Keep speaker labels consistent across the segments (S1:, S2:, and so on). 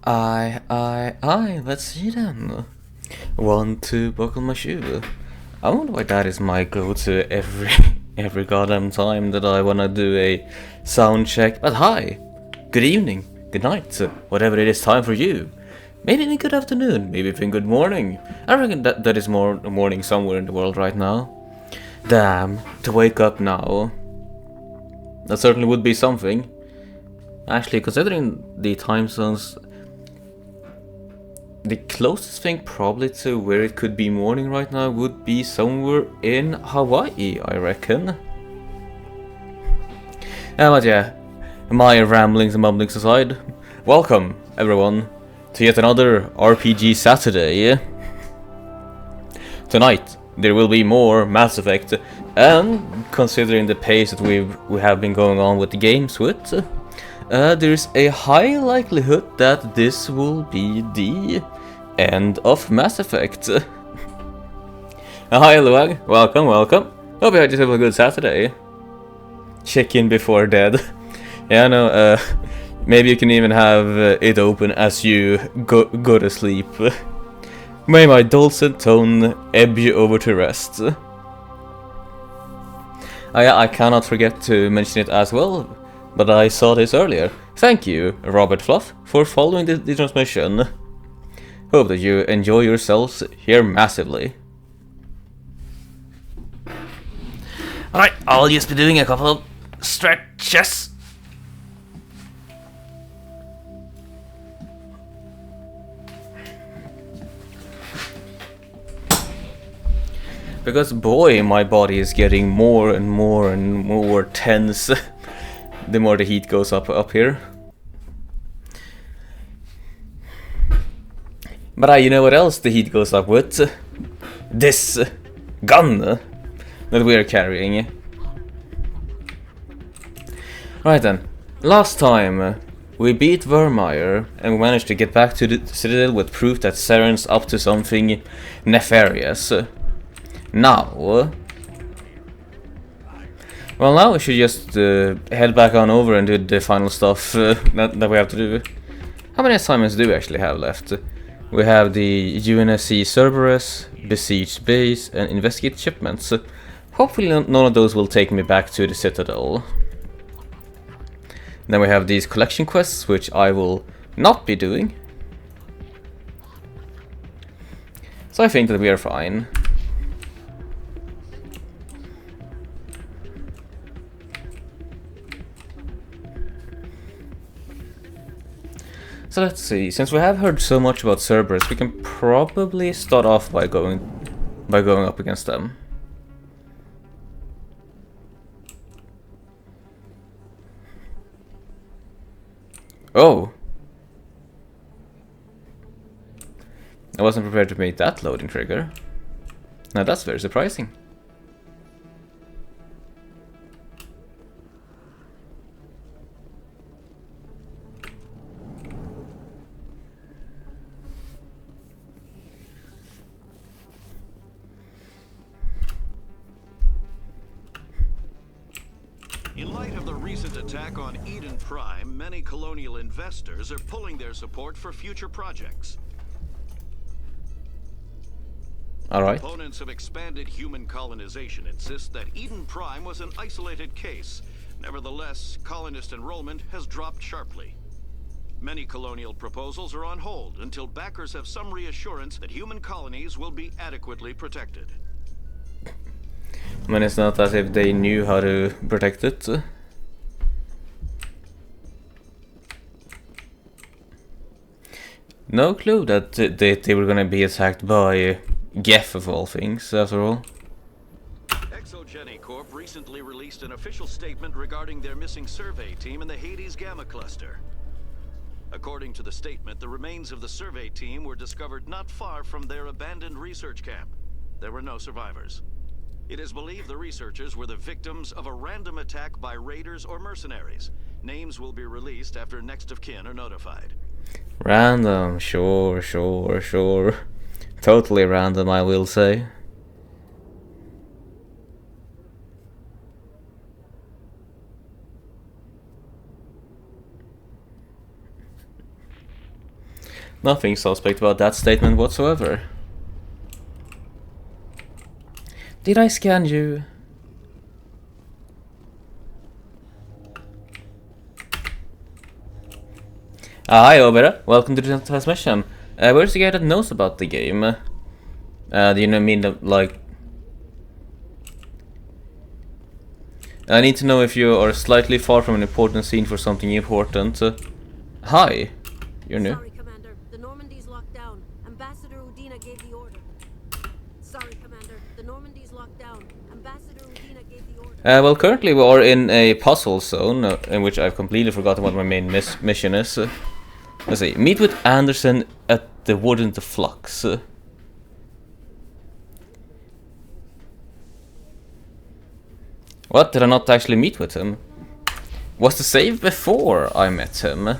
S1: Let's see then. Want to buckle my shoe? I wonder why that is my go-to every every goddamn time that I wanna do a sound check. But hi, good evening, good night, whatever it is time for you. Maybe even good afternoon, maybe even good morning. I reckon that is more morning somewhere in the world right now. Damn, to wake up now. That certainly would be something. Actually, considering the time zones, the closest thing probably to where it could be morning right now would be somewhere in Hawaii, I reckon. But yeah, my ramblings and mumblings aside, welcome everyone to yet another RPG Saturday. Tonight there will be more Mass Effect, and considering the pace that we have been going on with the games with, there's a high likelihood that this will be the end of Mass Effect. Hi Luag, welcome. Hope you had yourself a good Saturday. Check in before dead. Yeah, no, maybe you can even have it open as you go to sleep. May my dulcet tone ebb you over to rest. I cannot forget to mention it as well, but I saw this earlier. Thank you, Robert Fluff, for following the transmission. Hope that you enjoy yourselves here massively. Alright, I'll just be doing a couple of stretches. Because boy, my body is getting more and more tense the more the heat goes up here. But you know what else the heat goes up with? This gun that we are carrying. Right then, last time we beat Vermeer and we managed to get back to the Citadel with proof that Saren's up to something nefarious. Now, well, now we should just head back on over and do the final stuff that we have to do. How many assignments do we actually have left? We have the UNSC Cerberus, Besiege Base, and Investigate Shipments. Hopefully none of those will take me back to the Citadel. Then we have these collection quests, which I will not be doing. So I think that we are fine. So let's see, since we have heard so much about Cerberus, we can probably start off by going up against them. Oh! I wasn't prepared to make that loading trigger. Now that's very surprising.
S2: In light of the recent attack on Eden Prime, many colonial investors are pulling their support for future projects.
S1: Alright.
S2: Opponents of expanded human colonization insist that Eden Prime was an isolated case. Nevertheless, colonist enrollment has dropped sharply. Many colonial proposals are on hold until backers have some reassurance that human colonies will be adequately protected.
S1: I mean, it's not as if they knew how to protect it. No clue that they were gonna be attacked by Geth of all things, after all.
S2: Exogeny Corp recently released an official statement regarding their missing survey team in the Hades Gamma Cluster. According to the statement, the remains of the survey team were discovered not far from their abandoned research camp. There were no survivors. It is believed the researchers were the victims of a random attack by raiders or mercenaries. Names will be released after next of kin are notified.
S1: Random, sure. Totally random, I will say. Nothing suspect about that statement whatsoever. Did I scan you? Hi Obera, welcome to the transmission. Where's the guy that knows about the game? Do you know mean like... I need to know if you are slightly far from an important scene for something important. Hi, you're new.
S3: Sorry, Commander. The Normandy's locked down. Ambassador Udina gave the order. Sorry, Commander. The Normandy's locked down. Ambassador Udina gave the order.
S1: Well, currently we are in a puzzle zone, in which I've completely forgotten what my main mission is. Let's see. Meet with Anderson at the Warden the Flux. What? Did I not actually meet with him? Was the save before I met him?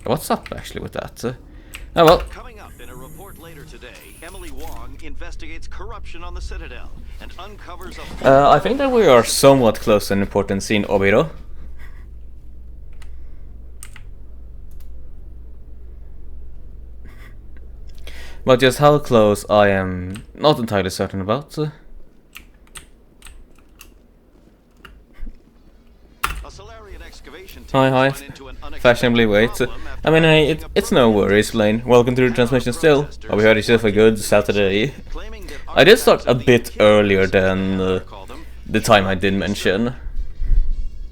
S1: What's up actually with that? Oh well.
S2: Coming up in a report later today, Emily Wong investigates corruption on the Citadel and uncovers a...
S1: I think that we are somewhat close to an important scene, Obiro. But just how close I am not entirely certain about. Hi. Fashionably wait. I mean, it's no worries, Blaine. Welcome to the transmission still. Hope you had yourself a good Saturday. I did start a bit earlier than the time I did mention.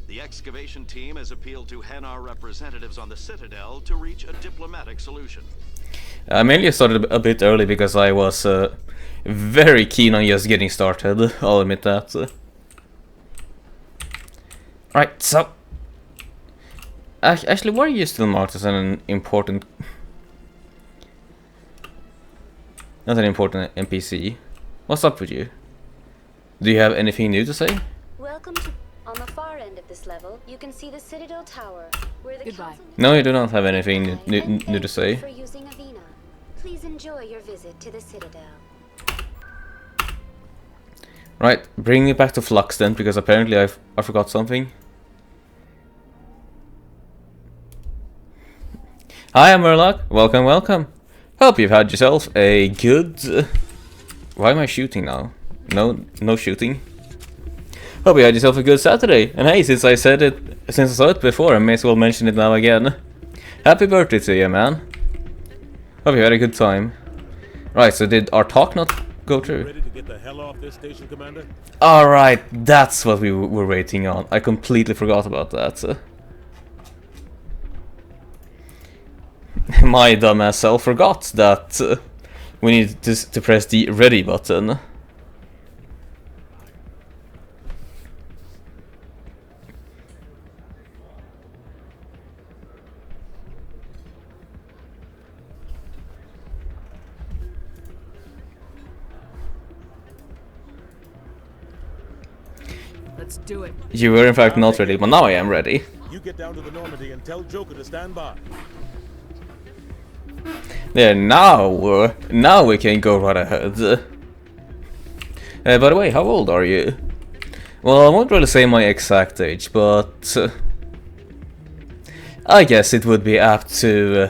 S2: The excavation team has appealed to Hanar representatives on the Citadel to reach a diplomatic solution.
S1: I mainly started a bit early because I was very keen on just getting started, I'll admit that. Right, so... Actually, why are you still marked as an important... Not an important NPC? What's up with you? Do you have anything new to say?
S4: Welcome to... On the far end of this level, you can see the Citadel Tower, where the
S3: Goodbye.
S1: No, you do not have anything new to say.
S4: For using Avina. Please enjoy your visit to the Citadel.
S1: Right, bring me back to Flux then, because apparently I forgot something. Hi, Murloc. Welcome. Hope you've had yourself a good... Why am I shooting now? No shooting. Hope you had yourself a good Saturday. And hey, since I saw it before, I may as well mention it now again. Happy birthday to you, man. Hope you had a good time. Right, so did our talk not go through?
S5: Ready to get the hell off this station, Commander?
S1: Alright, that's what we were waiting on. I completely forgot about that. My dumbass self forgot that we need to press the ready button.
S3: Let's do it.
S1: You were in fact not ready, but now I am ready.
S5: You get down to the Normandy and tell Joker to stand by.
S1: There, now we can go right ahead. By the way, how old are you? Well, I won't really say my exact age, but I guess it would be apt to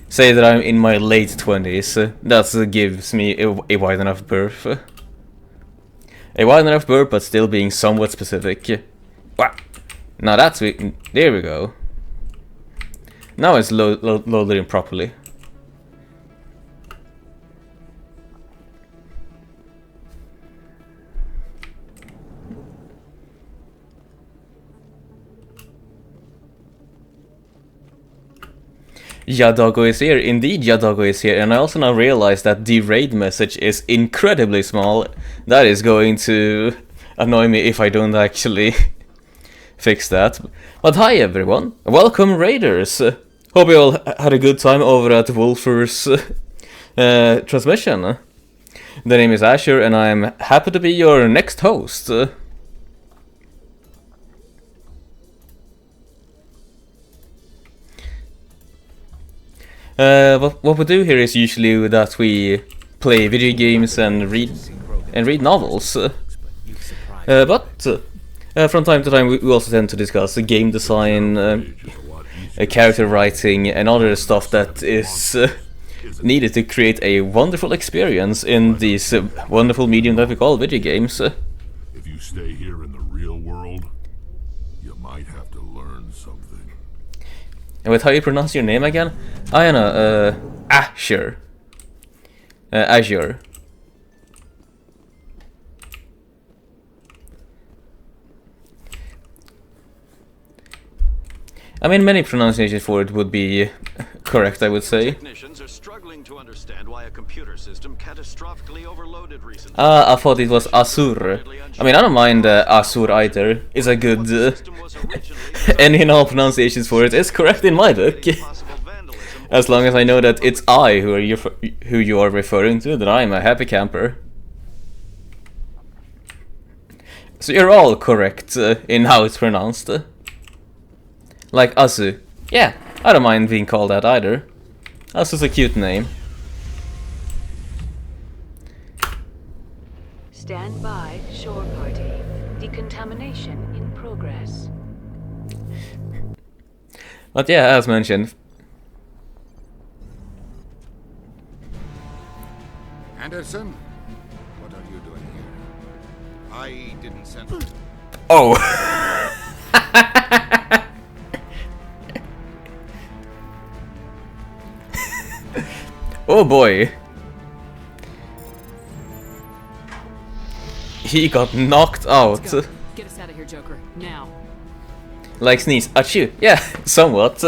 S1: say that I'm in my late 20s. That gives me a wide enough berth. A wide enough berth, but still being somewhat specific. Wow. Now that's there we go. Now it's loaded in properly. Yadago is here. Indeed, Yadago is here. And I also now realize that the raid message is incredibly small. That is going to annoy me if I don't actually fix that. But hi everyone. Welcome raiders. Hope you all had a good time over at Wolfer's transmission. The name is Azure and I'm happy to be your next host. What we do here is usually that we play video games and read novels. But from time to time we also tend to discuss game design, character writing and other stuff that is needed to create a wonderful experience in this wonderful medium that we call video games.
S6: If you stay here in the real world, you might have to learn something.
S1: And with how you pronounce your name again? I don't know, Azure. Azure. I mean, many pronunciations for it would be correct, I would say.
S2: Technicians are struggling to understand why a computer system catastrophically overloaded recently.
S1: I thought it was Azure. I mean, I don't mind Azure either. It's a good... any and all pronunciations for it is correct in my book. As long as I know that it's I who you are referring to, then I'm a happy camper. So you're all correct in how it's pronounced. Like Azu. Yeah, I don't mind being called that either. Azu's a cute name.
S7: Stand by, shore party. Decontamination in progress.
S1: But yeah, as mentioned.
S8: Anderson, what are you doing here? I didn't send.
S1: Oh! Oh boy. He got knocked out.
S9: Get us out of here, Joker. Now.
S1: Like sneeze. Achoo. Yeah, somewhat.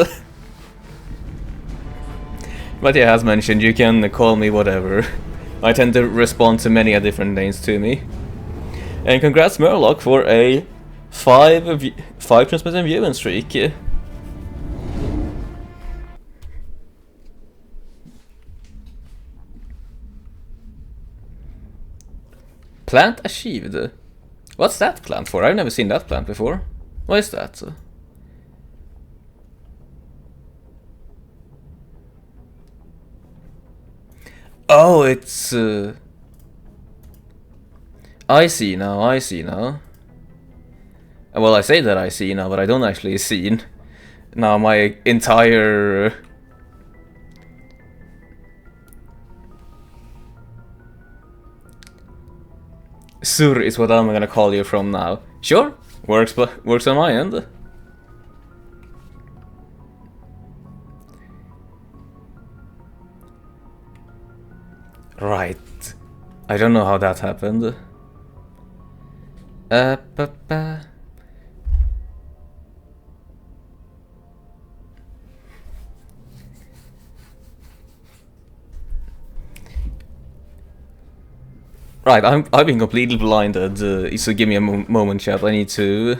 S1: But yeah, as mentioned, you can call me whatever. I tend to respond to many different names to me. And congrats Murloc for a 5 transmission viewing streak. Plant achieved. What's that plant for? I've never seen that plant before. What is that? Oh, it's... I see now, I see now. Well, I say that I see now, but I don't actually see now my entire... Sur is what I'm gonna call you from now. Sure, works on my end. Right. I don't know how that happened. Right, I've been completely blinded, so give me a moment, chat. I need to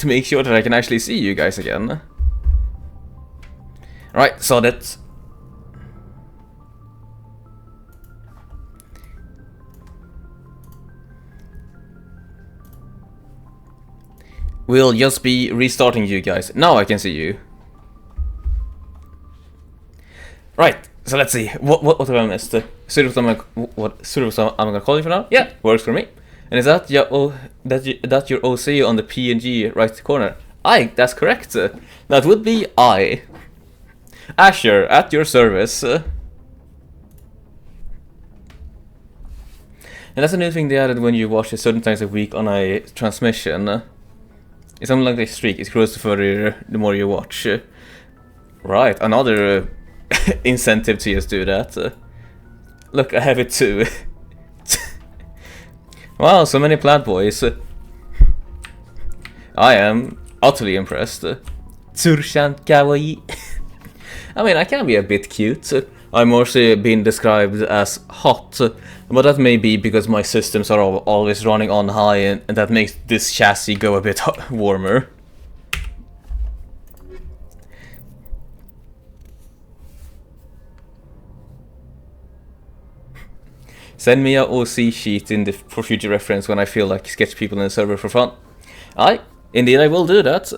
S1: make sure that I can actually see you guys again. Right, so that... We'll just be restarting you guys. Now I can see you. Right, so let's see. What have I missed? I'm gonna call you for now? Yeah, works for me. And is that your OC on the PNG right corner? Aye, that's correct. That would be I. Azure, at your service. And that's a new thing they added when you watch it certain times a week on a transmission. It's something like a streak. It grows further the more you watch. Right, another incentive to just do that. Look, I have it too. Wow, so many plant boys. I am utterly impressed. Tsurshan kawaii. I mean, I can be a bit cute. I'm mostly being described as hot, but that may be because my systems are always running on high, and that makes this chassis go a bit warmer. Send me a OC sheet for future reference when I feel like sketch people in the server for fun. Aye, indeed I will do that.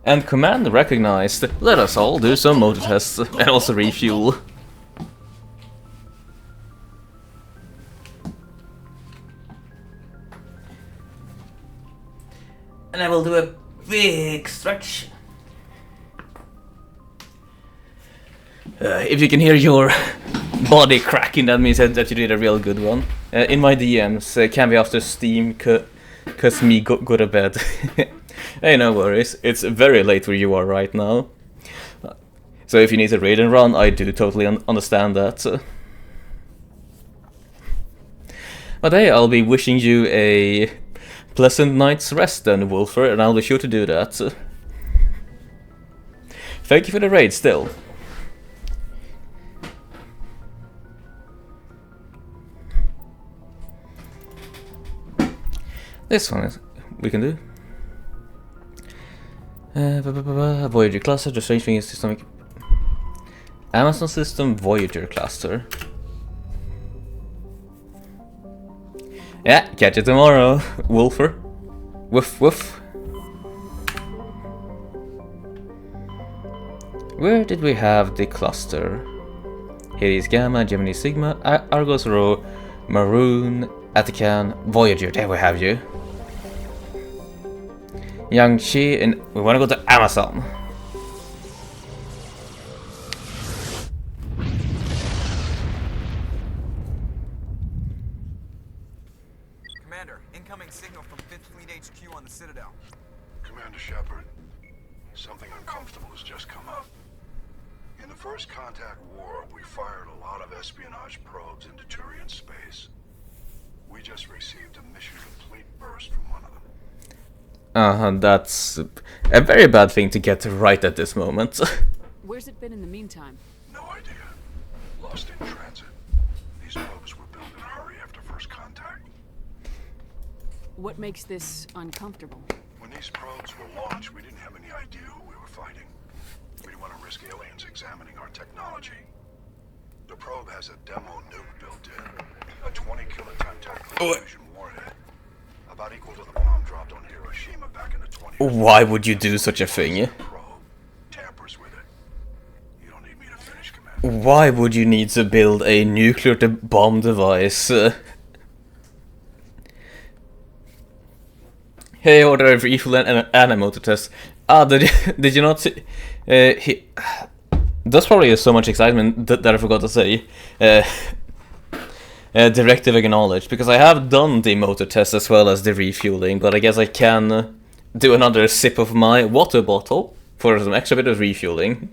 S1: And command recognized. Let us all do some motor tests and also refuel. And I will do a big stretch. If you can hear your body cracking, that means that you did a real good one. In my DMs, can be after Steam, cause me go to bed. Hey, no worries, it's very late where you are right now. So if you need a raid and run, I do totally understand that. But hey, I'll be wishing you a pleasant night's rest then, Wolfer, and I'll be sure to do that. Thank you for the raid still. This one is we can do. Voyager cluster, the strange thing is systemic. Amazon system Voyager cluster. Yeah, catch you tomorrow, Wolfer. Woof woof. Where did we have the cluster? Hades Gamma, Gemini Sigma, Argos Rho, Maroon, Attican, Voyager. There we have you. Yangtze, and we want to go to Amazon.
S10: Commander, incoming signal from 5th Fleet HQ on the Citadel.
S8: Commander Shepard, something uncomfortable has just come up. In the First Contact War, we fired a lot of espionage probes into Turian space. We just received a mission complete burst from one of them.
S1: That's a very bad thing to get right at this moment.
S9: Where's it been in the meantime?
S8: No idea. Lost in transit. These probes were built in a hurry after First Contact.
S9: What makes this uncomfortable?
S8: When these probes were launched, we didn't have any idea who we were fighting. We didn't want to risk aliens examining our technology. The probe has a demo nuke built in. A 20-kiloton tactical fusion warhead. About equal to the bomb dropped on Hiroshima back in the 20s.
S1: Why would you do such a thing?
S8: Tampers with it. You don't need me to finish, Commander.
S1: Why would you need to build a nuclear bomb device? Hey, order a refuel and a motor test. Did you not see? That's probably so much excitement that I forgot to say. Directive acknowledged, because I have done the motor test as well as the refueling, but I guess I can do another sip of my water bottle for some extra bit of refueling.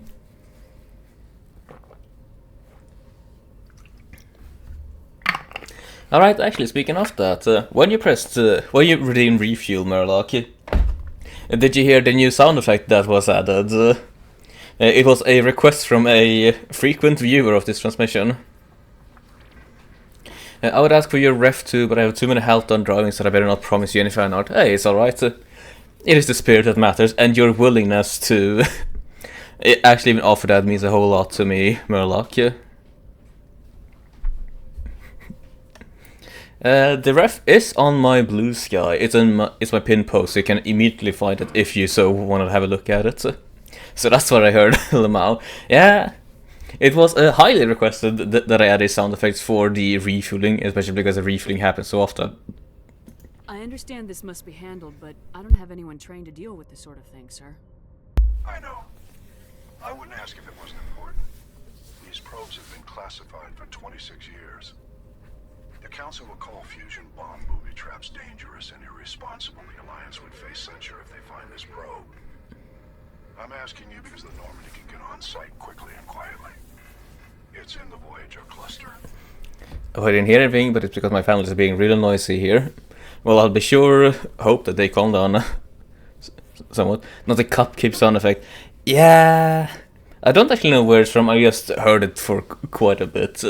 S1: Alright, actually speaking of that, when you redeemed refuel, Murloc, did you hear the new sound effect that was added? It was a request from a frequent viewer of this transmission. I would ask for your ref too, but I have too many health on driving, so I better not promise you any fan art. Hey, it's alright. It is the spirit that matters, and your willingness to actually even offer that means a whole lot to me, Murloc. The ref is on my blue sky. It's my pin post, so you can immediately find it if you so want to have a look at it. So that's what I heard, Lamau. Yeah. It was highly requested that I added sound effects for the refueling, especially because the refueling happens so often.
S9: I understand this must be handled, but I don't have anyone trained to deal with this sort of thing, sir.
S8: I know. I wouldn't ask if it wasn't important. These probes have been classified for 26 years. The Council will call fusion bomb booby traps dangerous and irresponsible. The Alliance would face censure if they find this probe. I'm asking you because the Normandy can get on site quickly and quietly. It's in the Voyager cluster.
S1: Oh, I didn't hear anything, but it's because my family is being really noisy here. Well, I'll be sure, hope that they calm down somewhat. Not a cupcake sound effect. Yeah, I don't actually know where it's from, I just heard it for quite a bit.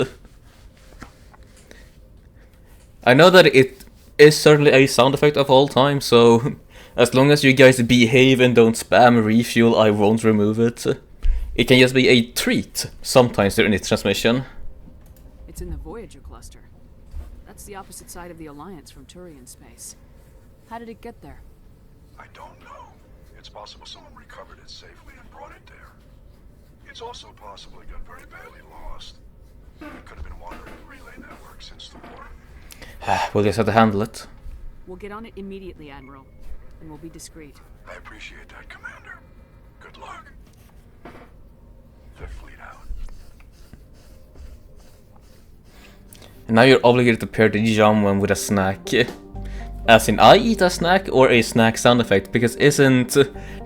S1: I know that it is certainly a sound effect of all time, so as long as you guys behave and don't spam refuel, I won't remove it. It can just be a treat sometimes during its transmission.
S9: It's in the Voyager cluster. That's the opposite side of the Alliance from Turian space. How did it get there?
S8: I don't know. It's possible someone recovered it safely and brought it there. It's also possible it got very badly lost. It could have been wandering the relay network since the war.
S1: We'll just have to handle it.
S9: We'll get on it immediately, Admiral. and we'll be discreet.
S8: I appreciate that, Commander. Good luck. Fifth Fleet out.
S1: And now you're obligated to pair the jam one with a snack. As in, I eat a snack or a snack sound effect, because isn't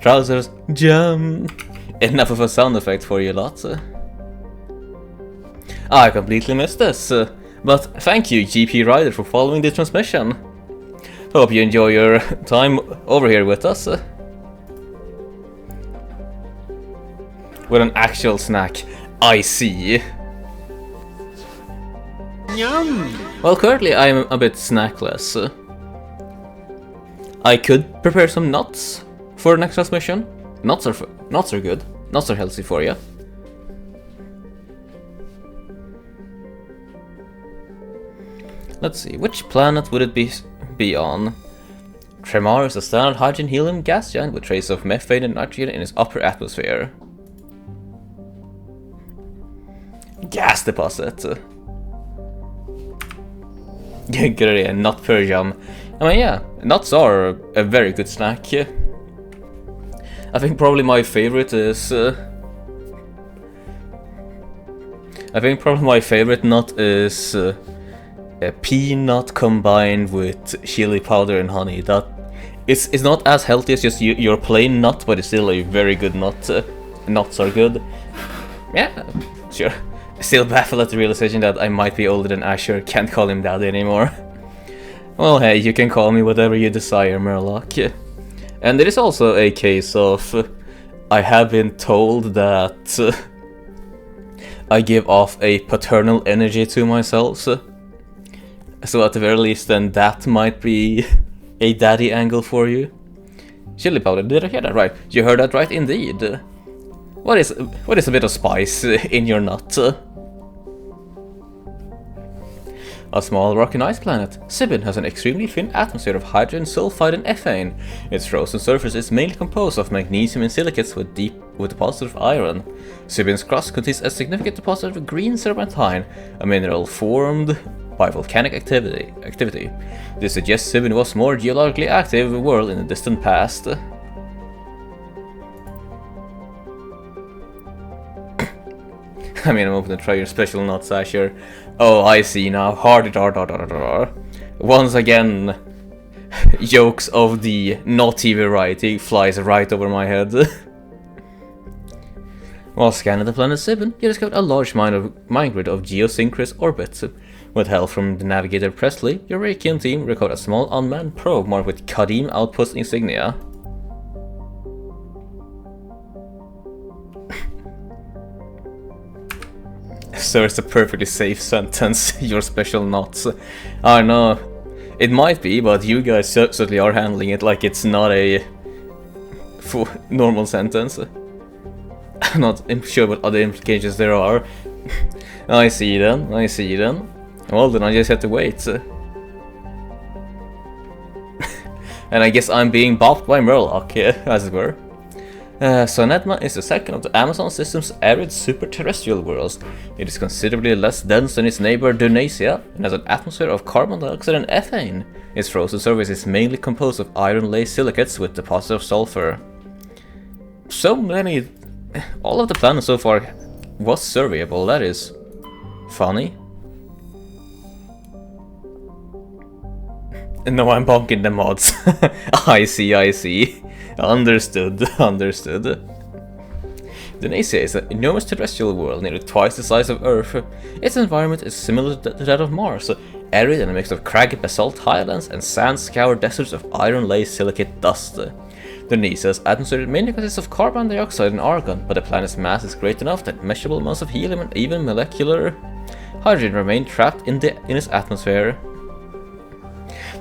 S1: trousers jam enough of a sound effect for you lot? I completely missed this, but thank you GP Rider for following the transmission. Hope you enjoy your time over here with us. With an actual snack, I see. Yum! Well, currently I'm a bit snackless. I could prepare some nuts for the next transmission. Nuts are good. Nuts are healthy for you. Let's see, which planet would it be on? Tremor is a standard hydrogen helium gas giant with traces of methane and nitrogen in its upper atmosphere. Gas deposit. Good idea, nut per jam. I mean, yeah, nuts are a very good snack. I think probably my favorite is... I think probably my favorite nut is a peanut combined with chili powder and honey. That it's not as healthy as just your plain nut, but it's still a very good nut. Nuts are good. Yeah, sure. Still baffled at the realization that I might be older than Azure. Can't call him daddy anymore. Well, hey, you can call me whatever you desire, Murloc. And there is also a case of I have been told that I give off a paternal energy to myself. So at the very least, then that might be a daddy angle for you. Chili powder, did I hear that right? You heard that right, indeed. What is a bit of spice in your nut? A small rock and ice planet, Sibin has an extremely thin atmosphere of hydrogen, sulfide and ethane. Its frozen surface is mainly composed of magnesium and silicates with deposits of iron. Sibin's crust contains a significant deposit of green serpentine, a mineral formed by volcanic activity. This suggests Sibin was more geologically active world in the distant past. I mean, I'm open to try your special nuts, Azure. Oh, I see now. Once again, jokes of the naughty variety flies right over my head. While scanning the planet Sibin, you discovered a large mine grid of geosynchronous orbits. With help from the navigator Presley, your Reykjavik team recovered a small unmanned probe marked with Kadim Outpost insignia. So it's a perfectly safe sentence, your special nuts. I know, it might be, but you guys certainly are handling it like it's not a normal sentence. I'm not sure what other implications there are. I see then. Well then I just have to wait. And I guess I'm being bopped by Murloc, as it were. Sonetma is the second of the Amazon system's arid super-terrestrial worlds. It is considerably less dense than its neighbor Dunasia and has an atmosphere of carbon dioxide and ethane. Its frozen surface is mainly composed of iron-laced silicates with deposits of sulfur. So many... all of the planets so far was surveyable, that is funny. No, I'm bonking the mods. I see. Understood. Dunasia is an enormous terrestrial world, nearly twice the size of Earth. Its environment is similar to that of Mars, arid and a mix of craggy basalt highlands and sand-scoured deserts of iron-laced silicate dust. Dunasia's atmosphere mainly consists of carbon dioxide and argon, but the planet's mass is great enough that measurable amounts of helium and even molecular hydrogen remain trapped in its atmosphere.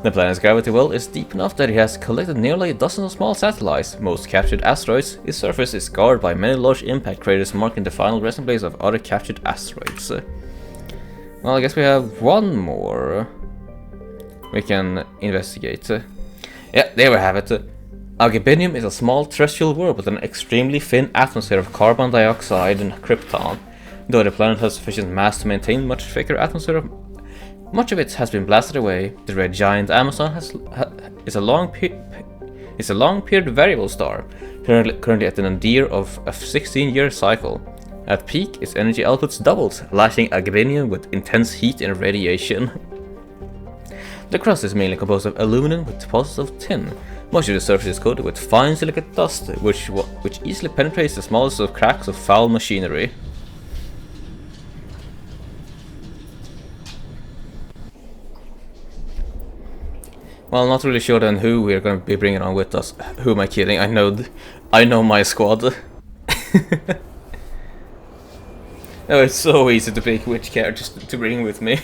S1: The planet's gravity well is deep enough that it has collected nearly a dozen of small satellites. Most captured asteroids, its surface is scarred by many large impact craters marking the final resting place of other captured asteroids. Well, I guess we have one more we can investigate. Yeah, there we have it. Algebinium is a small terrestrial world with an extremely thin atmosphere of carbon dioxide and krypton. Though the planet has sufficient mass to maintain much thicker atmosphere, much of it has been blasted away. The red giant Amazon is a long is a long-period variable star, currently at an nadir of a 16-year cycle. At peak, its energy output doubles, lashing Agrinium with intense heat and radiation. The crust is mainly composed of aluminum with deposits of tin. Much of the surface is coated with fine silicate dust, which easily penetrates the smallest of cracks of foul machinery. Well, not really sure then who we're going to be bringing on with us. Who am I kidding? I know my squad. Oh, it's so easy to pick which characters to bring with me.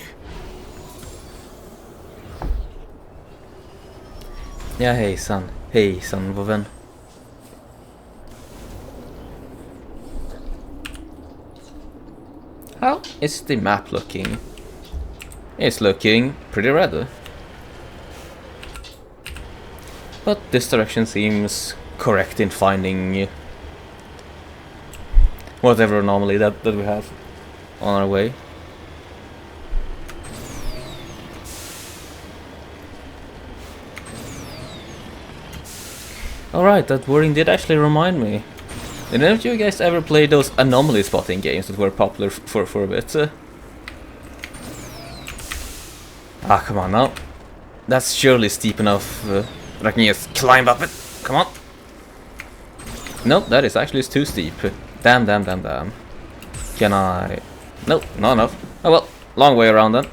S1: Ja, hejsan. Hejsan, vår vän. How is the map looking? It's looking pretty red. But this direction seems correct in finding whatever anomaly that we have on our way. Alright, that wording did actually remind me. Did any of you guys ever play those anomaly spotting games that were popular for a bit? Ah, come on now. That's surely steep enough that I can just climb up it. Come on. Nope, that is actually too steep. Damn. Can I... Nope, not enough. Oh well, long way around then.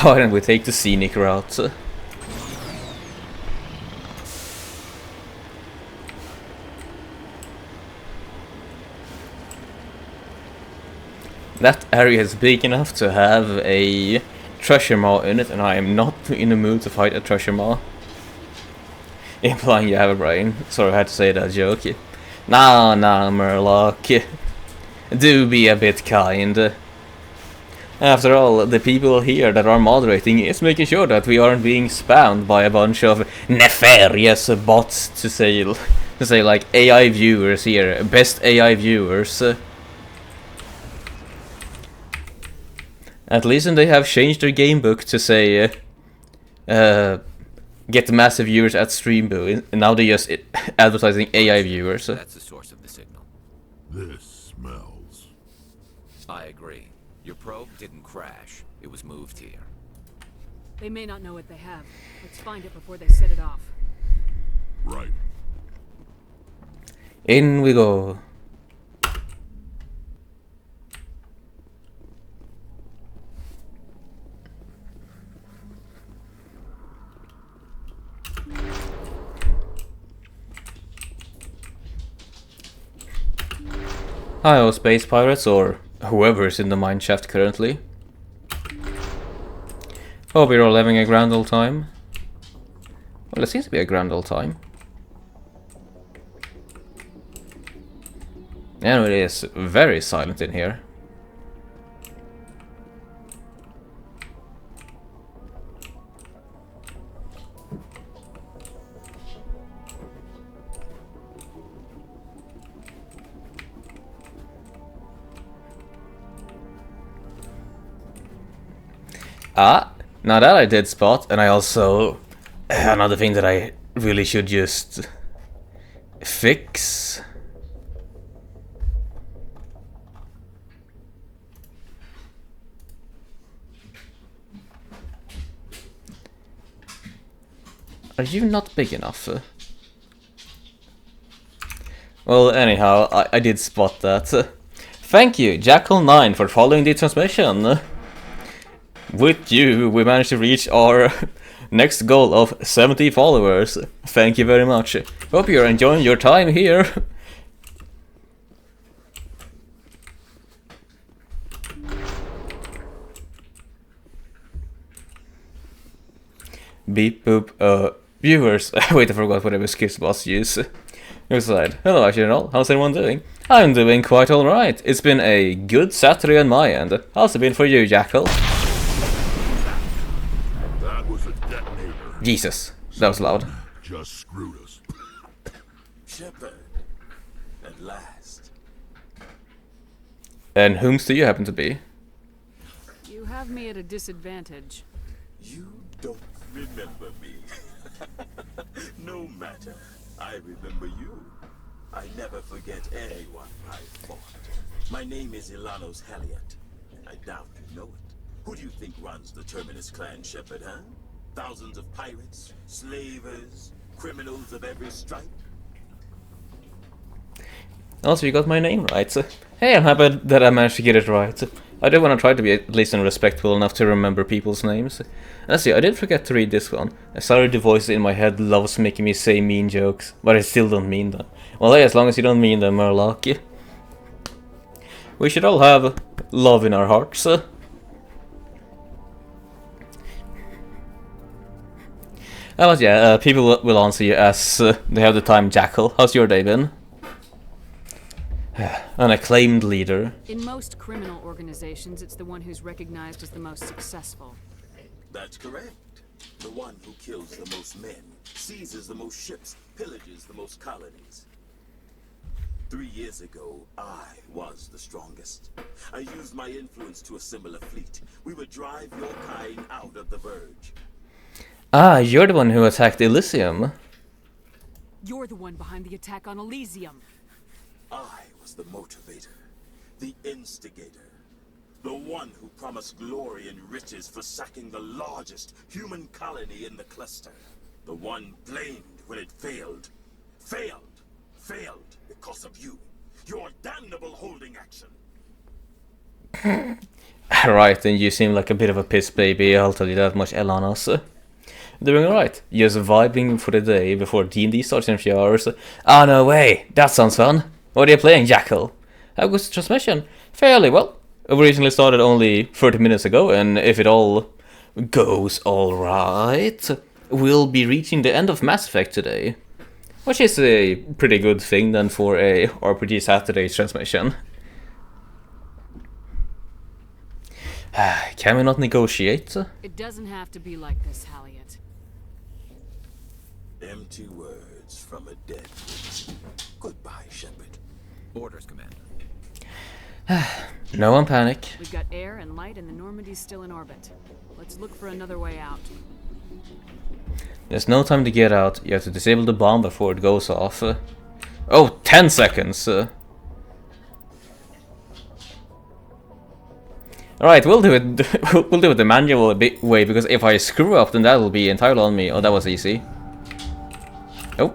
S1: Why don't we take the scenic route? That area is big enough to have a treasure maw in it, and I am not in the mood to fight a treasure maw. Implying you have a brain. Sorry, I had to say that joke. Nah, Murloc. Do be a bit kind. After all, the people here that are moderating is making sure that we aren't being spammed by a bunch of nefarious bots to say like AI viewers here, best AI viewers. At least they have changed their gamebook to say get massive viewers at Streamboo, and now they just advertising AI viewers.
S11: That's the source of the signal.
S6: This smells.
S11: I agree. Your probe didn't crash. It was moved here.
S9: They may not know what they have. Let's find it before they set it off.
S6: Right.
S1: In we go. Hi, space pirates, or whoever's in the mine shaft currently. Hope you're all having a grand old time. Well, it seems to be a grand old time. And it is very silent in here. Ah, now that I did spot, and I also... another thing that I really should just fix. Are you not big enough? Well, anyhow, I did spot that. Thank you, Jackal9, for following the transmission. With you, we managed to reach our next goal of 70 followers. Thank you very much. Hope you're enjoying your time here. Beep boop, viewers. Wait, I forgot whatever skips boss use. Outside. Hello, General. How's everyone doing? I'm doing quite alright. It's been a good Saturday on my end. How's it been for you, Jackal?
S6: That was a detonator.
S1: Jesus, that was loud.
S6: Just screwed us.
S12: Shepard, at last.
S1: And whom's do you happen to be?
S9: You have me at a disadvantage.
S12: You don't remember me. No matter. I remember you. I never forget anyone I fought. My name is Ilanos Halliot. I doubt you know it. Who do you think runs the Terminus clan, Shepard, huh? Thousands of pirates, slavers, criminals of every stripe?
S1: Also, you got my name right. Hey, I'm happy that I managed to get it right. I do want to try to be at least respectful enough to remember people's names. Let's see, I did forget to read this one. Sorry, the voice in my head loves making me say mean jokes, but I still don't mean them. Well, hey, as long as you don't mean them, Murloc. We should all have love in our hearts. But yeah, people will answer you as they have the time. Jackal, how's your day been? An acclaimed leader.
S9: In most criminal organizations, it's the one who's recognized as the most successful.
S12: That's correct. The one who kills the most men, seizes the most ships, pillages the most colonies. 3 years ago, I was the strongest. I used my influence to assemble a fleet. We would drive your kind out of the Verge.
S1: Ah, you're the one who attacked Elysium.
S9: You're the one behind the attack on Elysium.
S12: I was the motivator, the instigator, the one who promised glory and riches for sacking the largest human colony in the cluster. The one blamed when it failed. Failed because of you. Your damnable holding action.
S1: Right, and you seem like a bit of a piss baby, I'll tell you that much, Elanos. Doing alright, just vibing for the day before D&D starts in a few hours. Ah, no way, that sounds fun. What are you playing, Jackal? How goes the transmission? Fairly well. Originally started only 30 minutes ago, and if it all goes alright, we'll be reaching the end of Mass Effect today. Which is a pretty good thing then for a RPG Saturday transmission. Can we not negotiate?
S9: It doesn't have to be like this, Halliot.
S12: Empty words from a dead person. Goodbye, Shepard.
S11: Orders, Commander.
S1: No one panic.
S9: We've got air and light and the Normandy's still in orbit. Let's look for another way out.
S1: There's no time to get out. You have to disable the bomb before it goes off. Oh, 10 seconds! Alright, we'll do it. We'll do it the manual way, because if I screw up, then that will be entirely on me. Oh, that was easy. Oh.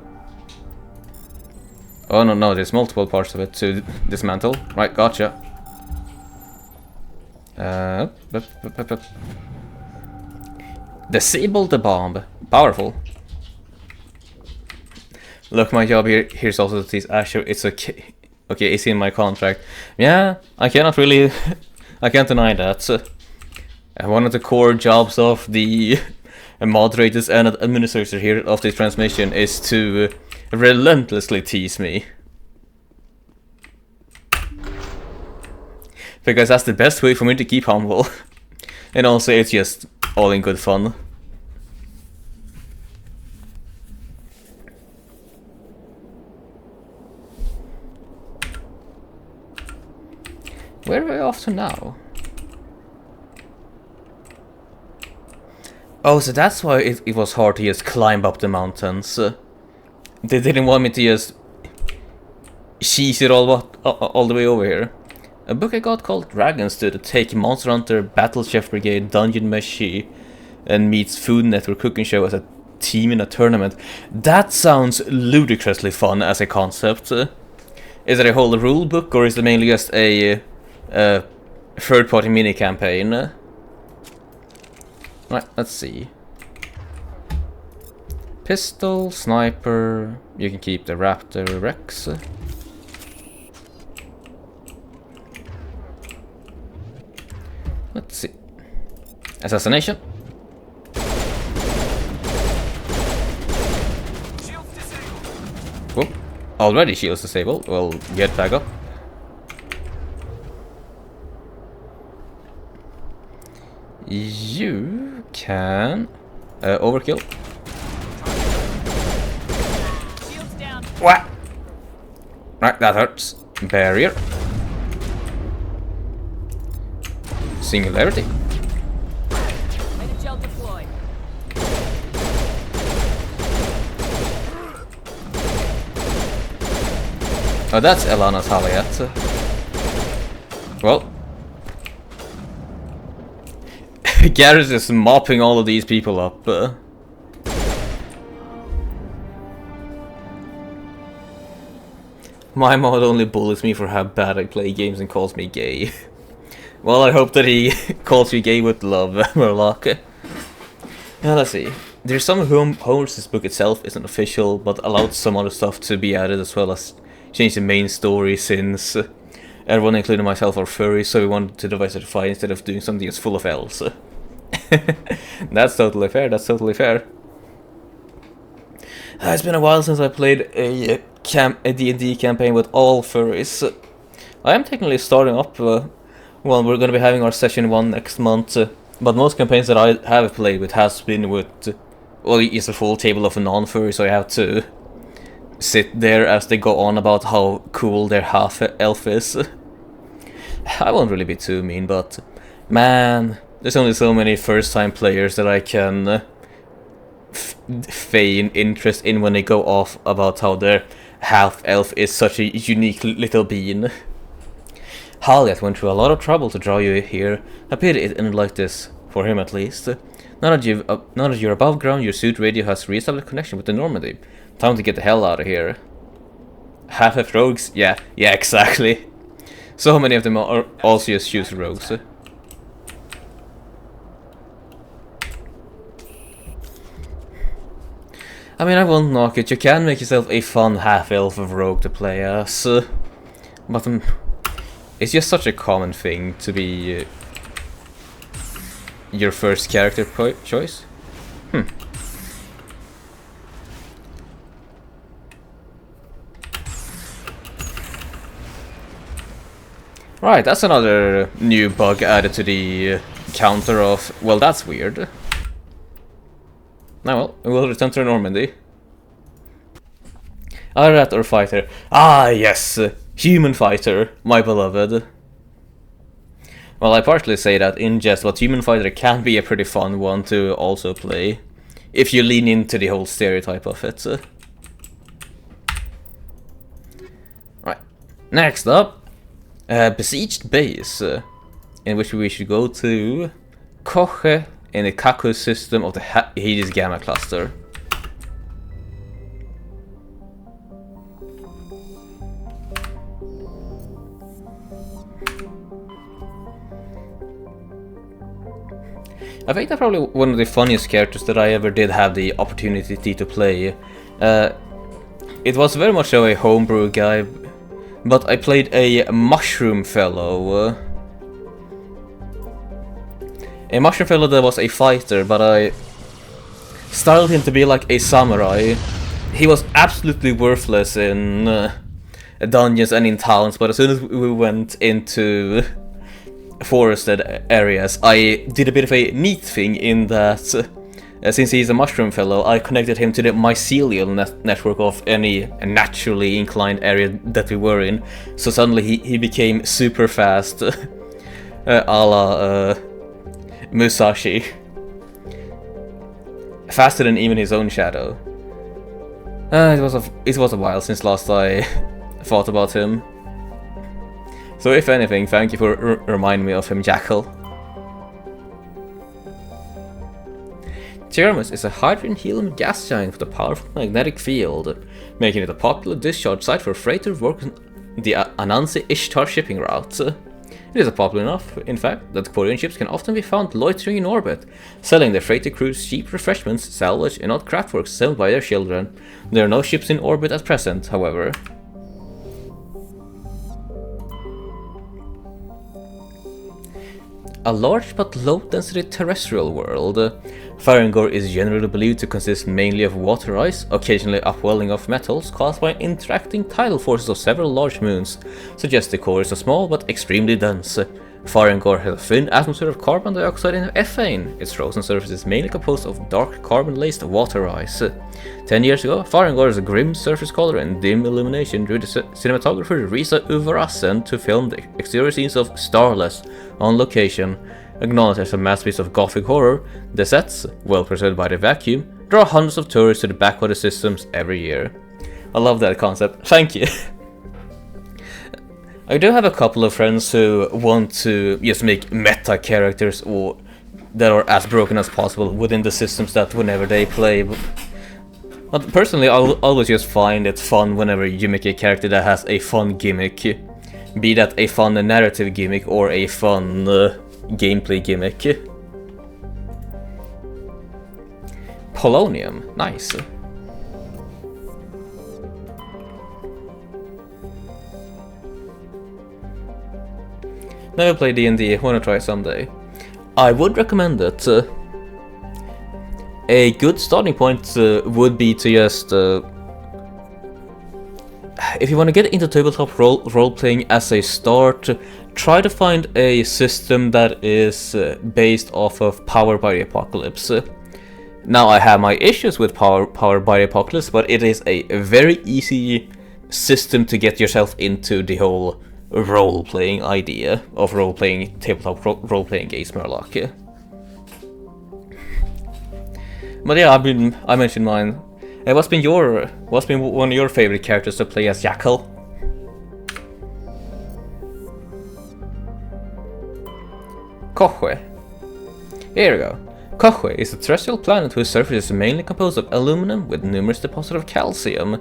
S1: Oh, no, there's multiple parts of it to dismantle. Right, gotcha. Disable the bomb. Powerful. Look, my job here's also to tease Azure. It's okay. Okay, it's in my contract. Yeah, I cannot really... I can't deny that. One of the core jobs of the moderators and administrators here of this transmission is to relentlessly tease me. Because that's the best way for me to keep humble. And also it's just all in good fun. Where are we off to now? Oh, so that's why it was hard to just climb up the mountains. They didn't want me to just cheese it all the way over here. A book I got called Dragons to take Monster Hunter, Battle Chef Brigade, Dungeon Meshi, and meets Food Network cooking show as a team in a tournament. That sounds ludicrously fun as a concept. Is it a whole rule book, or is it mainly just a third-party mini-campaign? Right, let's see. Pistol, sniper, you can keep the Raptor Rex. Let's see. Assassination. Whoop. Already shields disabled. We'll get back up. You can Overkill. What? Right, that hurts. Barrier. Singularity. Oh, that's Elana's Haliat. Well. Garrus is mopping all of these people up. My mod only bullies me for how bad I play games and calls me gay. Well, I hope that he calls you gay with love, Murloc. Now, let's see. There's some Homer's book itself isn't official, but allowed some other stuff to be added as well as change the main story since everyone, including myself, are furries, so we wanted to diversify instead of doing something that's full of elves. That's totally fair, that's totally fair. It's been a while since I played a D&D campaign with all furries. I am technically starting up, well, we're going to be having our session 1 next month, but most campaigns that I have played with has been with, well, it's a full table of non-furry, so I have to sit there as they go on about how cool their half-elf is. I won't really be too mean, but man, there's only so many first-time players that I can feign interest in when they go off about how their half-elf is such a unique little being. Haliat went through a lot of trouble to draw you here. I pity it ended like this, for him at least. Now that you're above ground, your suit radio has re-established connection with the Normandy. Time to get the hell out of here. Half-elf rogues? Yeah, exactly. So many of them are also just use rogues. I mean, I won't knock it. You can make yourself a fun half-elf of rogue to play as. But it's just such a common thing to be your first character choice. Right, that's another new bug added to the counter of, well, that's weird. Now, well, we'll return to Normandy. Rat or fighter? Ah, yes! Human fighter, my beloved. Well, I partly say that in jest, but human fighter can be a pretty fun one to also play, if you lean into the whole stereotype of it. Right, next up, besieged base, in which we should go to Koche in the Kaku system of the Hades Gamma cluster. I think that's probably one of the funniest characters that I ever did have the opportunity to play. It was very much so a homebrew guy, but I played a mushroom fellow. A mushroom fellow that was a fighter, but I styled him to be like a samurai. He was absolutely worthless in dungeons and in towns, but as soon as we went into forested areas, I did a bit of a neat thing in that since he's a mushroom fellow, I connected him to the mycelial network of any naturally inclined area that we were in, so suddenly he became super fast, a la Musashi. Faster than even his own shadow. It was a while since last I thought about him. So if anything, thank you for reminding me of him, Jackal. Tyrmus is a hydrogen helium gas giant with a powerful magnetic field, making it a popular discharge site for freighters working the Anansi Ishtar shipping route. It is popular enough, in fact, that Korean ships can often be found loitering in orbit, selling their freighter crews cheap refreshments, salvage, and odd craftwork sold by their children. There are no ships in orbit at present, however. A large but low-density terrestrial world, Farangor is generally believed to consist mainly of water ice, occasionally upwelling of metals caused by interacting tidal forces of several large moons, suggests the core is small but extremely dense. Farengor has a thin atmosphere of carbon dioxide and ethane. Its frozen surface is mainly composed of dark carbon-laced water ice. 10 years ago, Farengor is a grim surface color and dim illumination drew the cinematographer Risa Uvarasen to film the exterior scenes of Starless on location. Acknowledged as a masterpiece of gothic horror, the sets, well preserved by the vacuum, draw hundreds of tourists to the backwater systems every year. I love that concept. Thank you. I do have a couple of friends who want to just make meta characters or that are as broken as possible within the systems that whenever they play. But personally, I'll always just find it fun whenever you make a character that has a fun gimmick. Be that a fun narrative gimmick or a fun gameplay gimmick. Polonium, nice. Never played D&D, wanna try someday. I would recommend it. A good starting point would be to just... if you want to get into tabletop role-playing as a start, try to find a system that is based off of Powered by the Apocalypse. Now I have my issues with Powered by the Apocalypse, but it is a very easy system to get yourself into the whole role-playing idea of role-playing tabletop role-playing games, Murloc. But yeah, I mentioned mine. What's been one of your favorite characters to play as Jackal? Kochwe. Here we go. Kochwe is a terrestrial planet whose surface is mainly composed of aluminum with numerous deposits of calcium.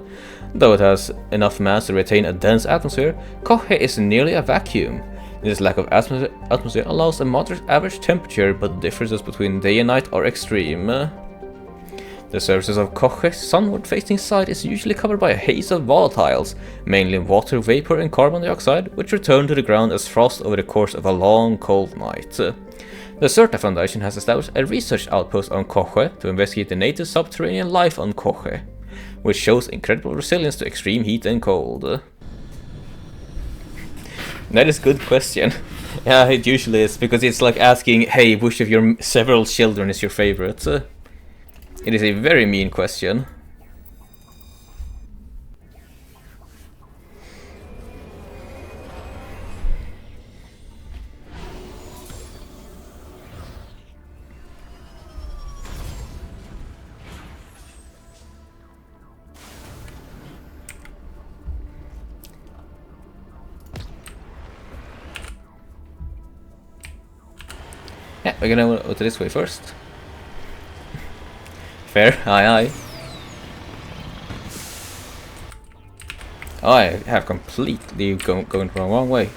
S1: Though it has enough mass to retain a dense atmosphere, Kochwe is nearly a vacuum. This lack of atmosphere allows a moderate average temperature, but differences between day and night are extreme. The surface of Kochwe's sunward-facing side is usually covered by a haze of volatiles, mainly water vapor and carbon dioxide, which return to the ground as frost over the course of a long, cold night. The Certa Foundation has established a research outpost on Kochwe to investigate the native subterranean life on Kochwe, which shows incredible resilience to extreme heat and cold. That is a good question. Yeah, it usually is, because it's like asking, hey, which of your several children is your favorite? It is a very mean question. Yeah, we're gonna go to this way first. Fair, aye aye. Oh, I have completely going the wrong way.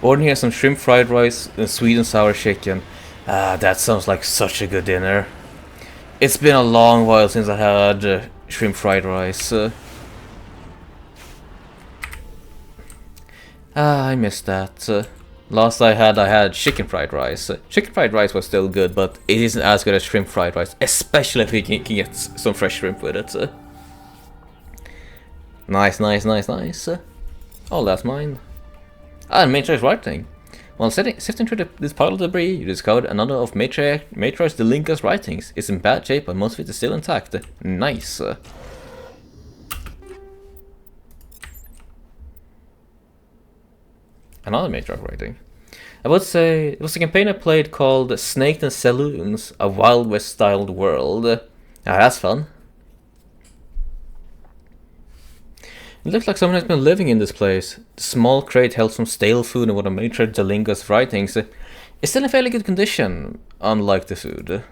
S1: Ordering here some shrimp fried rice and sweet and sour chicken. That sounds like such a good dinner. It's been a long while since I had shrimp fried rice. I missed that. Last I had chicken fried rice. Chicken fried rice was still good, but it isn't as good as shrimp fried rice, especially if you can get some fresh shrimp with it. Nice. Oh, that's mine. And Matriarch's writing. While sifting through this pile of debris, you discovered another of Matriarch Delinka's writings. It's in bad shape, but most of it is still intact. Nice. Another Matriarch writing. I would say it was a campaign I played called Snakes and Saloons, a Wild West styled world. That's fun. It looks like someone has been living in this place. The small crate held some stale food and one of Matriarch Delinka's writings. It's still in fairly good condition, unlike the food.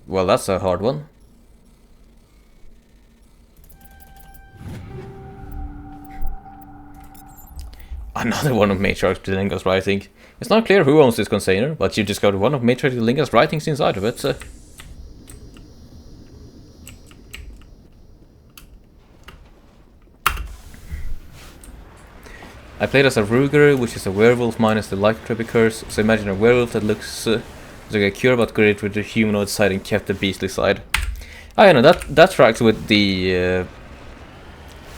S1: Well, that's a hard one. Another one of Matriarch Delinka's writing. It's not clear who owns this container, but you discovered one of Matriarch Delinka's writings inside of it. I played as a Ruger, which is a werewolf minus the lycanthropy curse, so imagine a werewolf that looks like a cure but great with the humanoid side and kept the beastly side. I know, that tracks with the...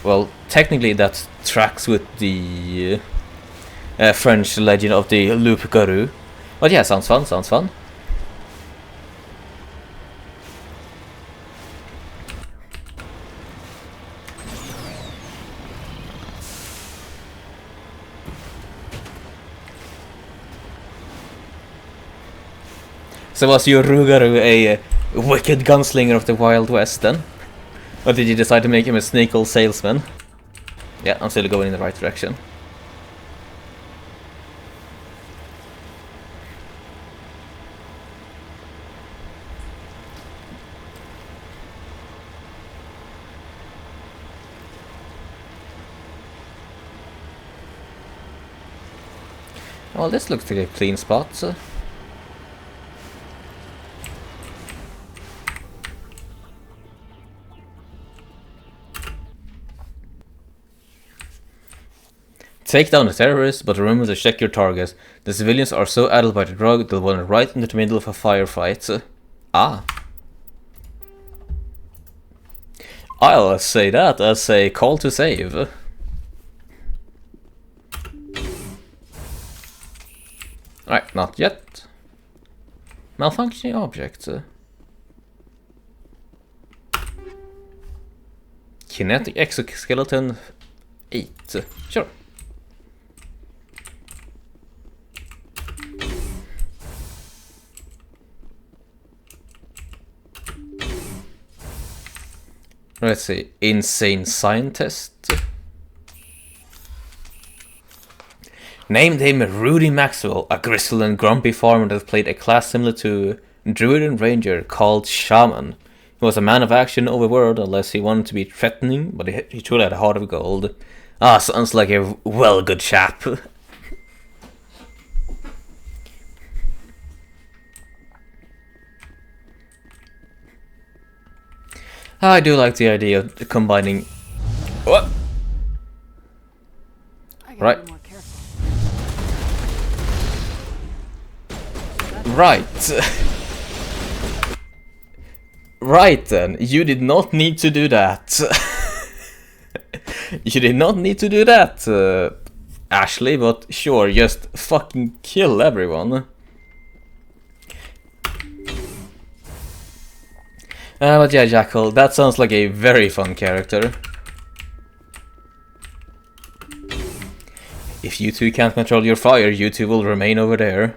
S1: well, technically that tracks with the French legend of the loup-garou. But yeah, sounds fun, sounds fun. So was your Rugaru a wicked gunslinger of the Wild West then? Or did you decide to make him a snake old salesman? Yeah, I'm still going in the right direction. Well, this looks like a clean spot. So. Take down the terrorists, but remember to check your targets. The civilians are so addled by the drug, they'll wander right into the middle of a firefight. Ah. I'll say that as a call to save. Alright, not yet. Malfunctioning object. Kinetic exoskeleton 8. Sure. Let's see, insane scientist. Named him Rudy Maxwell, a grizzled and grumpy farmer that played a class similar to Druid and Ranger called Shaman. He was a man of action overworld unless he wanted to be threatening, but he truly had a heart of gold. Ah, sounds like a well good chap. I do like the idea of combining... What? Right. Right. Right then, you did not need to do that. You did not need to do that, Ashley, but sure, just fucking kill everyone. But yeah, Jackal, that sounds like a very fun character. If you two can't control your fire, you two will remain over there.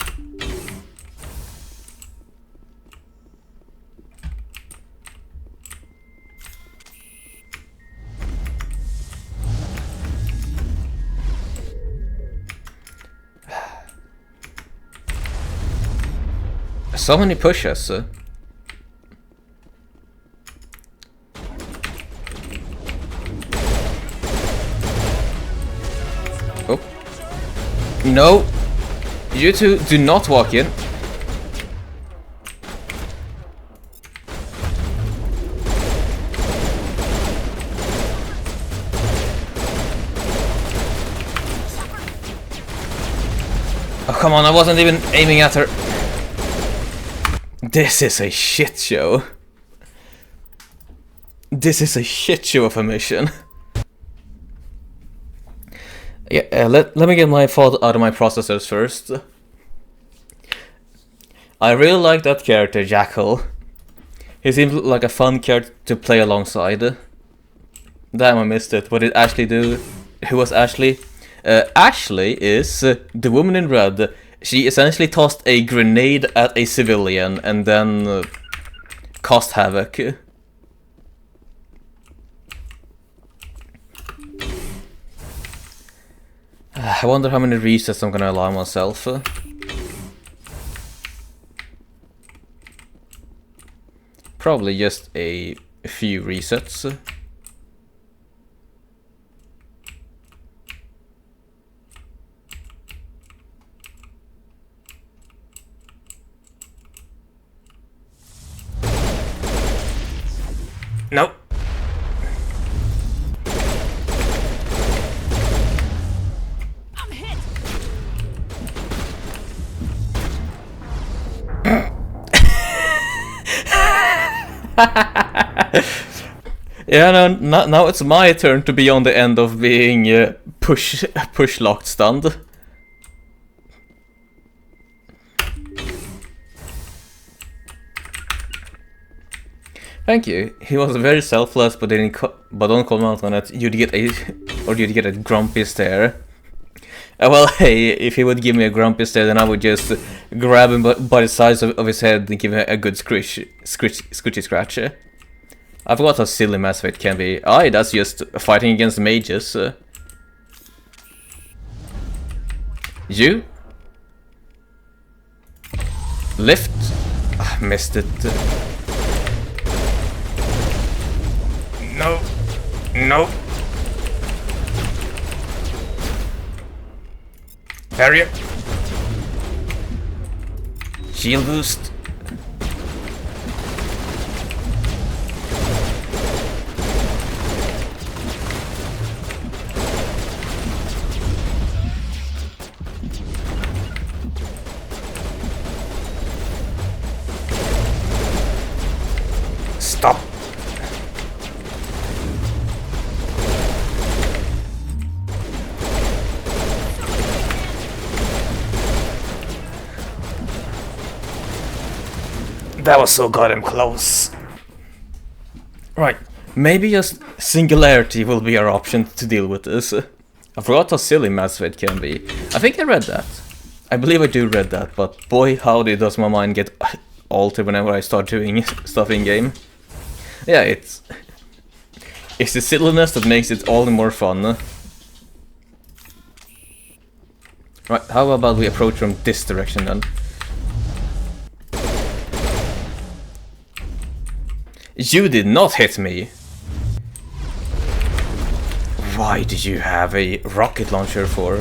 S1: So many pushes. Oh. No. You two do not walk in. Oh, come on, I wasn't even aiming at her. This is a shit show. This is a shit show of a mission. Yeah, let me get my thought out of my processors first. I really like that character, Jackal. He seems like a fun character to play alongside. Damn, I missed it. What did Ashley do? Who was Ashley? Ashley is the woman in red. She essentially tossed a grenade at a civilian and then caused havoc. I wonder how many resets I'm gonna allow myself. Probably just a few resets. Nope. Yeah, no, now it's my turn to be on the end of being push locked stunned. Thank you. He was very selfless, but don't call him out on it. You'd get a grumpy stare. Well, hey, if he would give me a grumpy stare, then I would just grab him by the sides of his head and give him a good scritchy scratch. I forgot how silly Mass Effect can be. Aye, that's just fighting against mages. You? Lift? Missed it. No. No. Barrier. Shield boost. Stop. That was so goddamn close. Right, maybe just singularity will be our option to deal with this. I forgot how silly Mass Effect can be. I think I read that. I believe I do read that, but boy howdy does my mind get altered whenever I start doing stuff in game. Yeah, it's the silliness that makes it all the more fun. Right, how about we approach from this direction then? You did not hit me! Why did you have a rocket launcher for?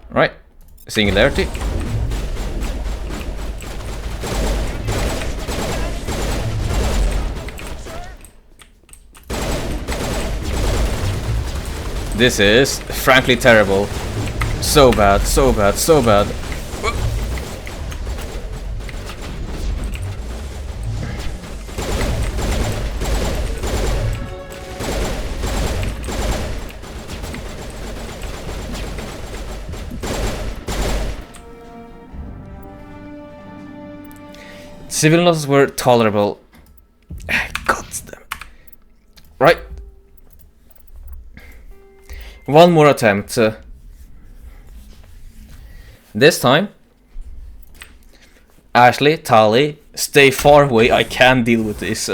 S1: Right, singularity. This is frankly terrible. So bad, so bad, so bad. Civilian losses were tolerable. God damn it. Right. One more attempt. This time, Ashley, Tali, stay far away. I can deal with this.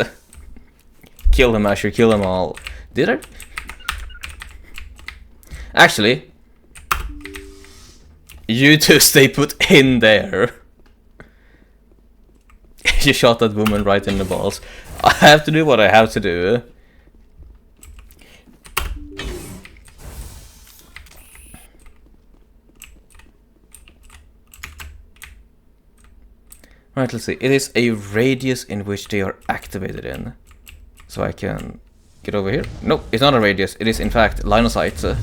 S1: Kill him, Asher. Kill them all. Did I? Actually, you two stay put in there. You shot that woman right in the balls. I have to do what I have to do. Right, let's see. It is a radius in which they are activated in. So I can get over here. Nope, it's not a radius. It is in fact line of sight. Oh,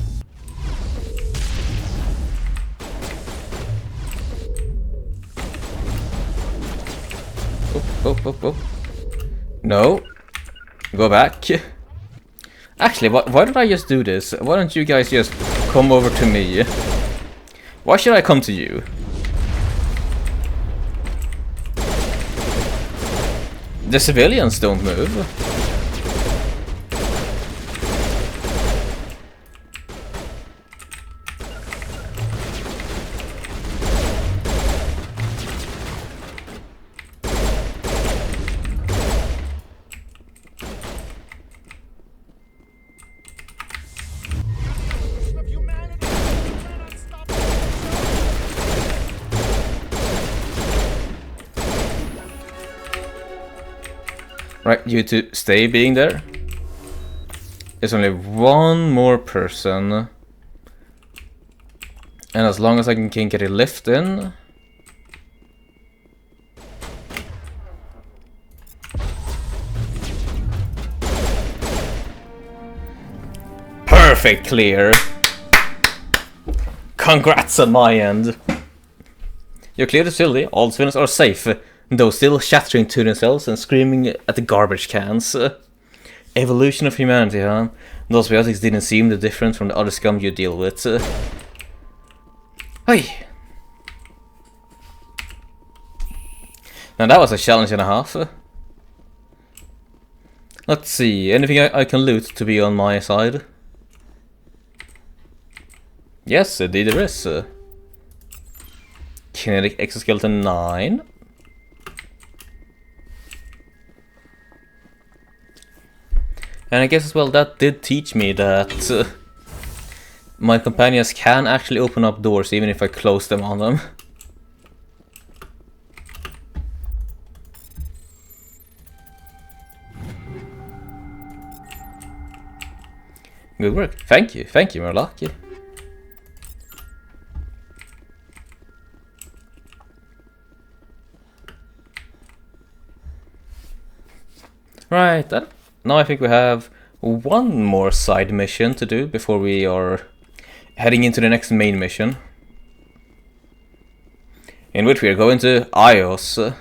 S1: oh, oh, oh. No. Go back. Actually, why don't I just do this? Why don't you guys just come over to me? Why should I come to you? The civilians don't move. Right, you two stay being there. There's only one more person. And as long as I can get a lift in. Perfect clear. Congrats on my end. You're clear to facility. All civilians are safe, though still chattering to themselves and screaming at the garbage cans. Evolution of humanity, huh? Those biotics didn't seem that different from the other scum you deal with. Hey. Now that was a challenge and a half. Let's see, anything I can loot to be on my side? Yes, indeed there is. Kinetic exoskeleton 9. And I guess as well that did teach me that my companions can actually open up doors even if I close them on them. Good work. Thank you, Murloc. Right, then. Now I think we have one more side mission to do before we are heading into the next main mission, in which we are going to Ios.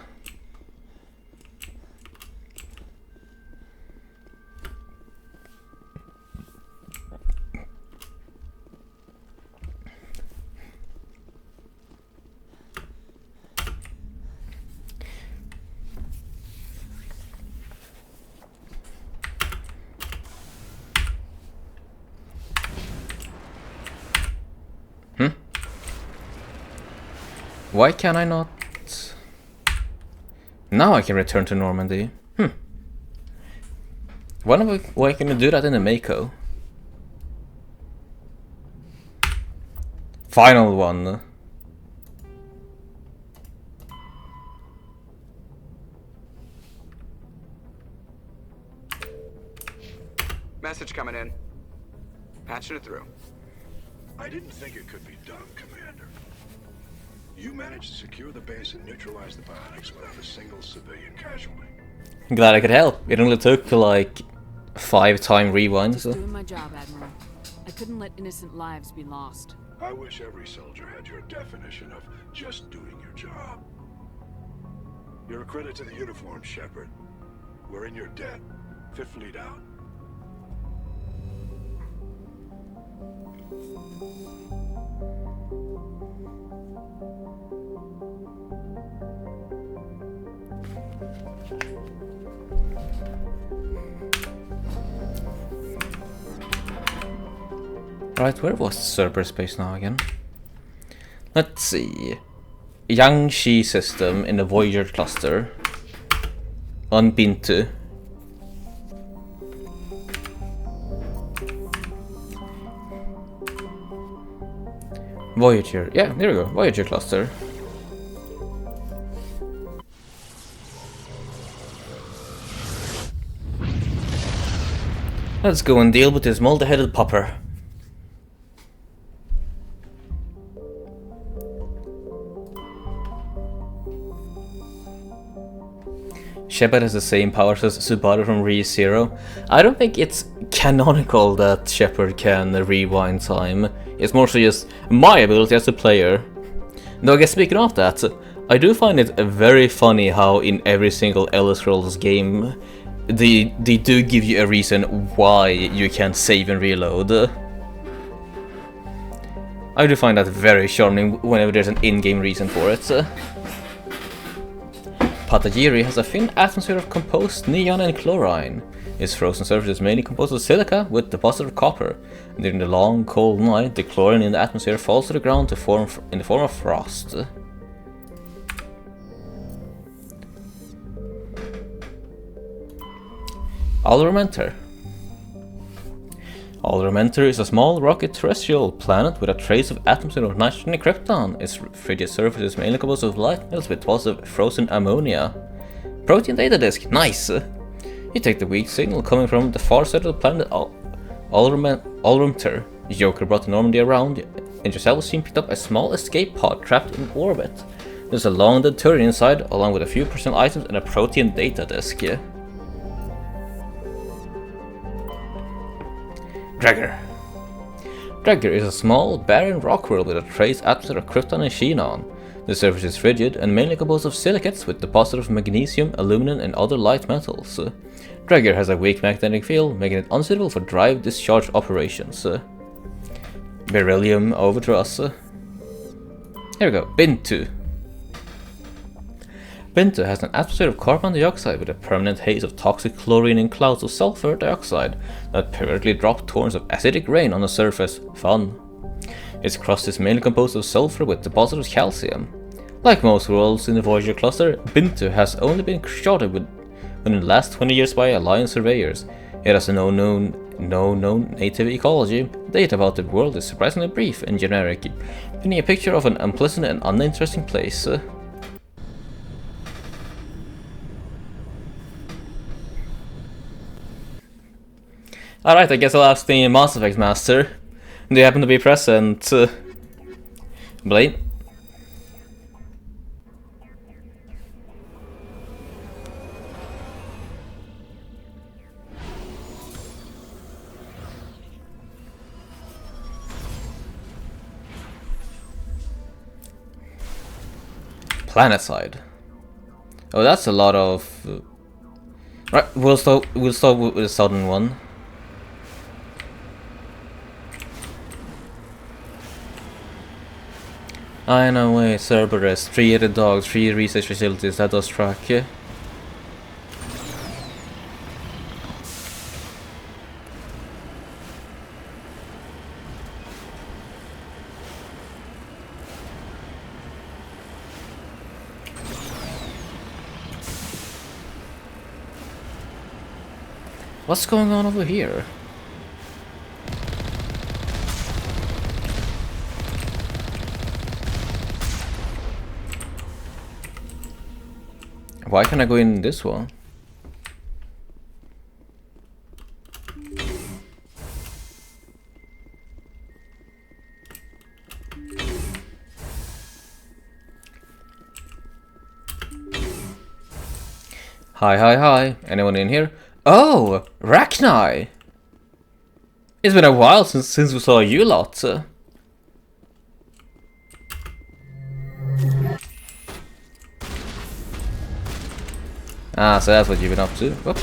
S1: Why can I not? Now I can return to Normandy. Why can I do that in the Mako? Final one.
S10: Message coming in. Patching it through.
S8: I didn't think it could be done, Commander. You managed to secure the base and neutralize the biotics without a single civilian casualty.
S1: Glad I could help. It only took like 5-time rewinds.
S9: Just doing my job, Admiral. I couldn't let innocent lives be lost.
S8: I wish every soldier had your definition of just doing your job. You're a credit to the uniform, Shepard. We're in your debt. Fifth Fleet out.
S1: Right, where was Cerberus base now again? Let's see. Yangshi system in the Voyager cluster. On Bintu. Voyager. Yeah, there we go. Voyager cluster. Let's go and deal with this multi-headed popper. Shepard has the same powers as Subaru from Re-Zero. I don't think it's canonical that Shepard can rewind time. It's more so just my ability as a player. Though I guess speaking of that, I do find it very funny how in every single Elder Scrolls game they do give you a reason why you can save and reload. I do find that very charming whenever there's an in-game reason for it. Patagiri has a thin atmosphere of composed neon and chlorine. Its frozen surface is mainly composed of silica with deposit of copper. And during the long, cold night, the chlorine in the atmosphere falls to the ground to form in the form of frost. Aldermentor. Aldermentor is a small rocky terrestrial planet with a trace of atmosphere of nitrogen and krypton. Its frigid surface is mainly composed of light metals with deposits of frozen ammonia. Protein data disk, nice! You take the weak signal coming from the far side of the planet Aldermentor. Joker brought the Normandy around, and yourself team picked up a small escape pod trapped in orbit. There's a long dead turret inside, along with a few personal items and a protein data disk. Dragger. Dregger is a small, barren rock world with a trace atmosphere of krypton and xenon. The surface is rigid and mainly composed of silicates with deposits of magnesium, aluminum, and other light metals. Dregger has a weak magnetic field, making it unsuitable for drive-discharge operations. Beryllium over to us. Here we go, Bintu. Bintu has an atmosphere of carbon dioxide with a permanent haze of toxic chlorine and clouds of sulfur dioxide that periodically drop torrents of acidic rain on the surface. Fun. Its crust is mainly composed of sulfur with deposits of calcium. Like most worlds in the Voyager cluster, Bintu has only been charted within the last 20 years by Alliance surveyors. It has no known native ecology. Data about the world is surprisingly brief and generic, painting a picture of an unpleasant and uninteresting place. Alright, I guess I'll ask the Mass Effect Master. Do you happen to be present? Blaine? Planetside. Oh, that's a lot of... Right, we'll start with the southern one. I know, wait, Cerberus, 3 other dogs, 3 research facilities, that does track. What's going on over here? Why can't I go in this one? Hi. Anyone in here? Oh, Rachni! It's been a while since we saw you lot. Ah, so that's what you've been up to. Whoop.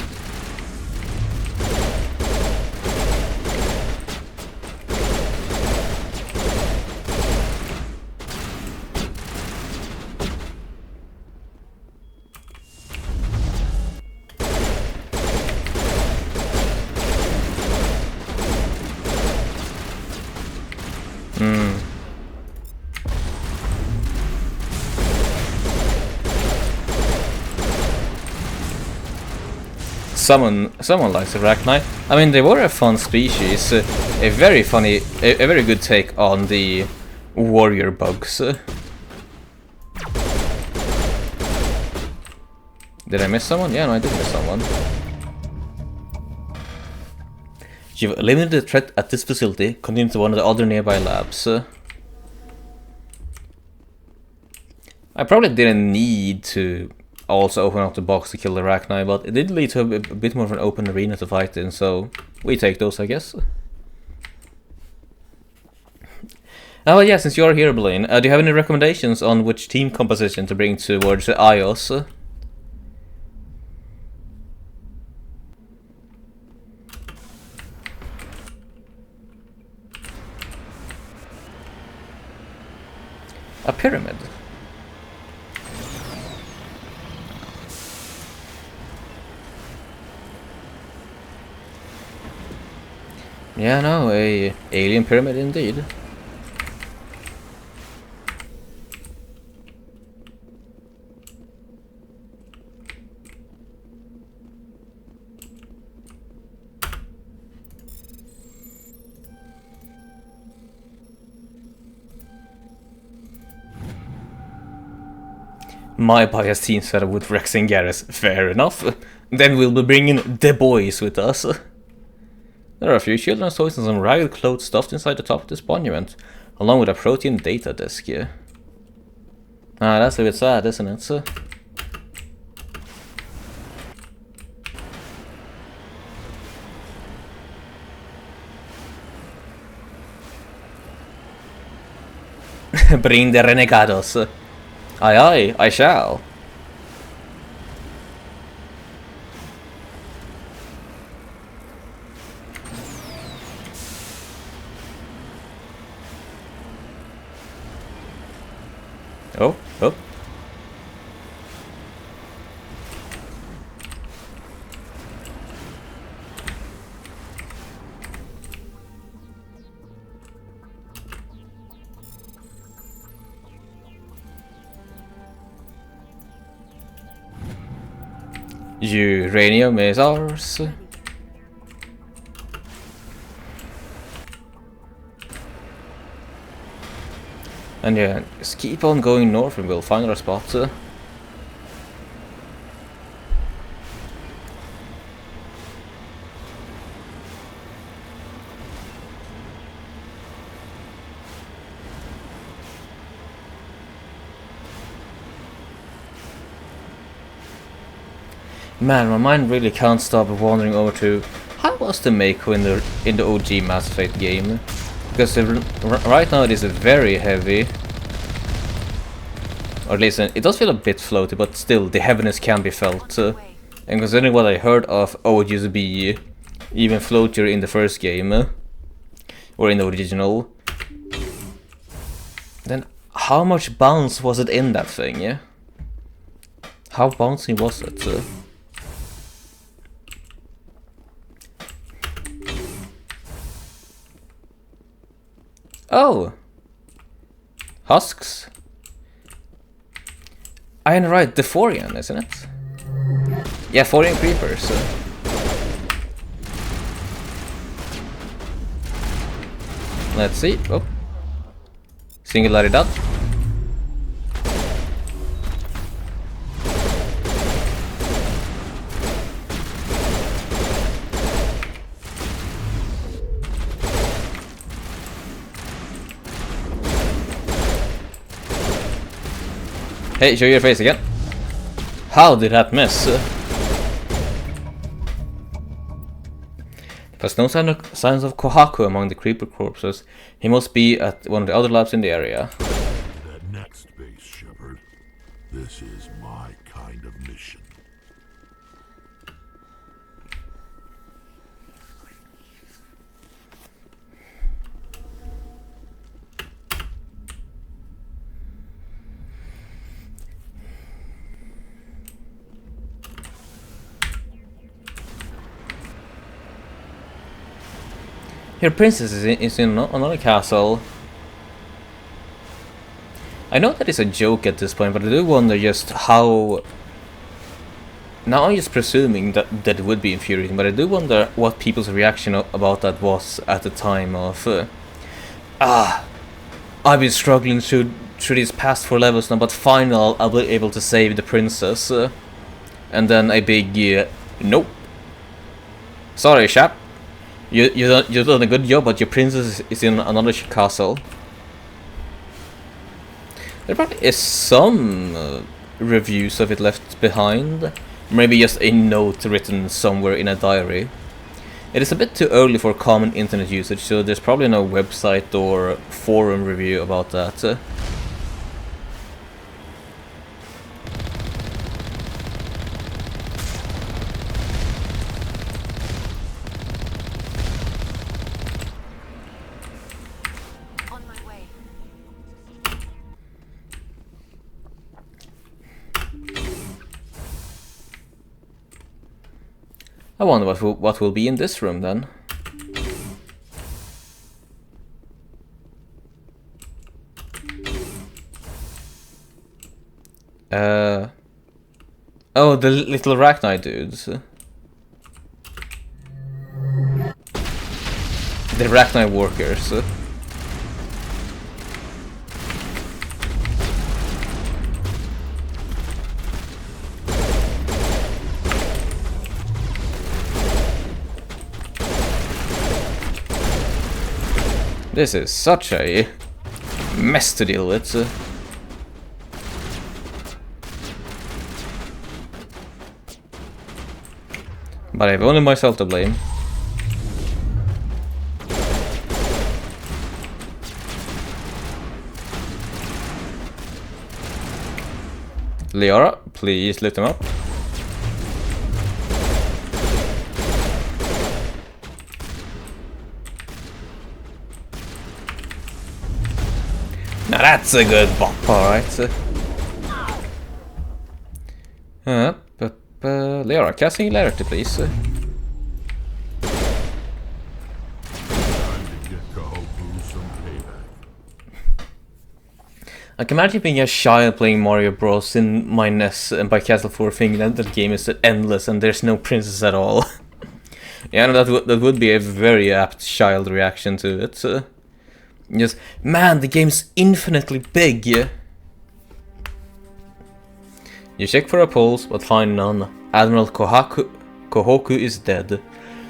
S1: Someone likes Arachnite. I mean, they were a fun species, a very good take on the warrior bugs. Did I miss someone? Yeah, no, I did miss someone. You've eliminated the threat at this facility. Continue to one of the other nearby labs. I probably didn't need to also open up the box to kill the Arachni, but it did lead to a bit more of an open arena to fight in, so we take those, I guess. Oh yeah, since you're here, Blaine, do you have any recommendations on which team composition to bring towards iOS? A pyramid. Yeah, no, a alien pyramid indeed. My bias team setup with Rex and Garrus, fair enough. Then we'll be bringing the boys with us. There are a few children's toys and some ragged clothes stuffed inside the top of this monument, along with a protein data disk here. Ah, that's a bit sad, isn't it? Bring the renegados. Aye aye, I shall. Oh, oh. Uranium is ours. And yeah, just keep on going north and we'll find our spot. Man, my mind really can't stop wandering over to how was the Mako in the OG Mass Effect game? Because right now it is a very heavy, or at least it does feel a bit floaty, but still the heaviness can be felt. And considering what I heard of OG's be even floatier in the first game, or in the original, then how much bounce was it in that thing? Yeah? How bouncy was it? Oh! Husks? I am right, the Forian, isn't it? Yeah, Forian Creepers. Let's see. Oh. Singularity dot. Hey, show your face again. How did that miss? There's no signs of Kohaku among the creeper corpses. He must be at one of the other labs in the area.
S6: That next base, Shepard. This is my kind of mission.
S1: Your princess is in another castle. I know that is a joke at this point, but I do wonder just how... Now I'm just presuming that it would be infuriating, but I do wonder what people's reaction about that was at the time of... I've been struggling through these past 4 levels now, but finally I'll be able to save the princess. And then a big... nope. Sorry, chap. You've done a good job, but your princess is in another castle. There probably is some reviews of it left behind. Maybe just a note written somewhere in a diary. It is a bit too early for common internet usage, so there's probably no website or forum review about that. I wonder what will be in this room then. Oh, the little Arachnite dudes. The Arachnite workers. This is such a mess to deal with. But I have only myself to blame. Liara, please lift him up. Now that's a good bop, alright. Liara, cast Singularity, please. I can imagine being a child playing Mario Bros in my NES and by Castle 4 thinking that the game is endless and there's no princess at all. Yeah, no, that would be a very apt child reaction to it. Just, man, the game's infinitely big. You check for a pulse, but find none. Admiral Kohoku is dead.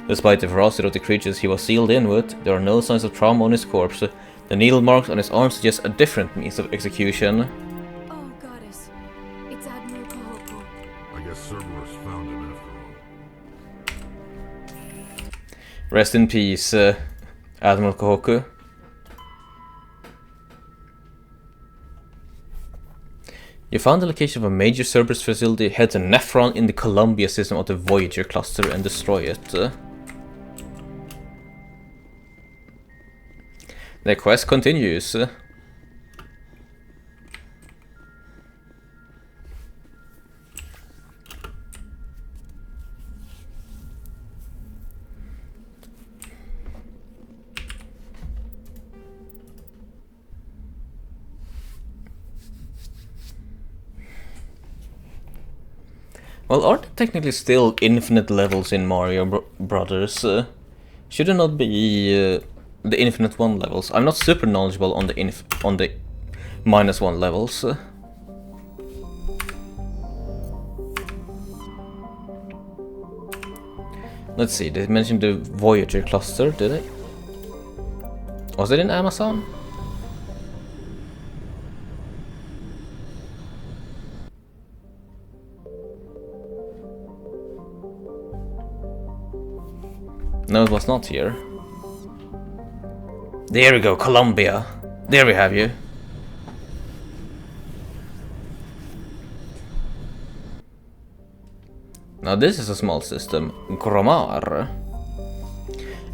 S1: Despite the ferocity of the creatures he was sealed in with, there are no signs of trauma on his corpse. The needle marks on his arm suggest a different means of execution.
S3: Oh, goddess. It's Admiral Kohoku.
S6: I guess Cerberus found him after all.
S1: Rest in peace, Admiral Kohoku. You found the location of a major Cerberus facility. Head to Nephron in the Columbia system of the Voyager cluster and destroy it. The quest continues. Well, aren't there technically still infinite levels in Mario Brothers? Should it not be the infinite one levels? I'm not super knowledgeable on the -1 levels. Let's see, they mentioned the Voyager cluster, did they? Was it in Amazon? No, it was not here. There we go, Columbia. There we have you. Now this is a small system, Gromar.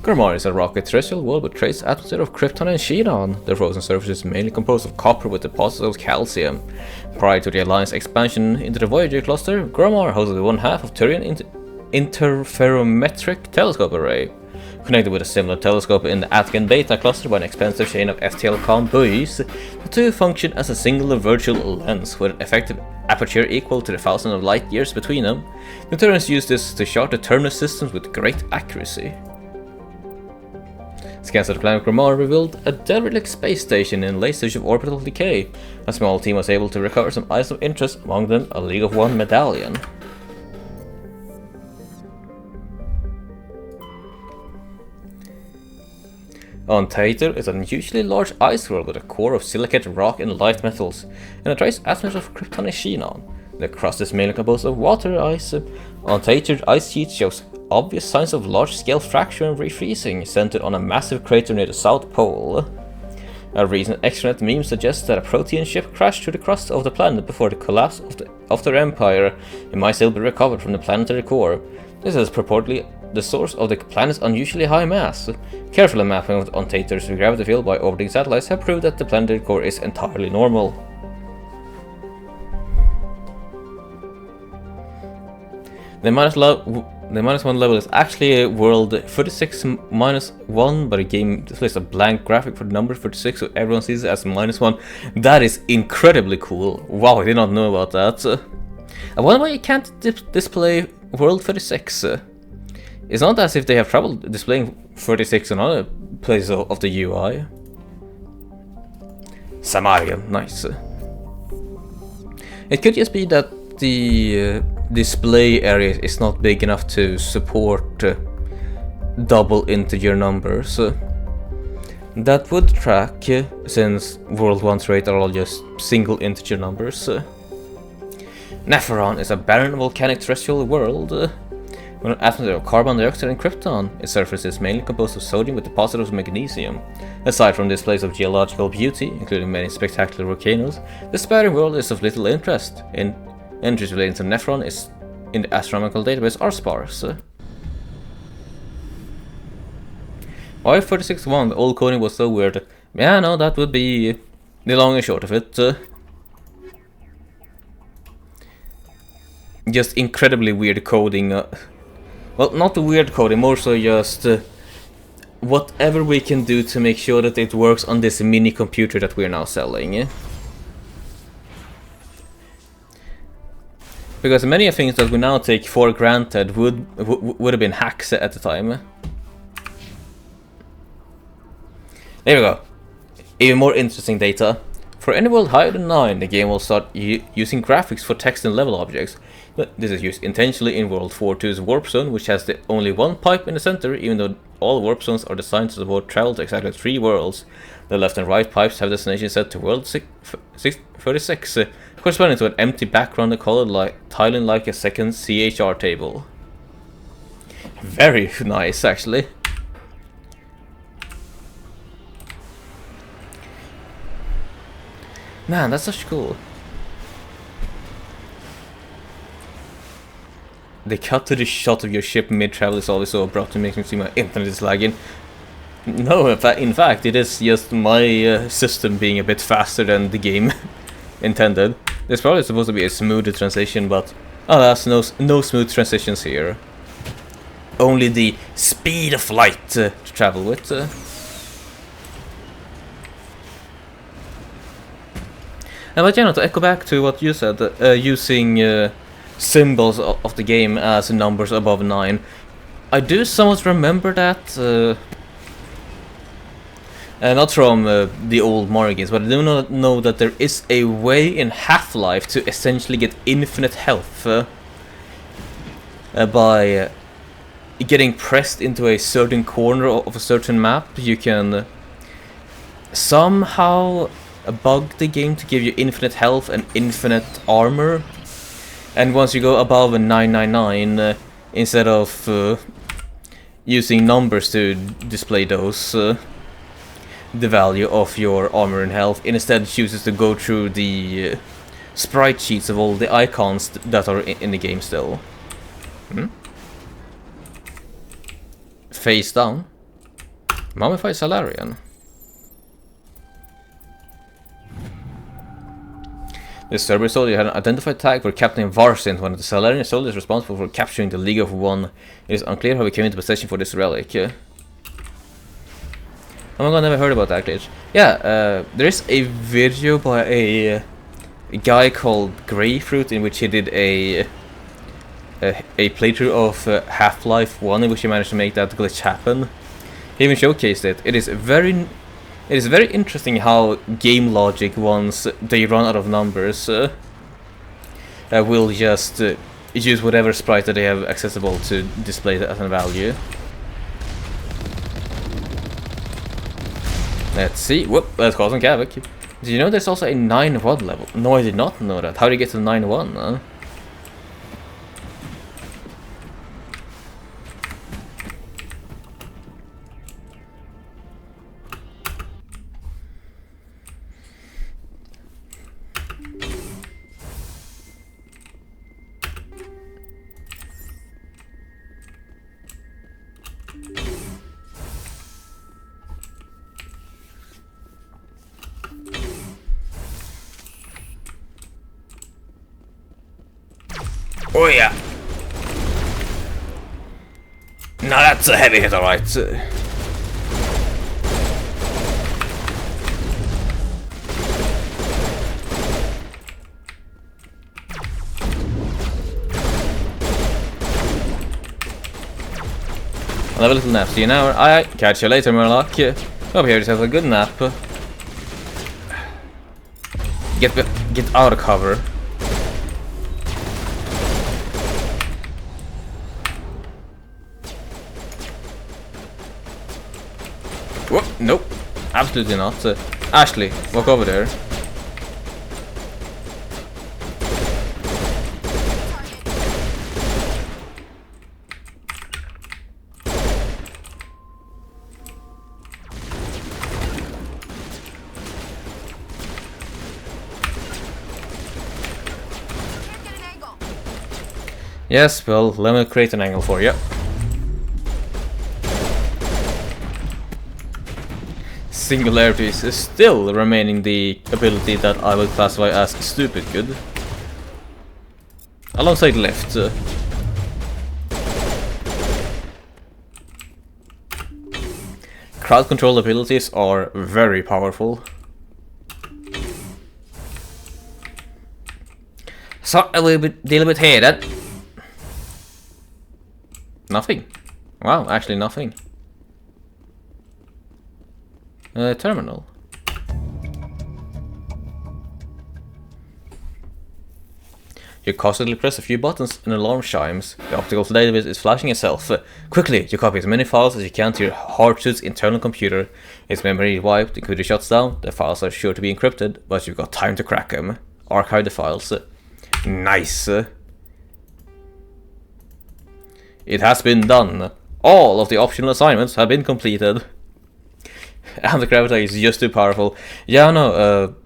S1: Gromar is a rocky terrestrial world with trace atmosphere of Krypton and Xenon. The frozen surface is mainly composed of copper with deposits of calcium. Prior to the Alliance expansion into the Voyager cluster, Gromar hosted one half of Turian interferometric telescope array, connected with a similar telescope in the Atkin Beta cluster by an expensive chain of FTL-COM buoys. The two function as a singular virtual lens with an effective aperture equal to the thousands of light years between them. The Turians use this to chart the terminus systems with great accuracy. Scans of the planet Gromar revealed a derelict space station in late stage of orbital decay. A small team was able to recover some items of interest, among them a League of One medallion. On Tater is an unusually large ice world with a core of silicate rock and light metals, and a trace atmosphere of Krypton and Xenon. The crust is mainly composed of water ice. On Tater, ice sheet shows obvious signs of large-scale fracture and refreezing, centered on a massive crater near the South Pole. A recent extranet meme suggests that a Protean ship crashed through the crust of the planet before the collapse of their empire. It might still be recovered from the planetary core. This is purportedly the source of the planet's unusually high mass. Careful mapping on Tater's gravity field by orbiting satellites have proved that the planetary core is entirely normal. The -1 level is actually a world 36-1, but the game displays a blank graphic for the number 36, so everyone sees it as -1. That is incredibly cool. Wow, I did not know about that. I wonder why you can't display world 36. It's not as if they have trouble displaying 36 on other places of the UI. Samaria, nice. It could just be that the display area is not big enough to support double integer numbers. That would track, since World 1 through 8 are all just single integer numbers. Nephron is a barren volcanic terrestrial world with an atmosphere of carbon dioxide and krypton. Its surface is mainly composed of sodium with deposits of magnesium. Aside from displays of geological beauty, including many spectacular volcanoes, the spiraling world is of little interest. Entries relating to Nephron is in the astronomical database are sparse. Why 36.1? The old coding was so weird. Yeah, no, that would be the long and short of it. Just incredibly weird coding. Well, not the weird coding, more so just whatever we can do to make sure that it works on this mini computer that we're now selling. Because many things that we now take for granted would have been hacks at the time. There we go. Even more interesting data. For any world higher than 9, the game will start using graphics for text and level objects. But this is used intentionally in World 4.2's Warp Zone, which has only one pipe in the center, even though all warp zones are designed to support travel to exactly 3 worlds. The left and right pipes have destinations set to World 36, corresponding to an empty background colored tiling like a second CHR table. Very nice, actually. Man, that's such cool. The cut to the shot of your ship mid-travel is always so abrupt and makes me see my internet is lagging. No, in fact, it is just my system being a bit faster than the game intended. There's probably supposed to be a smoother transition, but alas, no smooth transitions here. Only the speed of light to travel with. But yeah, to echo back to what you said, using symbols of the game as numbers above 9. I do somewhat remember that, not from the old Mario games, but I do not know that there is a way in Half-Life to essentially get infinite health by getting pressed into a certain corner of a certain map. You can somehow bug the game to give you infinite health and infinite armor. And once you go above a 999, instead of using numbers to display those, the value of your armor and health, it instead chooses to go through the sprite sheets of all the icons that are in the game still. Face down. Mummified Salarian. The Cerberus soldier had an identified tag for Captain Varsint, one of the Salarian soldiers responsible for capturing the League of One. It is unclear how he came into possession for this relic. Oh my god, I never heard about that glitch. Yeah, there is a video by a guy called Greyfruit in which he did a playthrough of Half-Life 1 in which he managed to make that glitch happen. He even showcased it. It is very interesting how game logic, once they run out of numbers, will just use whatever sprite that they have accessible to display that as a value. Let's see. Whoop, let's cause some havoc. Did you know there's also a 9-1 level? No, I did not know that. How did you get to 9-1? Huh? Oh yeah! Now that's a heavy hit, alright. I'll have a little nap. See you now. Alright, catch you later, Murloc. Hope you have yourself a good nap. Get out of cover. Whoop, nope, absolutely not. Ashley, walk over there. Yes, well, let me create an angle for you. Singularities is still remaining the ability that I would classify as stupid good. Alongside left. Crowd control abilities are very powerful. Så a little bit here then. Nothing. Wow, actually nothing. Terminal. You constantly press a few buttons and alarm chimes. The optical database is flashing itself. Quickly, you copy as many files as you can to your hard-suit's internal computer. Its memory is wiped, the computer shuts down, the files are sure to be encrypted, but you've got time to crack them. Archive the files. Nice. It has been done. All of the optional assignments have been completed. And the gravity is just too powerful. Yeah, no,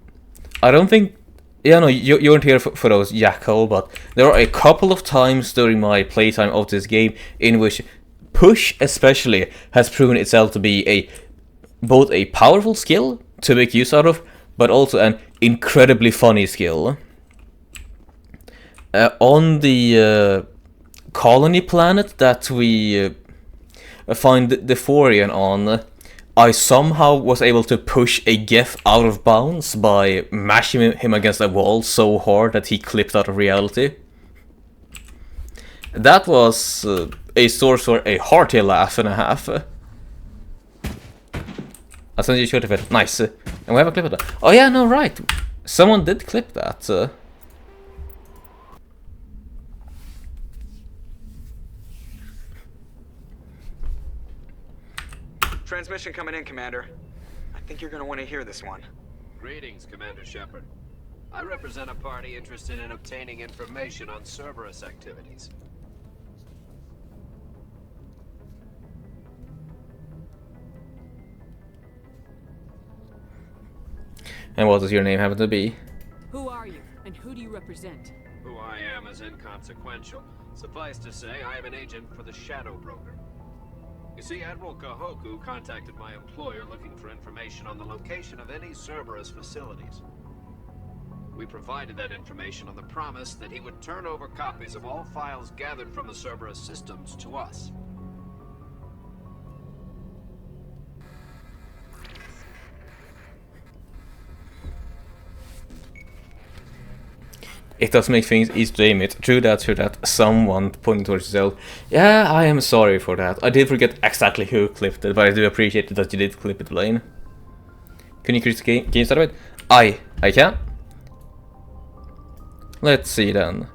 S1: I don't think... Yeah, no, you weren't here for those, Jacko, but there are a couple of times during my playtime of this game in which push especially has proven itself to be both a powerful skill to make use out of, but also an incredibly funny skill. On the colony planet that we find the Thorian on, I somehow was able to push a Geth out of bounds by mashing him against a wall so hard that he clipped out of reality. That was a source for a hearty laugh and a half. I sent you a short of it. Nice. And we have a clip of that. Oh yeah, no, right. Someone did clip that.
S10: Transmission coming in, Commander. I think you're gonna want to hear this one.
S13: Greetings, Commander Shepard. I represent a party interested in obtaining information on Cerberus activities.
S1: And what does your name happen to be?
S9: Who are you, and who do you represent?
S13: Who I am is inconsequential. Suffice to say, I am an agent for the Shadow Broker. You see, Admiral Kahoku contacted my employer looking for information on the location of any Cerberus facilities. We provided that information on the promise that he would turn over copies of all files gathered from the Cerberus systems to us.
S1: It does make things easy to aim it. True that, someone pointing towards yourself. Yeah, I am sorry for that. I did forget exactly who clipped it, but I do appreciate that you did clip it, Blaine. Can you increase the game start of it? I can. Let's see then.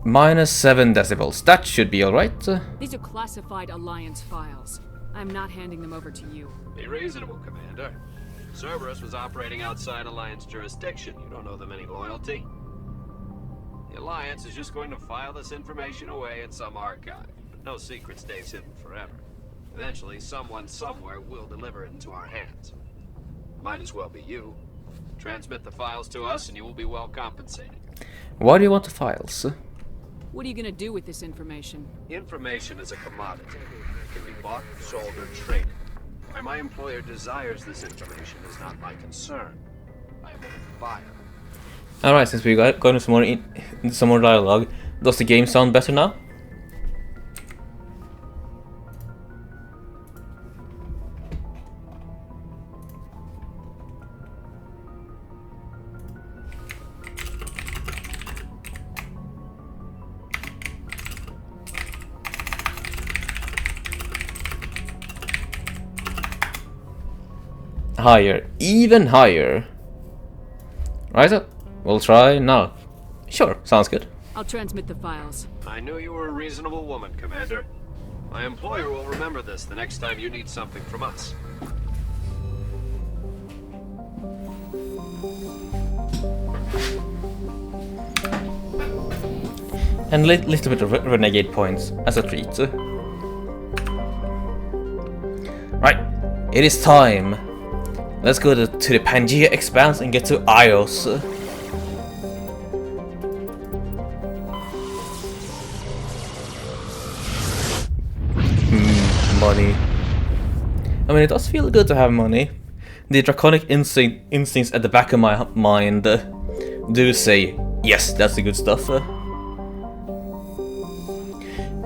S1: -7 decibels. That should be alright.
S9: These are classified Alliance files. I'm not handing them over to you.
S13: Be reasonable, Commander. Cerberus was operating outside Alliance jurisdiction. You don't owe them any loyalty. The Alliance is just going to file this information away in some archive. But no secret stays hidden forever. Eventually, someone somewhere will deliver it into our hands. Might as well be you. Transmit the files to us and you will be well compensated.
S1: Why do you want the files?
S9: What are you gonna do with this information?
S13: Information is a commodity. It can be bought, sold, or traded. Why my employer desires this information is not my concern. I am only the buyer.
S1: Alright, since we got into some more dialogue, does the game sound better now? Higher, even higher. Right, so we'll try now. Sure, sounds good.
S9: I'll transmit the files.
S13: I knew you were a reasonable woman, Commander. My employer will remember this the next time you need something from us.
S1: And a little bit of renegade points as a treat. Right, it is time. Let's go to the Pangea Expanse and get to Ios. money. I mean, it does feel good to have money. The draconic instincts at the back of my mind do say, yes, that's the good stuff.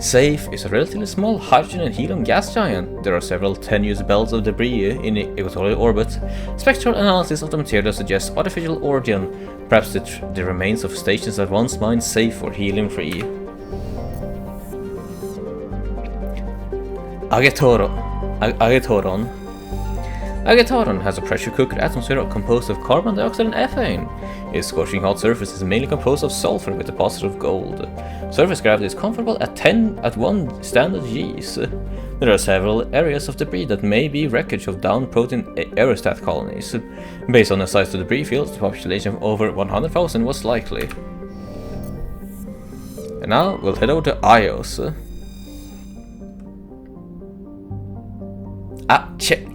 S1: Safe is a relatively small hydrogen and helium gas giant. There are several tenuous belts of debris in equatorial orbit. Spectral analysis of the material suggests artificial origin, perhaps the remains of stations that once mined safe or helium-free. Agatoron has a pressure cooker atmosphere composed of carbon dioxide and ethane. Its scorching hot surface is mainly composed of sulfur with deposits of gold. Surface gravity is comfortable at 1 standard Gs. There are several areas of debris that may be wreckage of downed protein aerostat colonies. Based on the size of the debris fields, the population of over 100,000 was likely. And now we'll head over to Ios.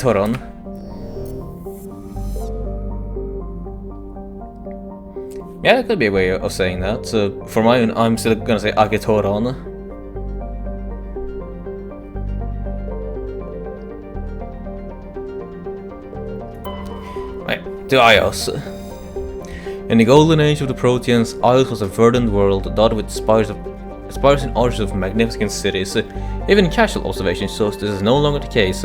S1: Toron. Yeah, that could be a way of saying that. For my own, I'm still gonna say Agatoron. Right, to Ios. In the golden age of the Proteans, Ios was a verdant world dotted with spires and arches of magnificent cities. Even casual observation shows this is no longer the case.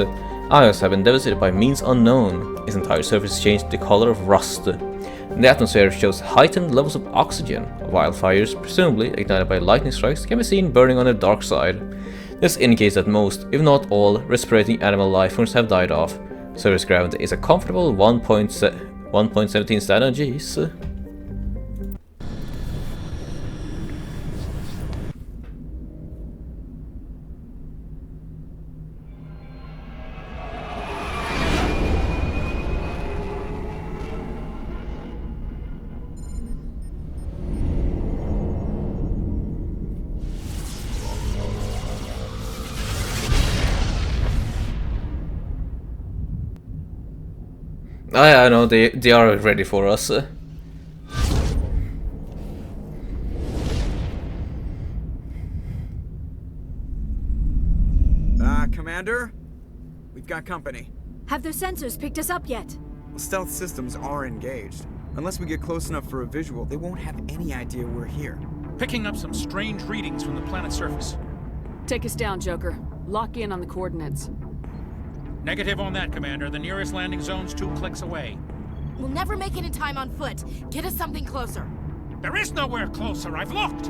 S1: Ios have been devastated by means unknown. Its entire surface changed the color of rust. The atmosphere shows heightened levels of oxygen. Wildfires, presumably ignited by lightning strikes, can be seen burning on the dark side. This indicates that most, if not all, respirating animal life forms have died off. Surface gravity is a comfortable 1.17 standard Gs. I know, they are ready for us.
S10: Commander? We've got company.
S14: Have their sensors picked us up yet?
S10: Well, stealth systems are engaged. Unless we get close enough for a visual, they won't have any idea we're here.
S15: Picking up some strange readings from the planet's surface.
S9: Take us down, Joker. Lock in on the coordinates.
S15: Negative on that, Commander. The nearest landing zone's 2 clicks away.
S14: We'll never make it in time on foot. Get us something closer.
S15: There is nowhere closer. I've looked.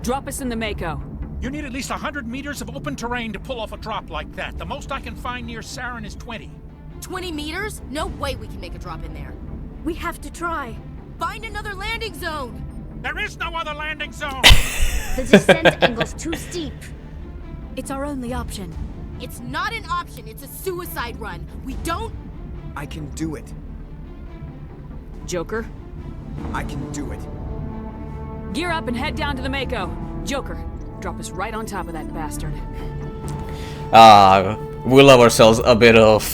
S9: Drop us in the Mako.
S15: You need at least 100 meters of open terrain to pull off a drop like that. The most I can find near Saren is 20.
S14: 20 meters? No way we can make a drop in there. We have to try. Find another landing zone.
S15: There is no other landing zone.
S14: The descent angle's too steep. It's our only option. It's not an option. It's a suicide run. We don't...
S10: I can do it.
S9: Joker?
S10: I can do it.
S9: Gear up and head down to the Mako. Joker, drop us right on top of that bastard.
S1: We love ourselves a bit of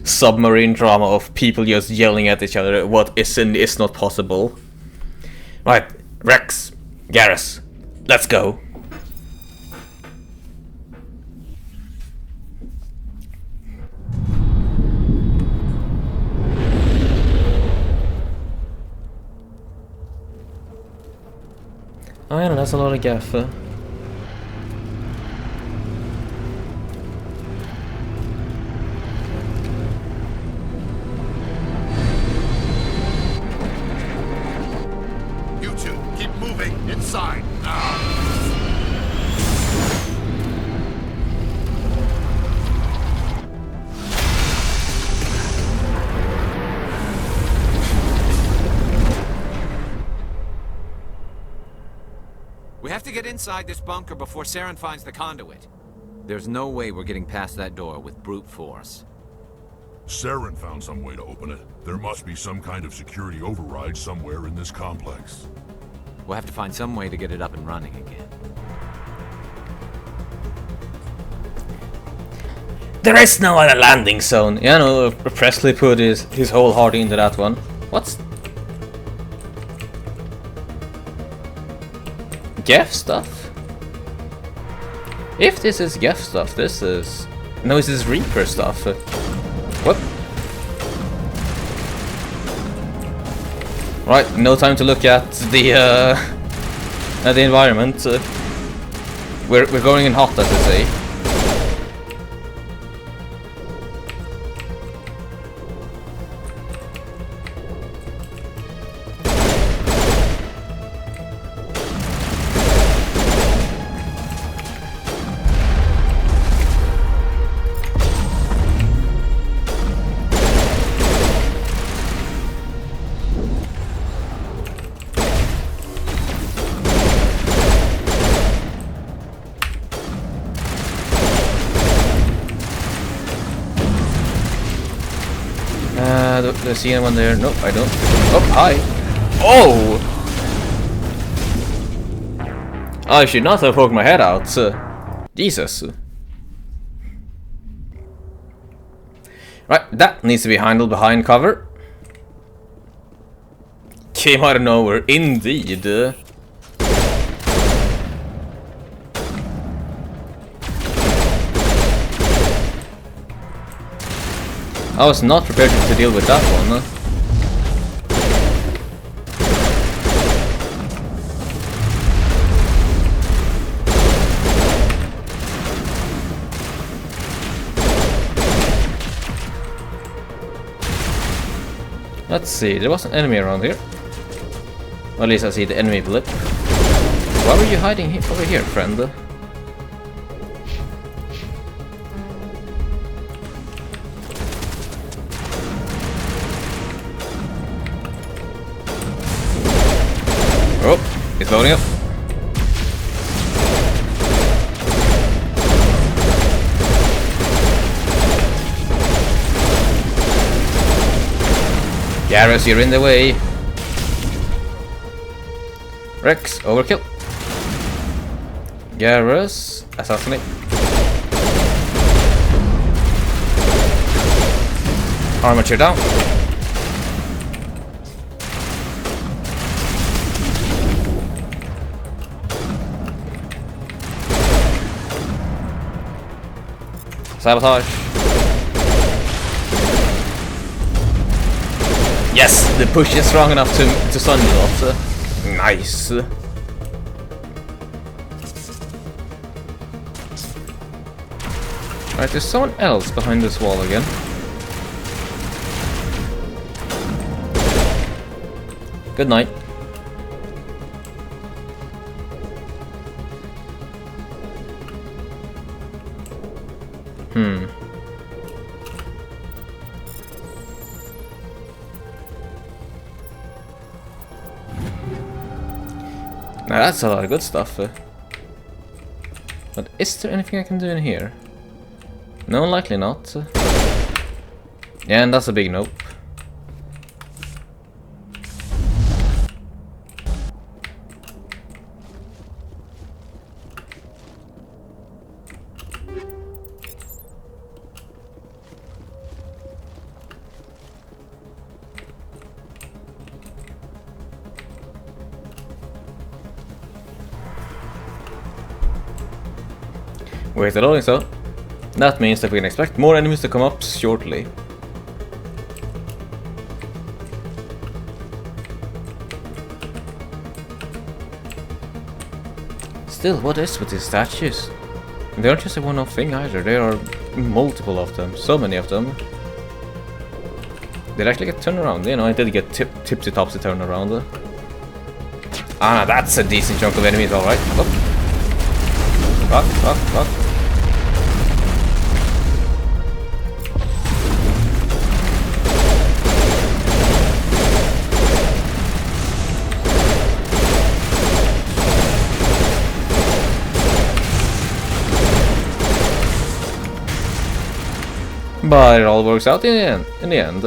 S1: submarine drama of people just yelling at each other what is and is not possible. Right, Rex, Garrus, let's go. Oh yeah, that's a lot of gaffer.
S6: You two, keep moving inside now.
S11: We have to get inside this bunker before Saren finds the conduit. There's no way we're getting past that door with brute force.
S6: Saren found some way to open it. There must be some kind of security override somewhere in this complex.
S11: We'll have to find some way to get it up and running again.
S1: There is no other landing zone. Yeah, no, Presley put his whole heart into that one. What's... Jeff stuff? If this is Geth stuff, this is... No, this is Reaper stuff. Whoop. Right, no time to look at the environment. We're going in hot, as they say. Do I see anyone there? Nope, I don't. Oh, hi! Oh! I should not have poked my head out. Jesus. Right, that needs to be handled behind cover. Came out of nowhere, indeed. I was not prepared to deal with that one. Let's see, there was an enemy around here. Or at least I see the enemy blip. Why were you hiding over here, friend? Oh, it's loading up. Garrus, you're in the way. Rex, overkill. Garrus, assassinate. Armature down. Sabotage. Yes, the push is strong enough to stun you off. Nice. Alright, there's someone else behind this wall again. Good night. Now that's a lot of good stuff. But is there anything I can do in here? No, likely not. Yeah, and that's a big nope. Where's the loading cell? That means that we can expect more enemies to come up shortly. Still, what is with these statues? They aren't just a one-off thing either, there are multiple of them, so many of them. Did I actually get turned around? You know, I did get tipsy-topsy turned around. Ah, that's a decent chunk of enemies, alright. Oh. Fuck. But it all works out in the end.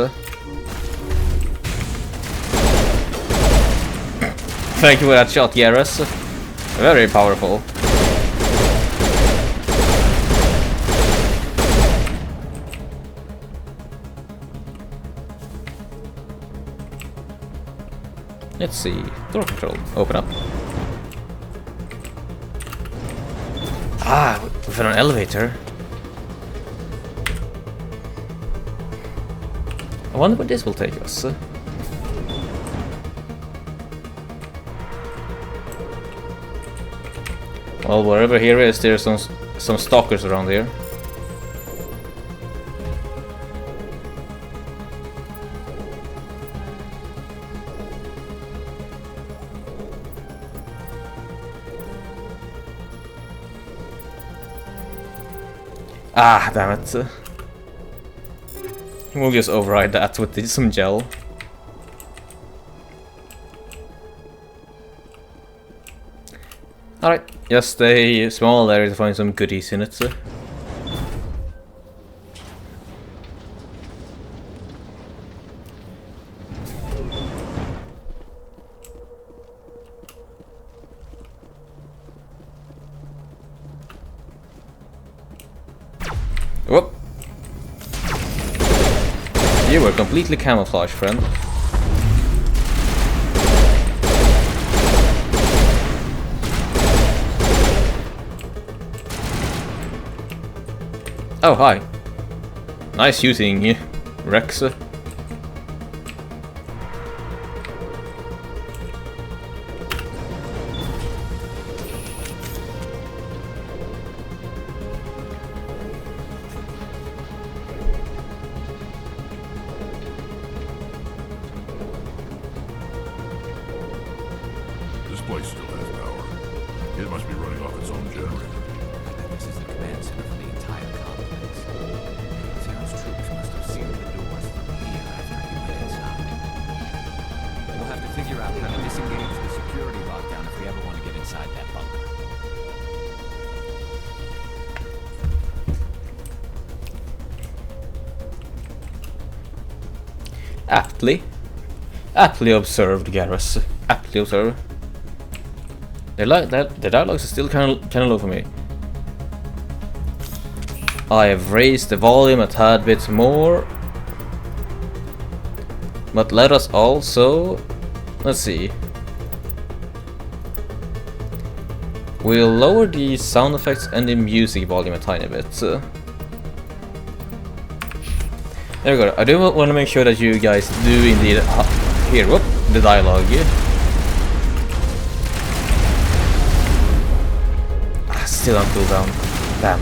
S1: Thank you for that shot, Garrus. Very powerful. Let's see. Door control. Open up. Ah, we found an elevator. I wonder where this will take us. Well, wherever here is, there's some stalkers around here. Ah, damn it. We'll just override that with some gel. Alright, just a small area to find some goodies in it. Whoop! You were completely camouflaged, friend. Oh, hi. Nice shooting, Rex.
S6: This place still has power. It must be running off its own generator.
S11: This is the command center for the entire complex. Sarah's troops must have sealed the doors from here after he went inside. We'll have to figure out how to disengage the security lockdown if we ever want to get inside that bunker.
S1: Aptly observed, Garrus. Aptly observed. The dialogues are still kind of low for me. I have raised the volume a tad bit more, but let us also, let's see. We'll lower the sound effects and the music volume a tiny bit. There we go. I do want to make sure that you guys do indeed hear the dialogue. Still on cooldown. Damn.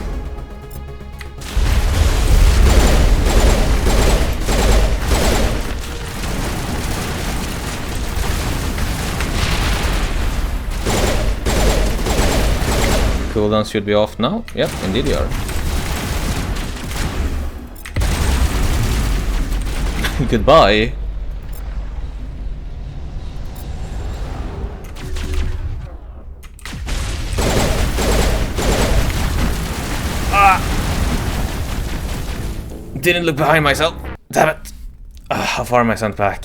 S1: Cooldown should be off now. Yep, indeed you are. Goodbye. Didn't look behind myself. Damn it. How far am I sent back?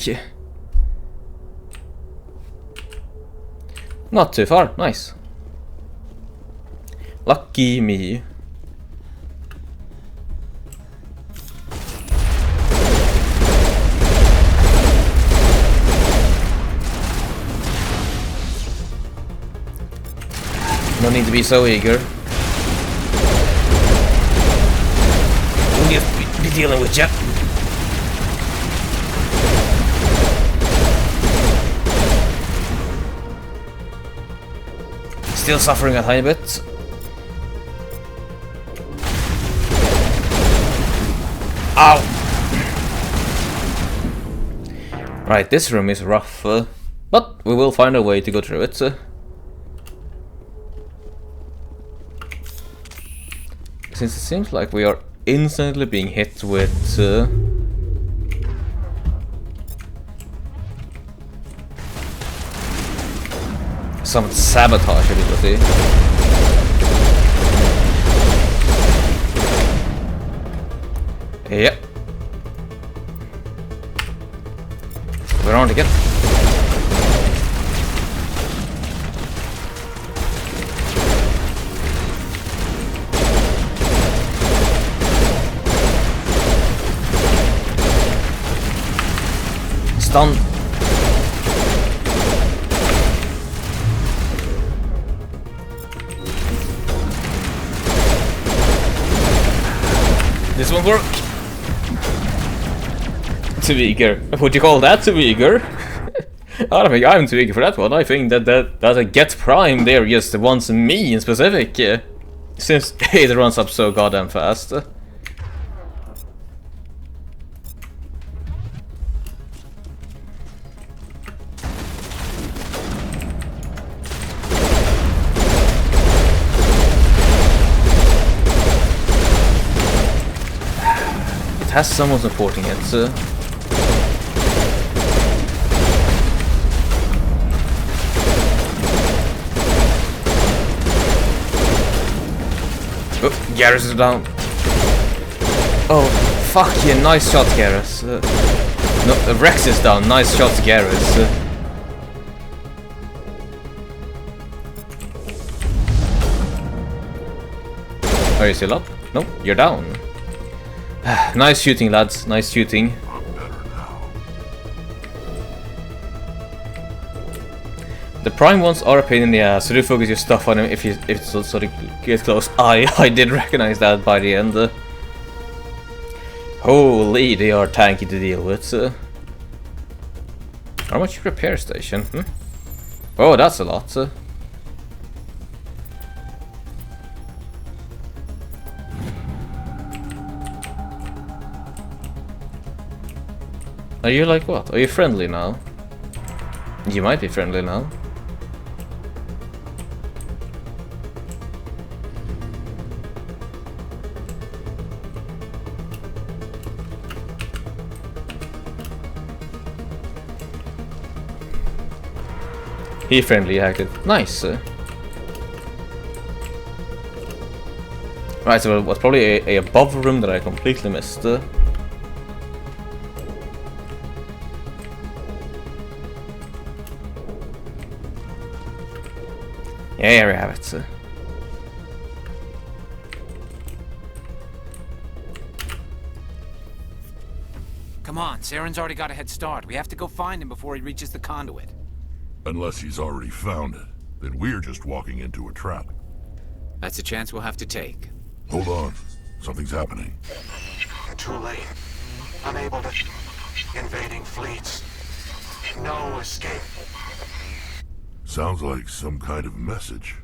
S1: Not too far. Nice. Lucky me. No need to be so eager. We'll just be dealing with you. Still suffering a tiny bit. Ow! Right, this room is rough, but we will find a way to go through it. Since it seems like we are instantly being hit with some sabotage ability. Yep. We're on again. Stun. won't work. Too eager. Would you call that too eager? I don't think I'm too eager for that one. I think that a get prime there just wants me in specific. Since it runs up so goddamn fast. It has someone supporting it. Oh, Garrus is down. Oh, fuck yeah, nice shot, Garrus. No, Rex is down, nice shot, Garrus. Are you still up? No, you're down. Nice shooting, lads, nice shooting. The prime ones are a pain in the ass, so do focus your stuff on him if it's sort of get close. I did recognize that by the end. Holy, they are tanky to deal with. How much repair station? Oh, that's a lot. Are you like what? Are you friendly now? You might be friendly now. He friendly acted. Nice. Right, so it was probably a above room that I completely missed. Yeah, here we have it.
S11: Come on, Saren's already got a head start. We have to go find him before he reaches the conduit.
S6: Unless he's already found it, then we're just walking into a trap.
S11: That's a chance we'll have to take.
S6: Hold on. Something's happening.
S8: Too late. Unable to... Invading fleets. No escape.
S6: Sounds like some kind of message.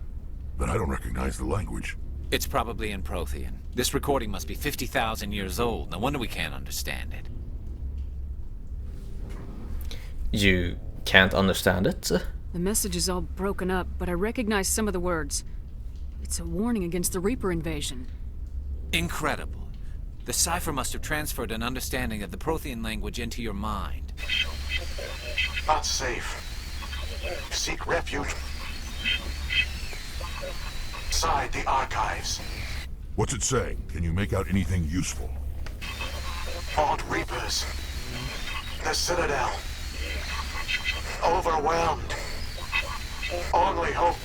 S6: But I don't recognize the language.
S11: It's probably in Prothean. This recording must be 50,000 years old. No wonder we can't understand it.
S1: You can't understand it?
S9: The message is all broken up, but I recognize some of the words. It's a warning against the Reaper invasion.
S11: Incredible. The cipher must have transferred an understanding of the Prothean language into your mind.
S8: Not safe. Seek refuge inside the archives.
S6: What's it saying? Can you make out anything useful?
S8: Fought Reapers. The Citadel. Overwhelmed. Only hope.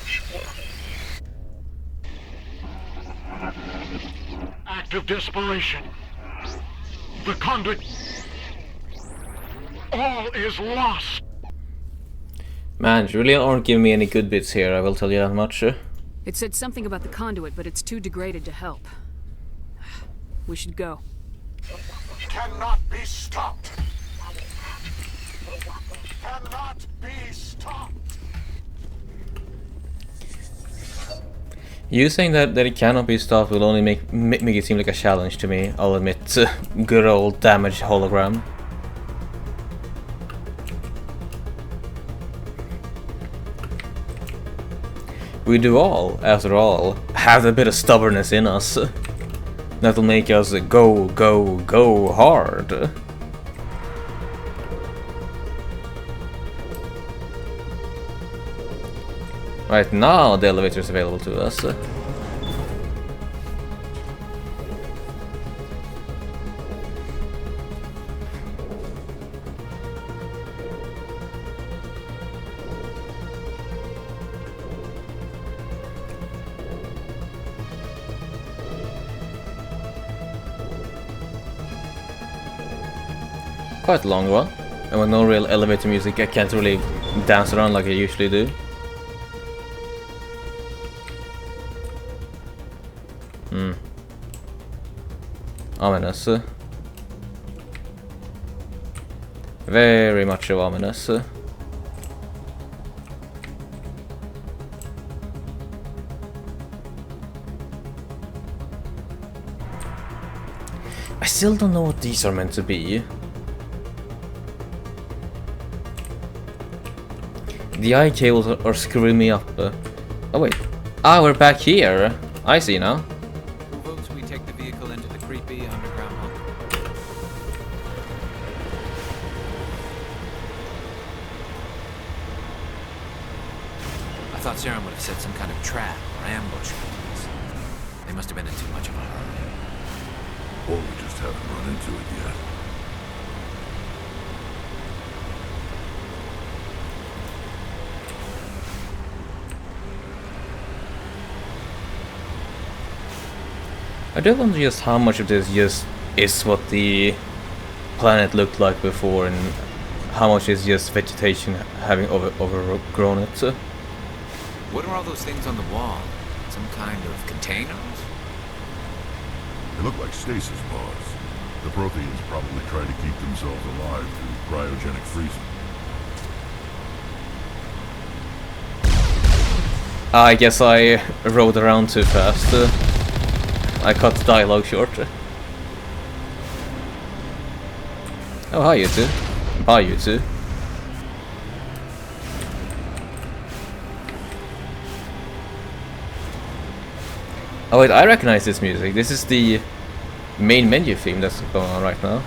S16: Act of desperation. The conduit. All is lost.
S1: Man, you really aren't giving me any good bits here, I will tell you that much.
S9: It said something about the conduit, but it's too degraded to help. We should go.
S8: Cannot be stopped. Cannot be stopped.
S1: You saying that it cannot be stopped will only make it seem like a challenge to me, I'll admit. Good old damaged hologram. We do all, after all, have a bit of stubbornness in us. That'll make us go, go, go hard. Right now the elevator is available to us. Quite a long one, and with no real elevator music I can't really dance around like I usually do. Ominous. Very much of ominous. I still don't know what these are meant to be. The eye cables are screwing me up. Oh wait. Ah, we're back here. I see now.
S11: Who votes we take the vehicle into the creepy underground bunker? I thought Saren would have set some kind of trap or ambush for us. They must have been in too much of a hurry.
S6: Or we just haven't run into it yet.
S1: I do wonder just how much of this just is what the planet looked like before and how much is just vegetation having overgrown it.
S11: What are all those things on the wall? Some kind of containers?
S6: They look like stasis pods. The Protheans probably try to keep themselves alive through cryogenic freezing.
S1: I guess I rode around too fast. I cut the dialogue short. Oh, hi you two. Bye you two. Oh wait, I recognize this music. This is the main menu theme that's going on right now.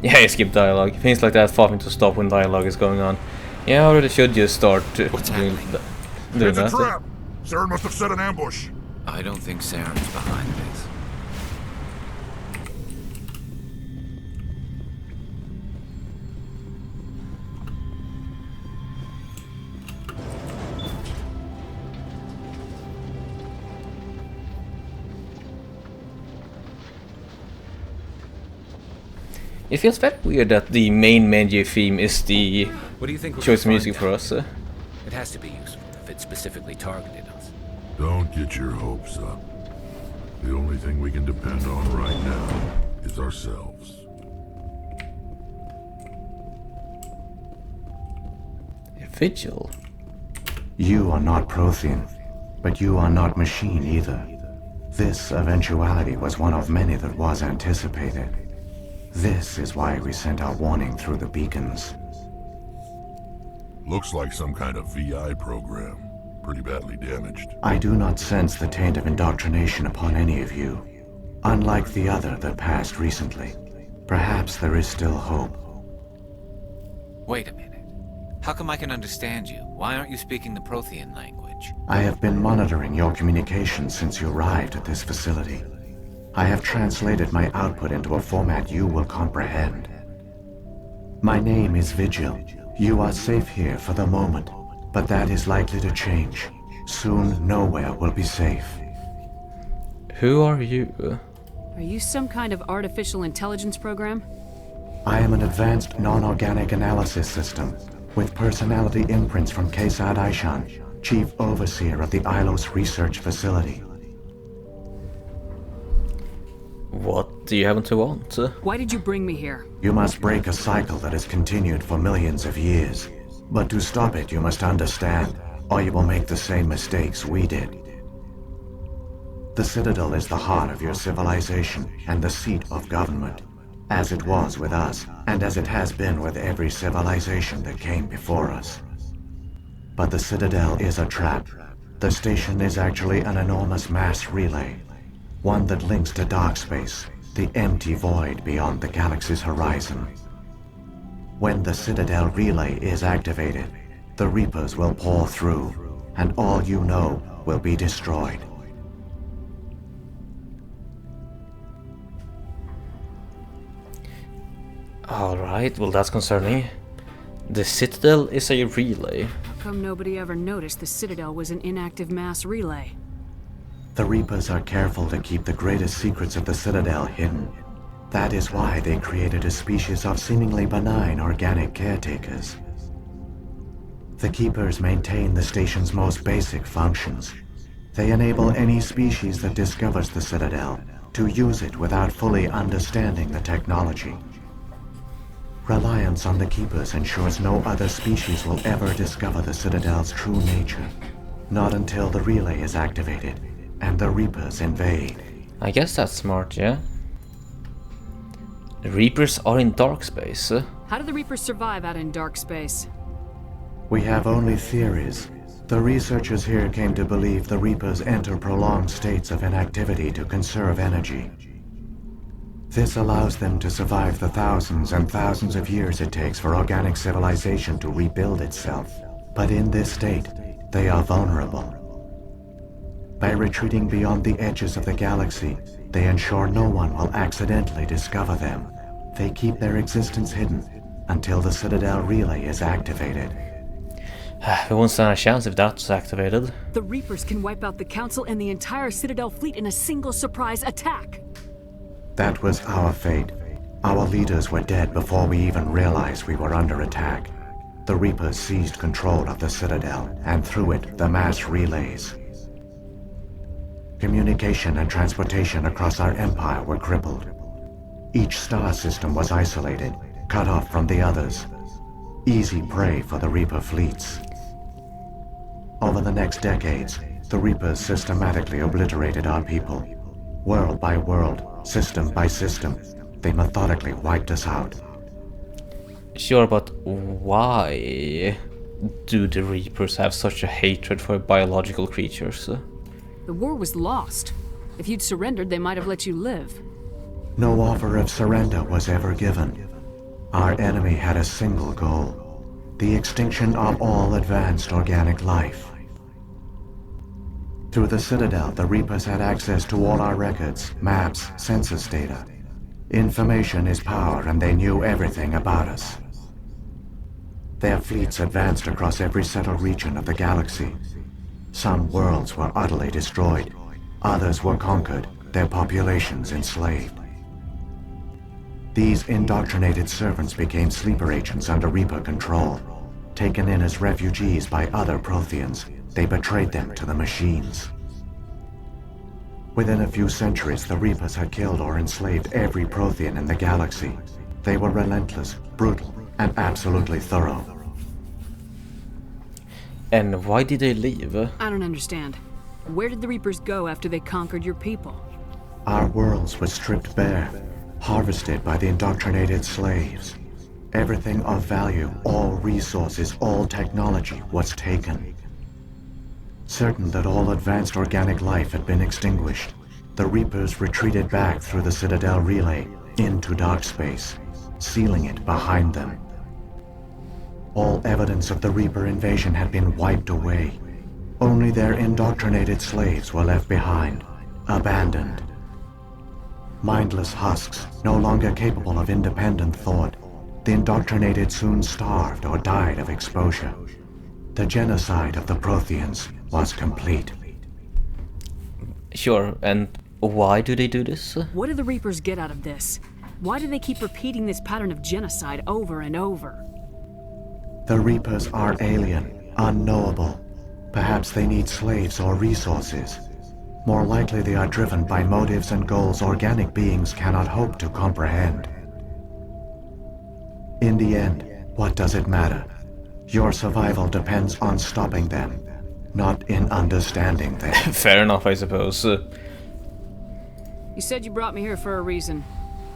S1: Yeah, you skip dialogue. Things like that force me to stop when dialogue is going on. Yeah, I really should just start doing that.
S6: It's a trap! Saren must have set an ambush.
S11: I don't think Saren's behind this.
S1: It feels very weird that the main menu theme is the
S11: What do you think
S1: choice of music for us.
S11: It has to be useful if it specifically targeted us.
S6: Don't get your hopes up. The only thing we can depend on right now is ourselves.
S1: A vigil?
S17: You are not Prothean, but you are not machine either. This eventuality was one of many that was anticipated. This is why we sent our warning through the beacons.
S6: Looks like some kind of VI program. Pretty badly damaged.
S17: I do not sense the taint of indoctrination upon any of you. Unlike the other that passed recently. Perhaps there is still hope.
S11: Wait a minute. How come I can understand you? Why aren't you speaking the Prothean language?
S17: I have been monitoring your communications since you arrived at this facility. I have translated my output into a format you will comprehend. My name is Vigil. You are safe here for the moment, but that is likely to change. Soon, nowhere will be safe.
S1: Who are you?
S9: Are you some kind of artificial intelligence program?
S17: I am an advanced non-organic analysis system, with personality imprints from Kesad Aishan, Chief Overseer of the Ilos Research Facility.
S1: What do you happen to want?
S9: Why did you bring me here?
S17: You must break a cycle that has continued for millions of years. But to stop it, you must understand, or you will make the same mistakes we did. The Citadel is the heart of your civilization and the seat of government, as it was with us, and as it has been with every civilization that came before us. But the Citadel is a trap. The station is actually an enormous mass relay, one that links to dark space, the empty void beyond the galaxy's horizon. When the Citadel relay is activated, the Reapers will pour through, and all you know will be destroyed.
S1: Alright, well that's concerning. The Citadel is a relay.
S9: How come nobody ever noticed the Citadel was an inactive mass relay?
S17: The Reapers are careful to keep the greatest secrets of the Citadel hidden. That is why they created a species of seemingly benign organic caretakers. The Keepers maintain the station's most basic functions. They enable any species that discovers the Citadel to use it without fully understanding the technology. Reliance on the Keepers ensures no other species will ever discover the Citadel's true nature. Not until the relay is activated and the Reapers invade.
S1: I guess that's smart, yeah. The Reapers are in dark space.
S9: How do the Reapers survive out in dark space?
S17: We have only theories. The researchers here came to believe the Reapers enter prolonged states of inactivity to conserve energy. This allows them to survive the thousands and thousands of years it takes for organic civilization to rebuild itself. But in this state, they are vulnerable. By retreating beyond the edges of the galaxy, they ensure no one will accidentally discover them. They keep their existence hidden until the Citadel relay is activated.
S1: We won't stand a chance if that's activated.
S9: The Reapers can wipe out the Council and the entire Citadel fleet in a single surprise attack.
S17: That was our fate. Our leaders were dead before we even realized we were under attack. The Reapers seized control of the Citadel, and through it, the mass relays. Communication and transportation across our empire were crippled. Each star system was isolated, cut off from the others. Easy prey for the Reaper fleets. Over the next decades, the Reapers systematically obliterated our people. World by world, system by system, they methodically wiped us out.
S1: Sure, but why do the Reapers have such a hatred for biological creatures?
S9: The war was lost. If you'd surrendered, they might have let you live.
S17: No offer of surrender was ever given. Our enemy had a single goal: the extinction of all advanced organic life. Through the Citadel, the Reapers had access to all our records, maps, census data. Information is power, and they knew everything about us. Their fleets advanced across every settled region of the galaxy. Some worlds were utterly destroyed. Others were conquered, their populations enslaved. These indoctrinated servants became sleeper agents under Reaper control. Taken in as refugees by other Protheans, they betrayed them to the machines. Within a few centuries, the Reapers had killed or enslaved every Prothean in the galaxy. They were relentless, brutal, and absolutely thorough.
S1: And why did they leave?
S9: I don't understand. Where did the Reapers go after they conquered your people?
S17: Our worlds were stripped bare, harvested by the indoctrinated slaves. Everything of value, all resources, all technology was taken. Certain that all advanced organic life had been extinguished, the Reapers retreated back through the Citadel relay into dark space, sealing it behind them. All evidence of the Reaper invasion had been wiped away. Only their indoctrinated slaves were left behind, abandoned. Mindless husks, no longer capable of independent thought, the indoctrinated soon starved or died of exposure. The genocide of the Protheans was complete.
S1: Sure, and why do they do this?
S9: What do the Reapers get out of this? Why do they keep repeating this pattern of genocide over and over?
S17: The Reapers are alien, unknowable. Perhaps they need slaves or resources. More likely they are driven by motives and goals organic beings cannot hope to comprehend. In the end, what does it matter? Your survival depends on stopping them, not in understanding them.
S1: Fair enough, I suppose.
S9: You said you brought me here for a reason.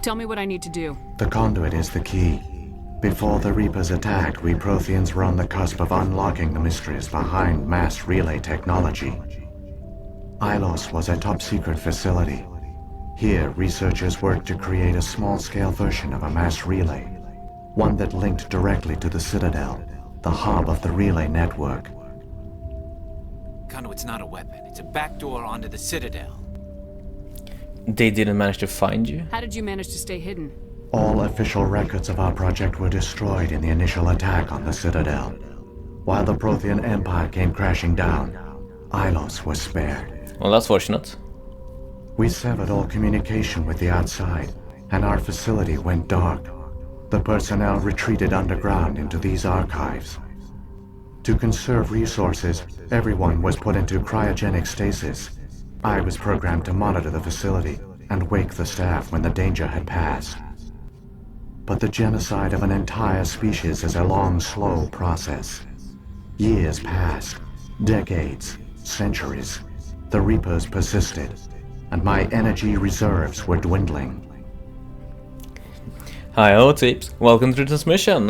S9: Tell me what I need to do.
S17: The conduit is the key. Before the Reapers attacked, we Protheans were on the cusp of unlocking the mysteries behind mass relay technology. Ilos was a top-secret facility. Here, researchers worked to create a small-scale version of a mass relay, one that linked directly to the Citadel, the hub of the relay network.
S11: Conduit's not a weapon. It's a backdoor onto the Citadel.
S1: They didn't manage to find you?
S9: How did you manage to stay hidden?
S17: All official records of our project were destroyed in the initial attack on the Citadel. While the Prothean Empire came crashing down, Ilos was spared.
S1: Well, that's fortunate.
S17: We severed all communication with the outside, and our facility went dark, the personnel retreated underground into these archives. To conserve resources, everyone was put into cryogenic stasis. I was programmed to monitor the facility and wake the staff when the danger had passed. But the genocide of an entire species is a long, slow process. Years passed, decades, centuries. The Reapers persisted, and my energy reserves were dwindling.
S1: Hi-ho, tips. Welcome to the transmission.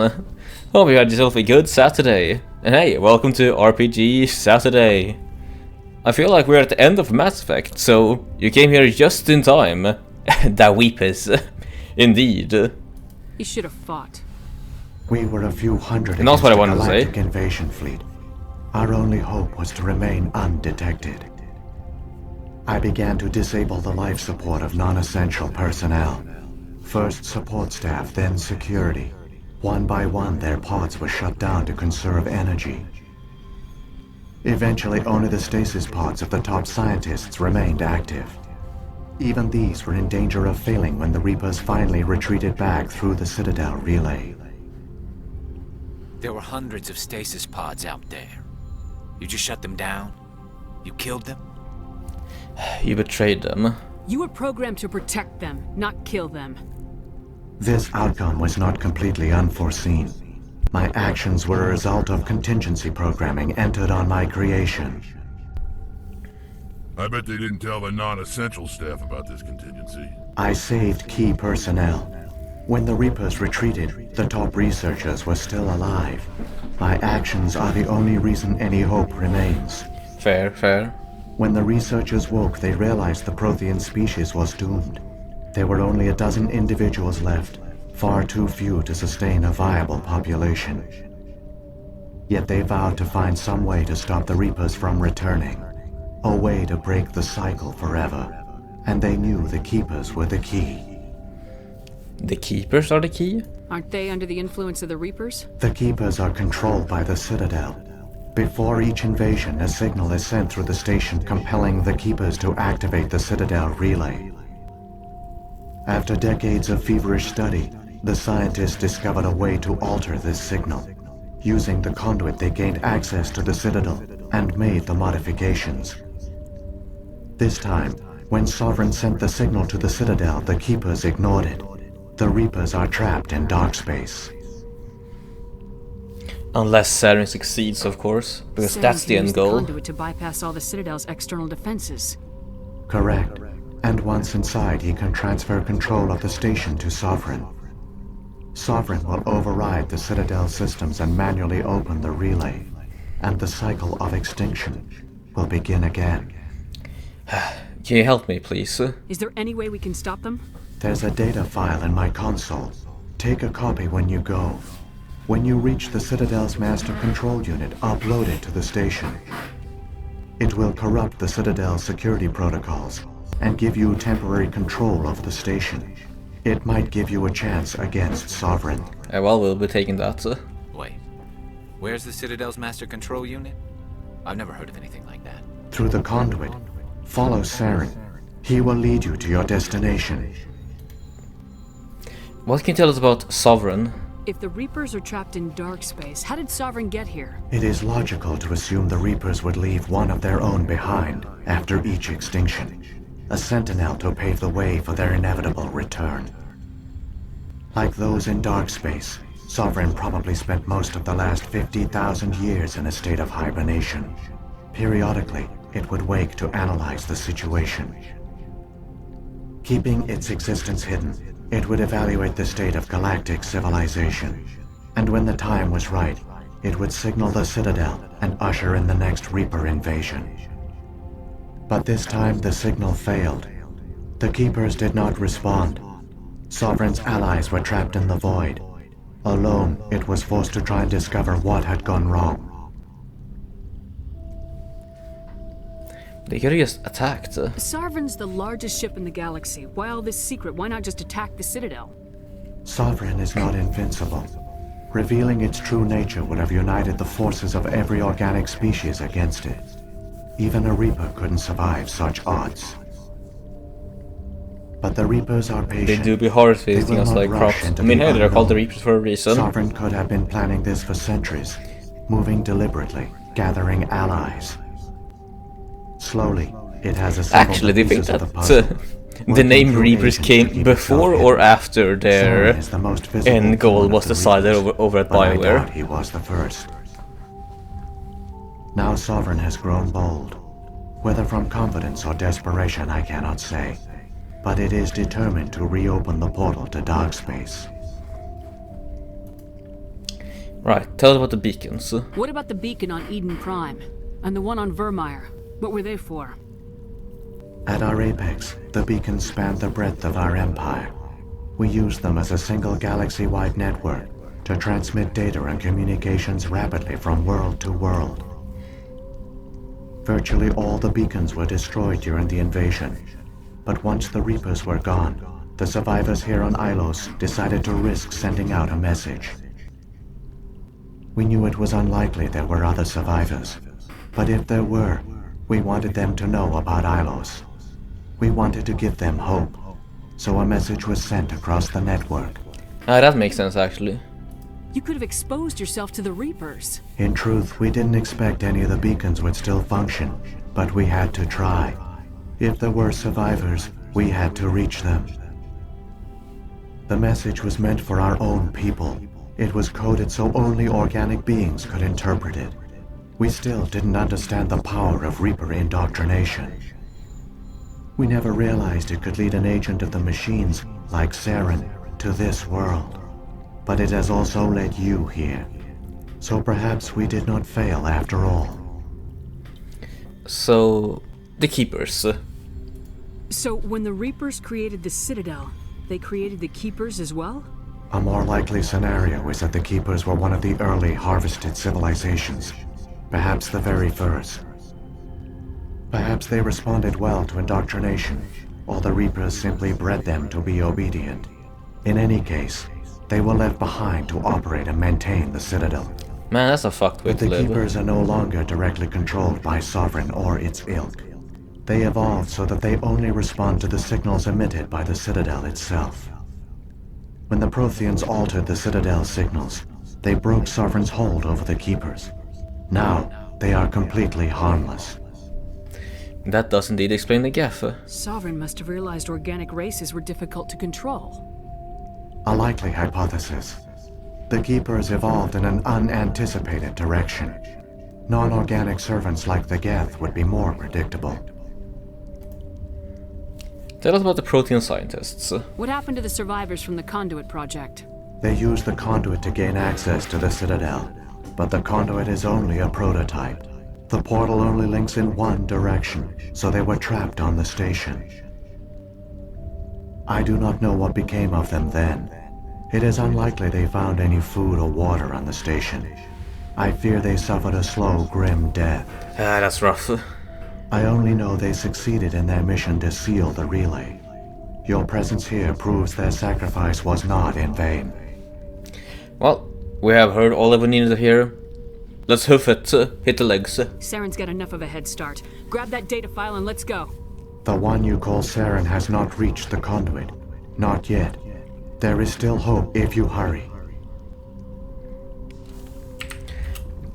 S1: Hope you had yourself a good Saturday. And hey, welcome to RPG Saturday. I feel like we're at the end of Mass Effect, so you came here just in time. The Weepers. Indeed.
S9: You should have fought.
S17: We were a few hundred
S1: and that's
S17: against
S1: what I
S17: a
S1: wanted to say.
S17: galactic invasion fleet. Our only hope was to remain undetected. I began to disable the life support of non-essential personnel. First support staff, then security. One by one, their pods were shut down to conserve energy. Eventually, only the stasis pods of the top scientists remained active. Even these were in danger of failing when the Reapers finally retreated back through the Citadel relay.
S11: There were hundreds of stasis pods out there. You just shut them down? You killed them?
S1: You betrayed them.
S9: You were programmed to protect them, not kill them.
S17: This outcome was not completely unforeseen. My actions were a result of contingency programming entered on my creation.
S6: I bet they didn't tell the non-essential staff about this contingency.
S17: I saved key personnel. When the Reapers retreated, the top researchers were still alive. My actions are the only reason any hope remains.
S1: Fair, fair.
S17: When the researchers woke, they realized the Prothean species was doomed. There were only a dozen individuals left, far too few to sustain a viable population. Yet they vowed to find some way to stop the Reapers from returning. A way to break the cycle forever. And they knew the Keepers were the key.
S1: The Keepers are the key?
S9: Aren't they under the influence of the Reapers?
S17: The Keepers are controlled by the Citadel. Before each invasion, a signal is sent through the station compelling the Keepers to activate the Citadel relay. After decades of feverish study, the scientists discovered a way to alter this signal. Using the conduit, they gained access to the Citadel and made the modifications. This time, when Sovereign sent the signal to the Citadel, the Keepers ignored it. The Reapers are trapped in dark space.
S1: Unless Saren succeeds, of course, because that's the end goal.
S9: The conduit to bypass all the Citadel's external defenses.
S17: Correct. And once inside, he can transfer control of the station to Sovereign. Sovereign will override the Citadel systems and manually open the relay, and the cycle of extinction will begin again.
S1: Can you help me, please?
S9: Is there any way we can stop them?
S17: There's a data file in my console. Take a copy when you go. When you reach the Citadel's master control unit, upload it to the station. It will corrupt the Citadel's security protocols and give you temporary control of the station. It might give you a chance against Sovereign.
S1: Well, we'll be taking that.
S11: Wait, where's the Citadel's master control unit? I've never heard of anything like that.
S17: Through the conduit. Follow Saren. He will lead you to your destination.
S1: What can you tell us about Sovereign?
S9: If the Reapers are trapped in dark space, how did Sovereign get here?
S17: It is logical to assume the Reapers would leave one of their own behind after each extinction. A sentinel to pave the way for their inevitable return. Like those in dark space, Sovereign probably spent most of the last 50,000 years in a state of hibernation. Periodically, it would wake to analyze the situation. Keeping its existence hidden, it would evaluate the state of galactic civilization. And when the time was right, it would signal the Citadel and usher in the next Reaper invasion. But this time the signal failed. The Keepers did not respond. Sovereign's allies were trapped in the void. Alone, it was forced to try and discover what had gone wrong.
S1: They could have just attacked.
S9: Sovereign's the largest ship in the galaxy. Why all this secret? Why not just attack the Citadel?
S17: Sovereign is not invincible. Revealing its true nature would have united the forces of every organic species against it. Even a Reaper couldn't survive such odds. But the Reapers are patient.
S1: They do be hard facing us like crops. I mean, hey, they're called the Reapers for a reason.
S17: Sovereign could have been planning this for centuries, moving deliberately, gathering allies. Slowly, it has assembled.
S1: Actually, do you think
S17: the
S1: that the name Reapers came before or after their end goal was decided over at BioWare?
S17: He was the first. Now Sovereign has grown bold. Whether from confidence or desperation, I cannot say. But it is determined to reopen the portal to dark space.
S1: Right, tell us about the beacons.
S9: What about the beacon on Eden Prime? And the one on Vermeer? What were they for?
S17: At our apex, the beacons spanned the breadth of our empire. We used them as a single galaxy-wide network to transmit data and communications rapidly from world to world. Virtually all the beacons were destroyed during the invasion, but once the Reapers were gone, the survivors here on Ilos decided to risk sending out a message. We knew it was unlikely there were other survivors, but if there were, we wanted them to know about Ilos. We wanted to give them hope, so a message was sent across the network.
S1: That makes sense, actually.
S9: You could have exposed yourself to the Reapers.
S17: In truth, we didn't expect any of the beacons would still function, but we had to try. If there were survivors, we had to reach them. The message was meant for our own people. It was coded so only organic beings could interpret it. We still didn't understand the power of Reaper indoctrination. We never realized it could lead an agent of the machines, like Saren, to this world. But it has also led you here. So perhaps we did not fail after all.
S1: So, the Keepers.
S9: So, when the Reapers created the Citadel, they created the Keepers as well?
S17: A more likely scenario is that the Keepers were one of the early harvested civilizations. Perhaps the very first. Perhaps they responded well to indoctrination, or the Reapers simply bred them to be obedient. In any case, they were left behind to operate and maintain the Citadel.
S1: Man, that's a fucked way to live.
S17: But the Keepers are no longer directly controlled by Sovereign or its ilk. They evolved so that they only respond to the signals emitted by the Citadel itself. When the Protheans altered the Citadel's signals, they broke Sovereign's hold over the Keepers. Now, they are completely harmless.
S1: That does indeed explain the gaffer.
S9: Sovereign must have realized organic races were difficult to control.
S17: A likely hypothesis. The Keepers evolved in an unanticipated direction. Non-organic servants like the Geth would be more predictable.
S1: Tell us about the Protean scientists.
S9: What happened to the survivors from the Conduit project?
S17: They used the Conduit to gain access to the Citadel, but the Conduit is only a prototype. The portal only links in one direction, so they were trapped on the station. I do not know what became of them then. It is unlikely they found any food or water on the station. I fear they suffered a slow, grim death.
S1: That's rough.
S17: I only know they succeeded in their mission to seal the relay. Your presence here proves their sacrifice was not in vain.
S1: Well, we have heard all that we needed to hear. Let's hoof it, hit the legs.
S9: Saren's got enough of a head start. Grab that data file and let's go.
S17: The one you call Saren has not reached the Conduit. Not yet. There is still hope if you hurry.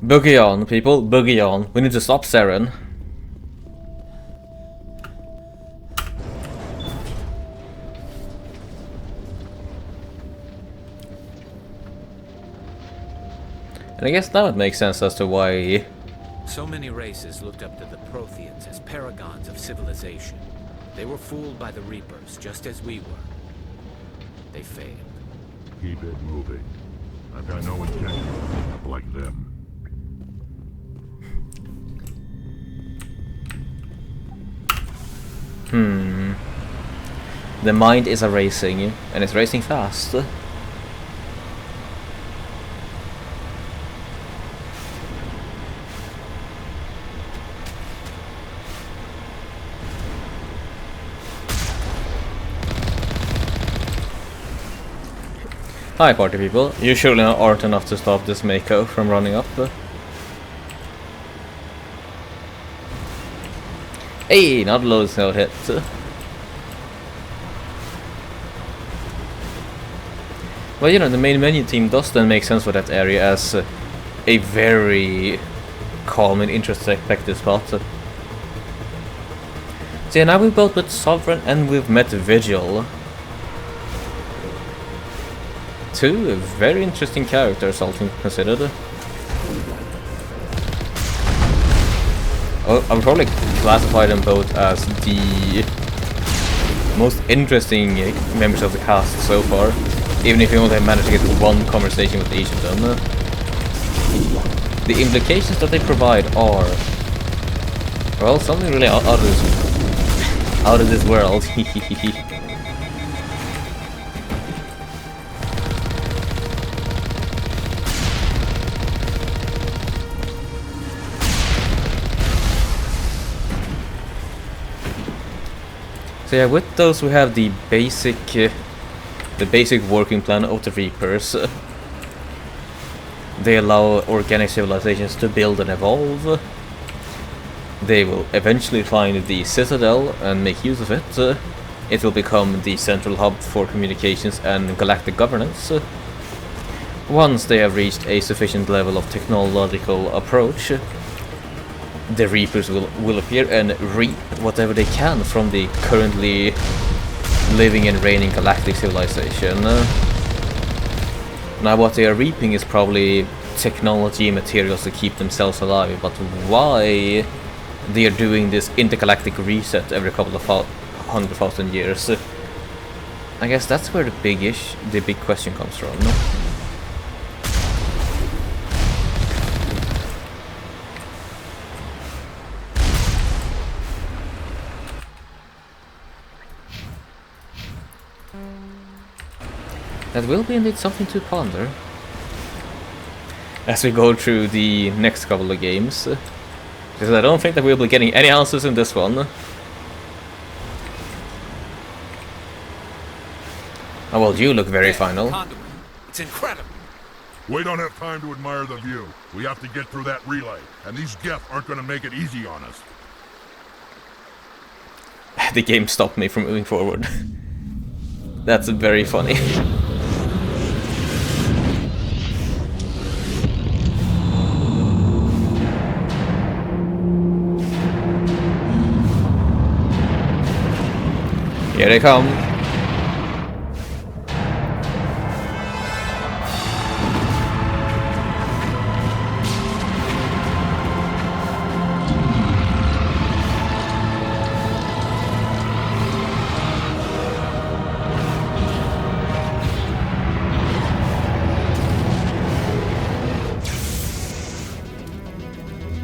S1: Boogie on, people, boogie on. We need to stop Saren. And I guess now it makes sense as to why...
S11: So many races looked up to the Protheans as paragons of civilization. They were fooled by the Reapers, just as we were. They failed.
S6: Keep it moving. I've got no intention of being up like them.
S1: The mind is racing, and it's racing fast. Hi party people, you surely aren't enough to stop this Mako from running up. Hey, not loads no hit. Well, you know, the main menu team does then make sense for that area as a very calm and introspective spot. So yeah, now we've both met Sovereign and we've met Vigil. Two very interesting characters, all things considered. I would probably classify them both as the most interesting members of the cast so far, even if you only managed to get one conversation with each of them. The implications that they provide are, well, something really out of this world. So yeah, with those we have the basic working plan of the Reapers. They allow organic civilizations to build and evolve. They will eventually find the Citadel and make use of it. It will become the central hub for communications and galactic governance. Once they have reached a sufficient level of technological approach, the Reapers will appear and reap whatever they can from the currently living and reigning galactic civilization. Now what they are reaping is probably technology and materials to keep themselves alive, but why they are doing this intergalactic reset every couple of 100,000 years, I guess that's where the big question comes from. That will be indeed something to ponder as we go through the next couple of games, because I don't think that we'll be getting any answers in this one. Oh well, you look very final.
S12: It's incredible.
S6: We don't have time to admire the view. We have to get through that relay, and these Geth aren't going to make it easy on us.
S1: The game stopped me from moving forward. That's very funny. Here they come.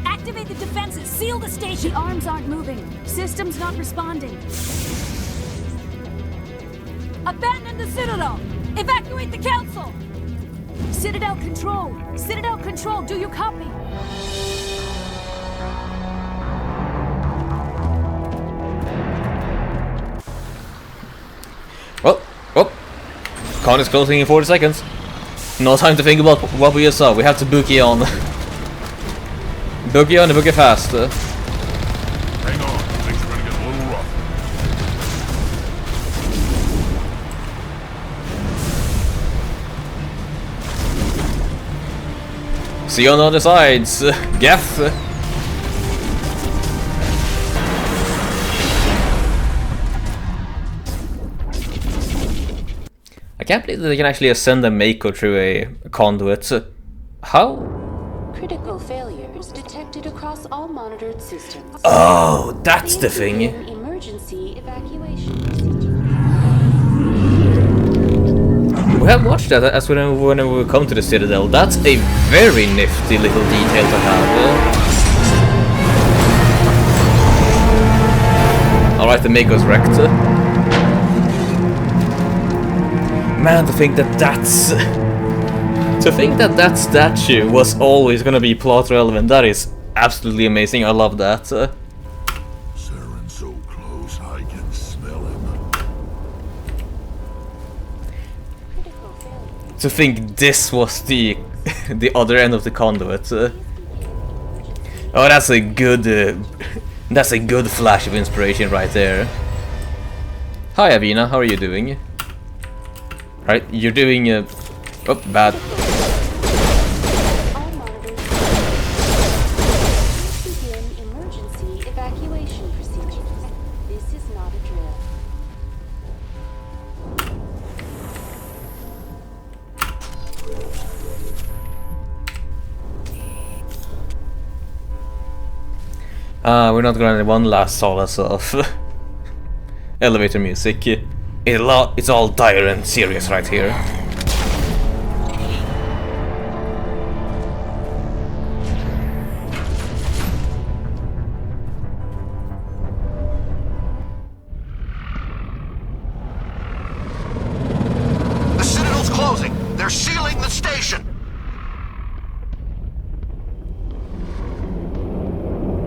S14: Activate the defenses! Seal the station! The arms aren't moving. Systems not responding. Abandon the Citadel! Evacuate the Council! Citadel Control! Citadel Control, do you copy?
S1: Oh! Con is closing in 40 seconds. No time to think about what we just saw. We have to bookie on. Bookie on and bookie fast.
S6: Hang on, things are gonna get a little rough.
S1: See you on the other sides, Geth. I can't believe that they can actually ascend a Mako through a conduit. How?
S4: Critical failures detected across all monitored systems.
S1: Oh, that's the thing.
S4: Emergency evacuation.
S1: We have watched that as whenever we come to the Citadel. That's a very nifty little detail to have. Alright, the Mako's wrecked. Man, to think that that statue was always gonna be plot relevant, that is absolutely amazing. I love that.
S6: Saren's so close, I can smell him.
S1: To think this was the other end of the conduit. Oh, that's a good flash of inspiration right there. Hi Avina, how are you doing? Right, you're doing Oh, bad.
S4: All monitors. Begin emergency evacuation procedures. This is not a drill.
S1: We're not gonna have one last solace of elevator music. It's all dire and serious right here.
S18: The Citadel's closing. They're sealing the station.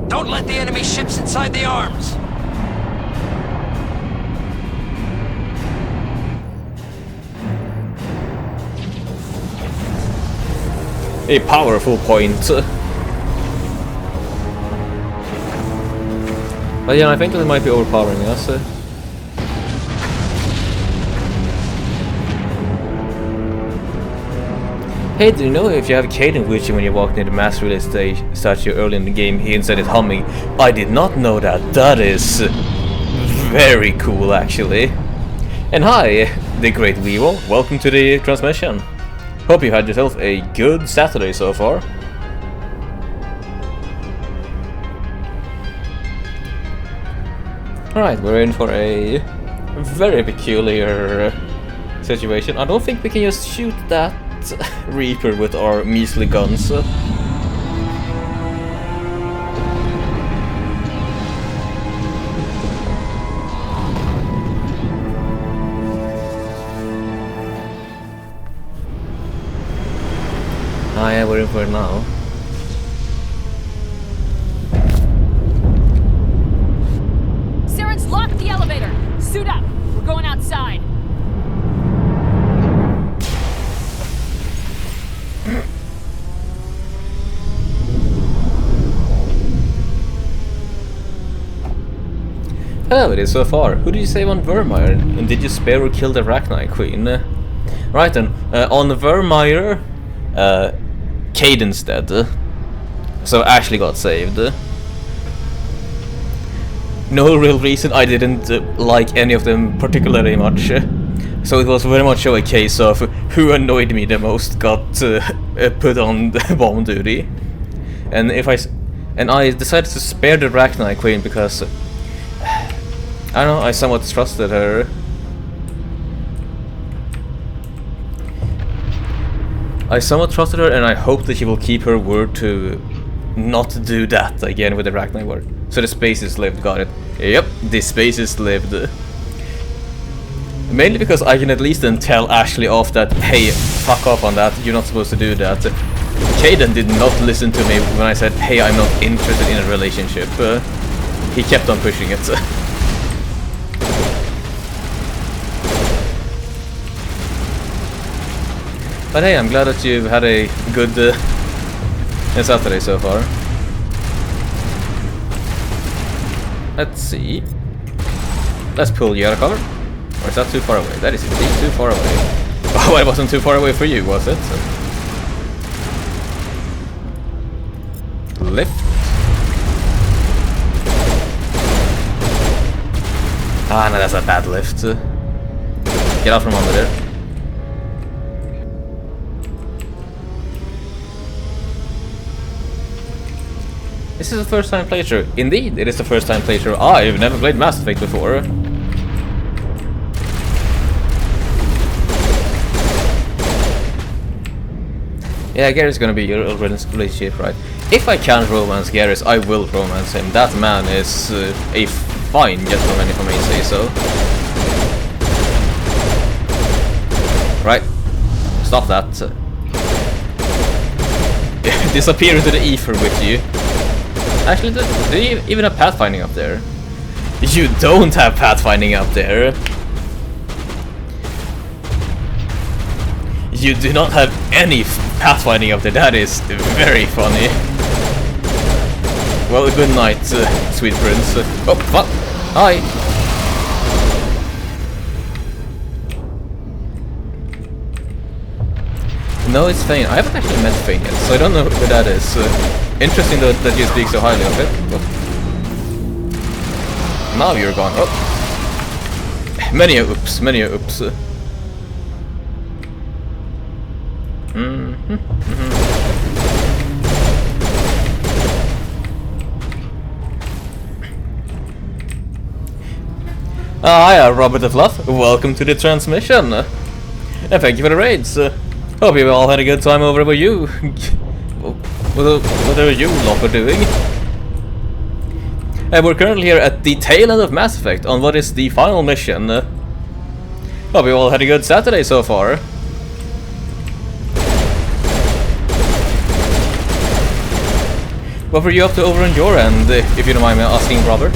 S11: Don't let the enemy ships inside the arms!
S1: A powerful point. But yeah, I think that it might be overpowering us. Hey, do you know if you have Caden with you when you walk near the mass relay statue early in the game, he instead is humming? I did not know that. That is very cool, actually. And hi, the great Weevil. Welcome to the transmission. Hope you had yourself a good Saturday so far. Alright, we're in for a very peculiar situation. I don't think we can just shoot that Reaper with our measly guns. Ah, yeah, we're in for it now.
S9: Saren's locked the elevator! Suit up! We're going outside!
S1: Hello, it is so far. Who did you save on Vermeer? And did you spare or kill the Arachnite Queen? Right then, on Vermeer, Caden's dead. So Ashley got saved. No real reason, I didn't like any of them particularly much. So it was very much a case of who annoyed me the most got put on bomb duty. And I decided to spare the Arachnite Queen because I don't know, I somewhat trusted her. And I hope that she will keep her word to not do that again with the Arachnite word. So the spaces lived, got it. Yep, the spaces lived. Mainly because I can at least then tell Ashley off that, hey, fuck off on that, you're not supposed to do that. Caden did not listen to me when I said, hey, I'm not interested in a relationship. He kept on pushing it. But hey, I'm glad that you've had a good Saturday so far. Let's see. Let's pull you out of cover. Or is that too far away? That is indeed too far away. Oh, it wasn't too far away for you, was it? Lift. Ah, no, that's a bad lift. Get out from under there. This is a first time playthrough. Indeed, it is the first time playthrough. I've never played Mass Effect before. Yeah, Gary's gonna be a relationship, right? If I can romance Garrus, I will romance him. That man is a fine gentleman, if I may say so. Right. Stop that. Disappear into the ether with you. Actually, do you even have pathfinding up there? You don't have pathfinding up there. You do not have any pathfinding up there. That is very funny. Well, good night, sweet prince. Oh, fuck. Hi. No, it's Fane. I haven't actually met Fane yet, so I don't know who that is. Interesting that you speak so highly of it. Oh. Now you're gone. Oh. Many a oops, many a oops. Hiya, Robert the Fluff. Welcome to the transmission. And thank you for the raids. Hope you all had a good time over with you. Whatever you lot are doing. We're currently here at the tail end of Mass Effect on what is the final mission. Hope you all had a good Saturday so far. What were you up to over on your end, if you don't mind me asking, Robert?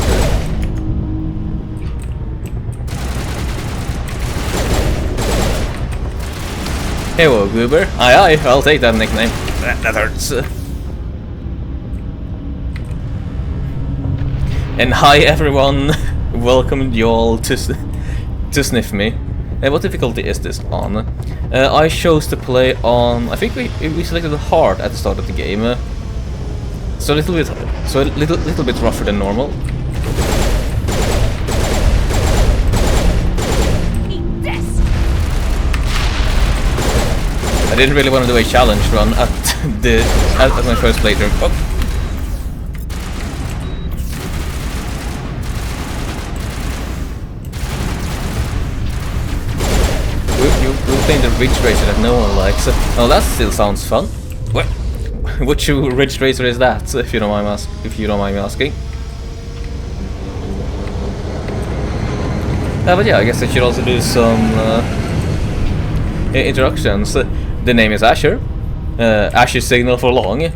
S1: Hey, whoa, Goober. Aye, I'll take that nickname. That hurts. And hi, everyone. Welcome you all to sniff me. What difficulty is this on? I chose to play on. I think we selected hard at the start of the game. So a little bit rougher than normal. I didn't really want to do a challenge run at my first playthrough. Oh. We're playing the Ridge Racer that no one likes. Oh, that still sounds fun. What? Which Ridge Racer is that? If you don't mind me asking. But yeah, I guess I should also do some introductions. The name is Azure. Azure Signal for long.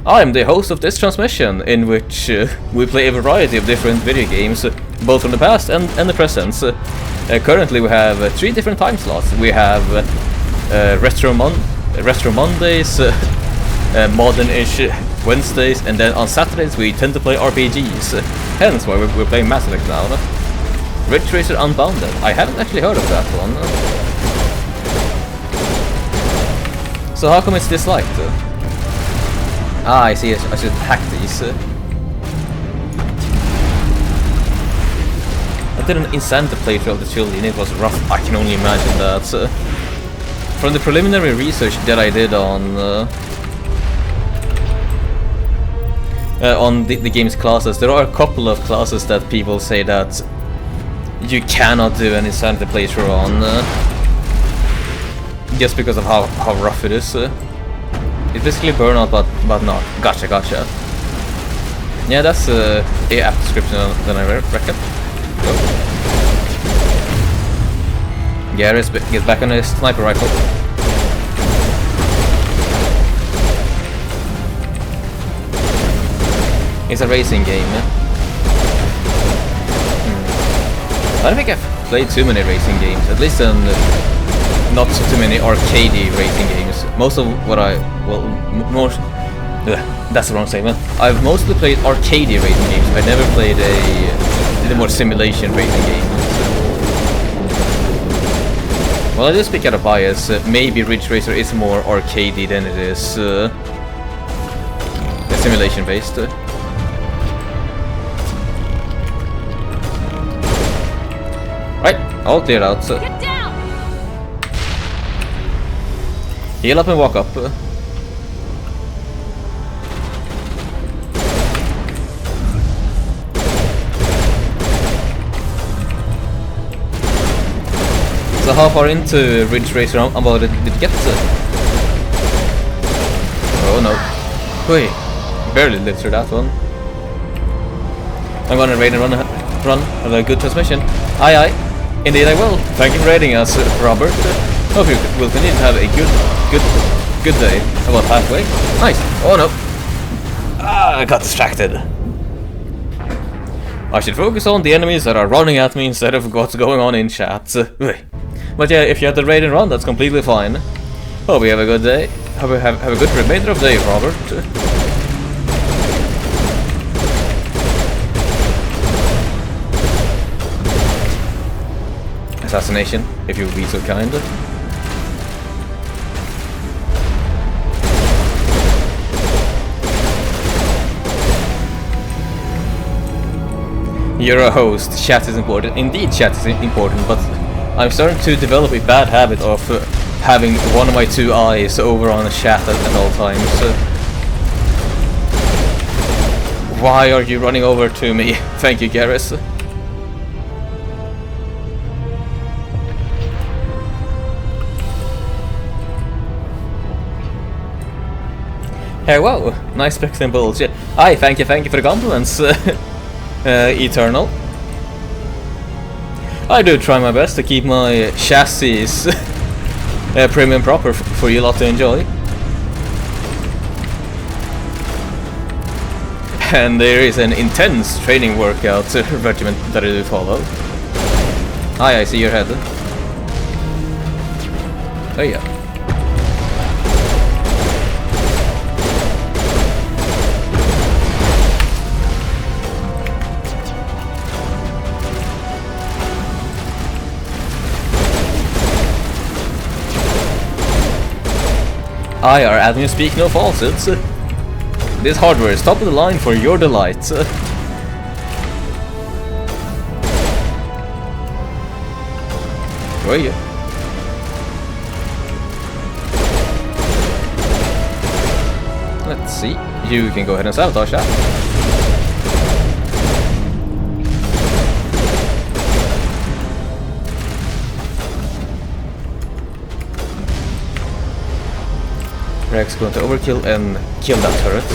S1: I am the host of this transmission, in which we play a variety of different video games, both from the past and the present. Currently we have 3 different time slots. We have Retro Mondays, Modern-ish Wednesdays, and then on Saturdays we tend to play RPGs. Hence why we're playing Mass Effect now. Ridge Racer Unbounded. I haven't actually heard of that one. So how come it's disliked? I see. I should hack these. I did an Insanta playthrough of the trilogy and it was rough. I can only imagine that. From the preliminary research that I did on the game's classes, there are a couple of classes that people say that you cannot do an Insanta playthrough on. Just because of how rough it is. It's basically Burnout, but not. Gotcha. Yeah, that's a app description that I reckon. Oh. Garrus gets back on his sniper rifle. It's a racing game. I don't think I've played too many racing games, at least not too many arcadey racing games. Most of what that's the wrong statement. I've mostly played arcadey racing games. I never played a more simulation racing game. Well, I do speak out of bias. Maybe Ridge Racer is more arcadey than it is simulation based. Right, all cleared out.
S14: Get down!
S1: Heal up and walk up. So how far into Ridge Racer Unbounded did you get to? Oh no. Wait, barely lived through that one. I'm gonna raid and run have a good transmission. Aye. Indeed I will. Thank you for raiding us, Robert. Hope you will continue to have a good day. About halfway. Nice. Oh no. I got distracted. I should focus on the enemies that are running at me instead of what's going on in chat. But yeah, if you have to raid and run, that's completely fine. Hope you have a good day. Have a good remainder of the day, Robert. Assassination, if you would be so kind. You're a host. Chat is important. Indeed, chat is important, but I'm starting to develop a bad habit of having one of my two eyes over on the chat at all times. Why are you running over to me? Thank you, Garrus. Hey, whoa, nice specs and bullshit. Aye, thank you for the compliments, Eternal. I do try my best to keep my chassis premium proper for you lot to enjoy. And there is an intense training workout regimen that I do follow. Aye, I see your head. Oh yeah. Aye, our admin speak no falsehoods. This hardware is top of the line for your delight. Where are you? Let's see. You can go ahead and sabotage that. Rex going to overkill and kill that turret.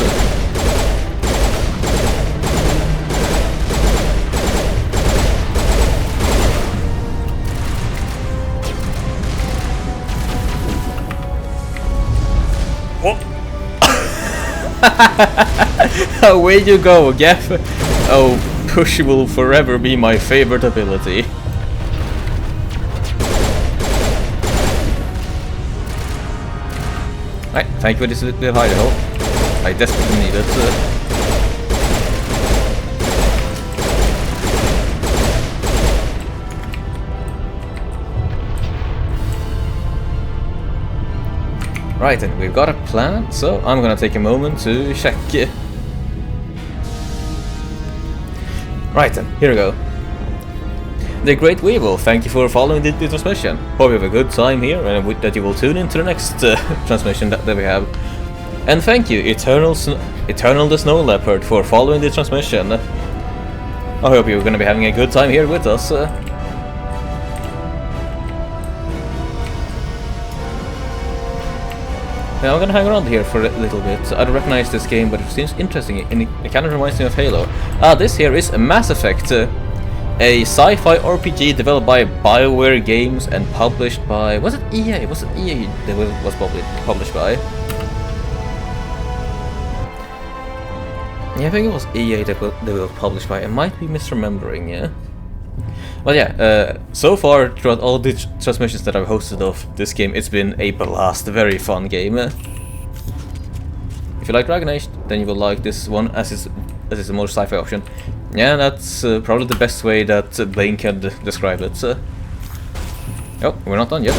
S1: Oh. Away you go, Geff. Oh, push will forever be my favorite ability. Right, thank you for this little hideout. I desperately need it. Right, and we've got a plan, so I'm gonna take a moment to check. Right then, here we go. The Great Weevil, thank you for following the transmission. Hope you have a good time here and that you will tune into the next transmission that we have. And thank you, Eternal the Snow Leopard, for following the transmission. I hope you're going to be having a good time here with us. Now I'm gonna hang around here for a little bit. I don't recognize this game, but it seems interesting and it kind of reminds me of Halo. This here is Mass Effect. A sci-fi RPG developed by BioWare Games and published by... was it EA? Was it EA that was published by? Yeah, I think it was EA that they were published by. I might be misremembering, yeah? But yeah, so far, throughout all the transmissions that I've hosted of this game, it's been a blast, a very fun game. If you like Dragon Age, then you will like this one, as it's a more sci-fi option. Yeah, that's probably the best way that Blaine can describe it. Oh, we're not done yet.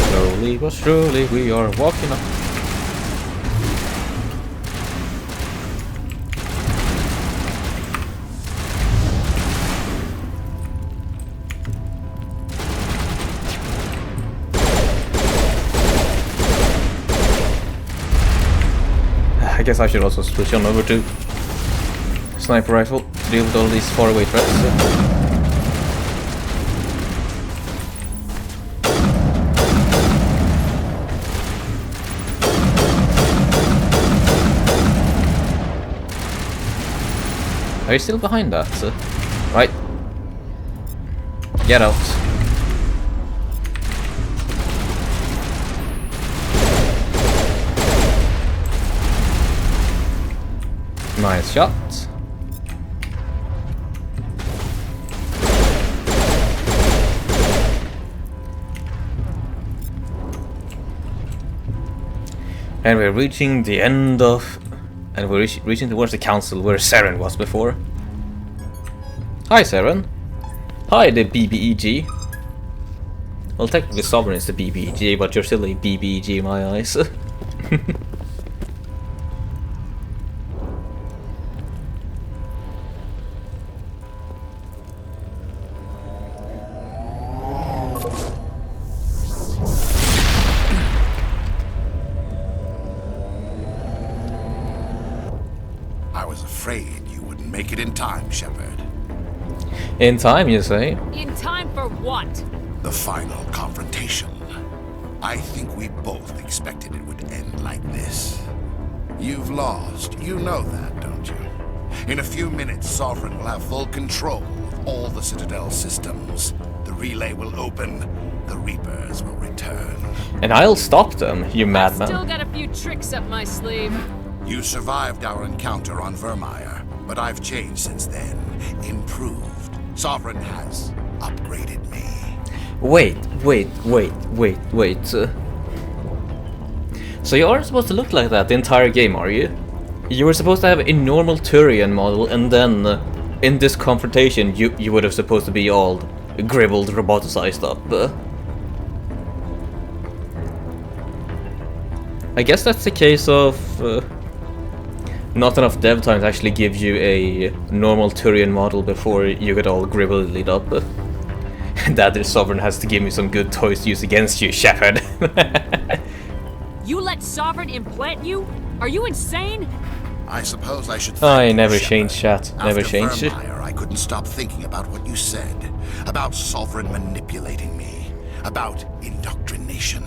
S1: Slowly but surely we are walking up. I guess I should also switch on over to sniper rifle to deal with all these faraway threats. Are you still behind that? Right. Get out. Nice shot. And we're reaching the end of... and we're reaching towards the council where Saren was before. Hi Saren. Hi the BBEG. Well, technically Sovereign is the BBG, but you're still a BBG in my eyes.
S18: I was afraid you wouldn't make it in time, Shepard.
S1: In time, you say?
S9: In time for what?
S18: The final confrontation. I think we both expected it would end like this. You've lost. You know that, don't you? In a few minutes, Sovereign will have full control of all the Citadel systems. The relay will open. The Reapers will return.
S1: And I'll stop them, you madman.
S9: Still got a few tricks up my sleeve.
S18: You survived our encounter on Vermeer, but I've changed since then. Improved. Sovereign has upgraded me.
S1: Wait. So you aren't supposed to look like that the entire game, are you? You were supposed to have a normal Turian model, and then in this confrontation you would have supposed to be all gribbled, roboticized up. I guess that's the case of not enough dev time to actually give you a normal Turian model before you get all gribbled up. That Sovereign has to give me some good toys to use against you, Shepard.
S9: You let Sovereign implant you? Are you insane?
S18: I suppose I should
S1: I never change, chat. Never change.
S18: After Vermeer, I couldn't stop thinking about what you said. About Sovereign manipulating me. About indoctrination.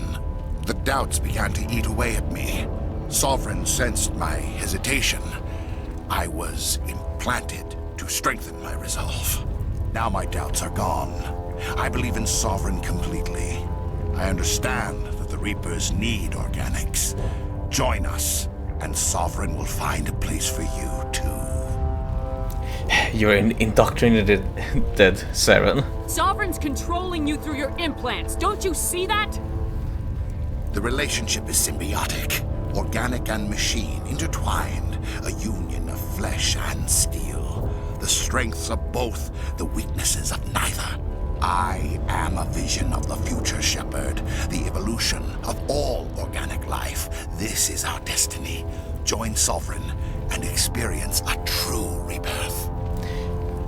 S18: The doubts began to eat away at me. Sovereign sensed my hesitation. I was implanted to strengthen my resolve. Now my doubts are gone. I believe in Sovereign completely. I understand that the Reapers need organics. Join us, and Sovereign will find a place for you, too.
S1: You're indoctrinated, dead, Saren.
S9: Sovereign's controlling you through your implants. Don't you see that?
S18: The relationship is symbiotic. Organic and machine intertwined. A union of flesh and steel. The strengths of both, the weaknesses of neither. I am a vision of the future, Shepard. The evolution of all organic life. This is our destiny. Join Sovereign and experience a true rebirth.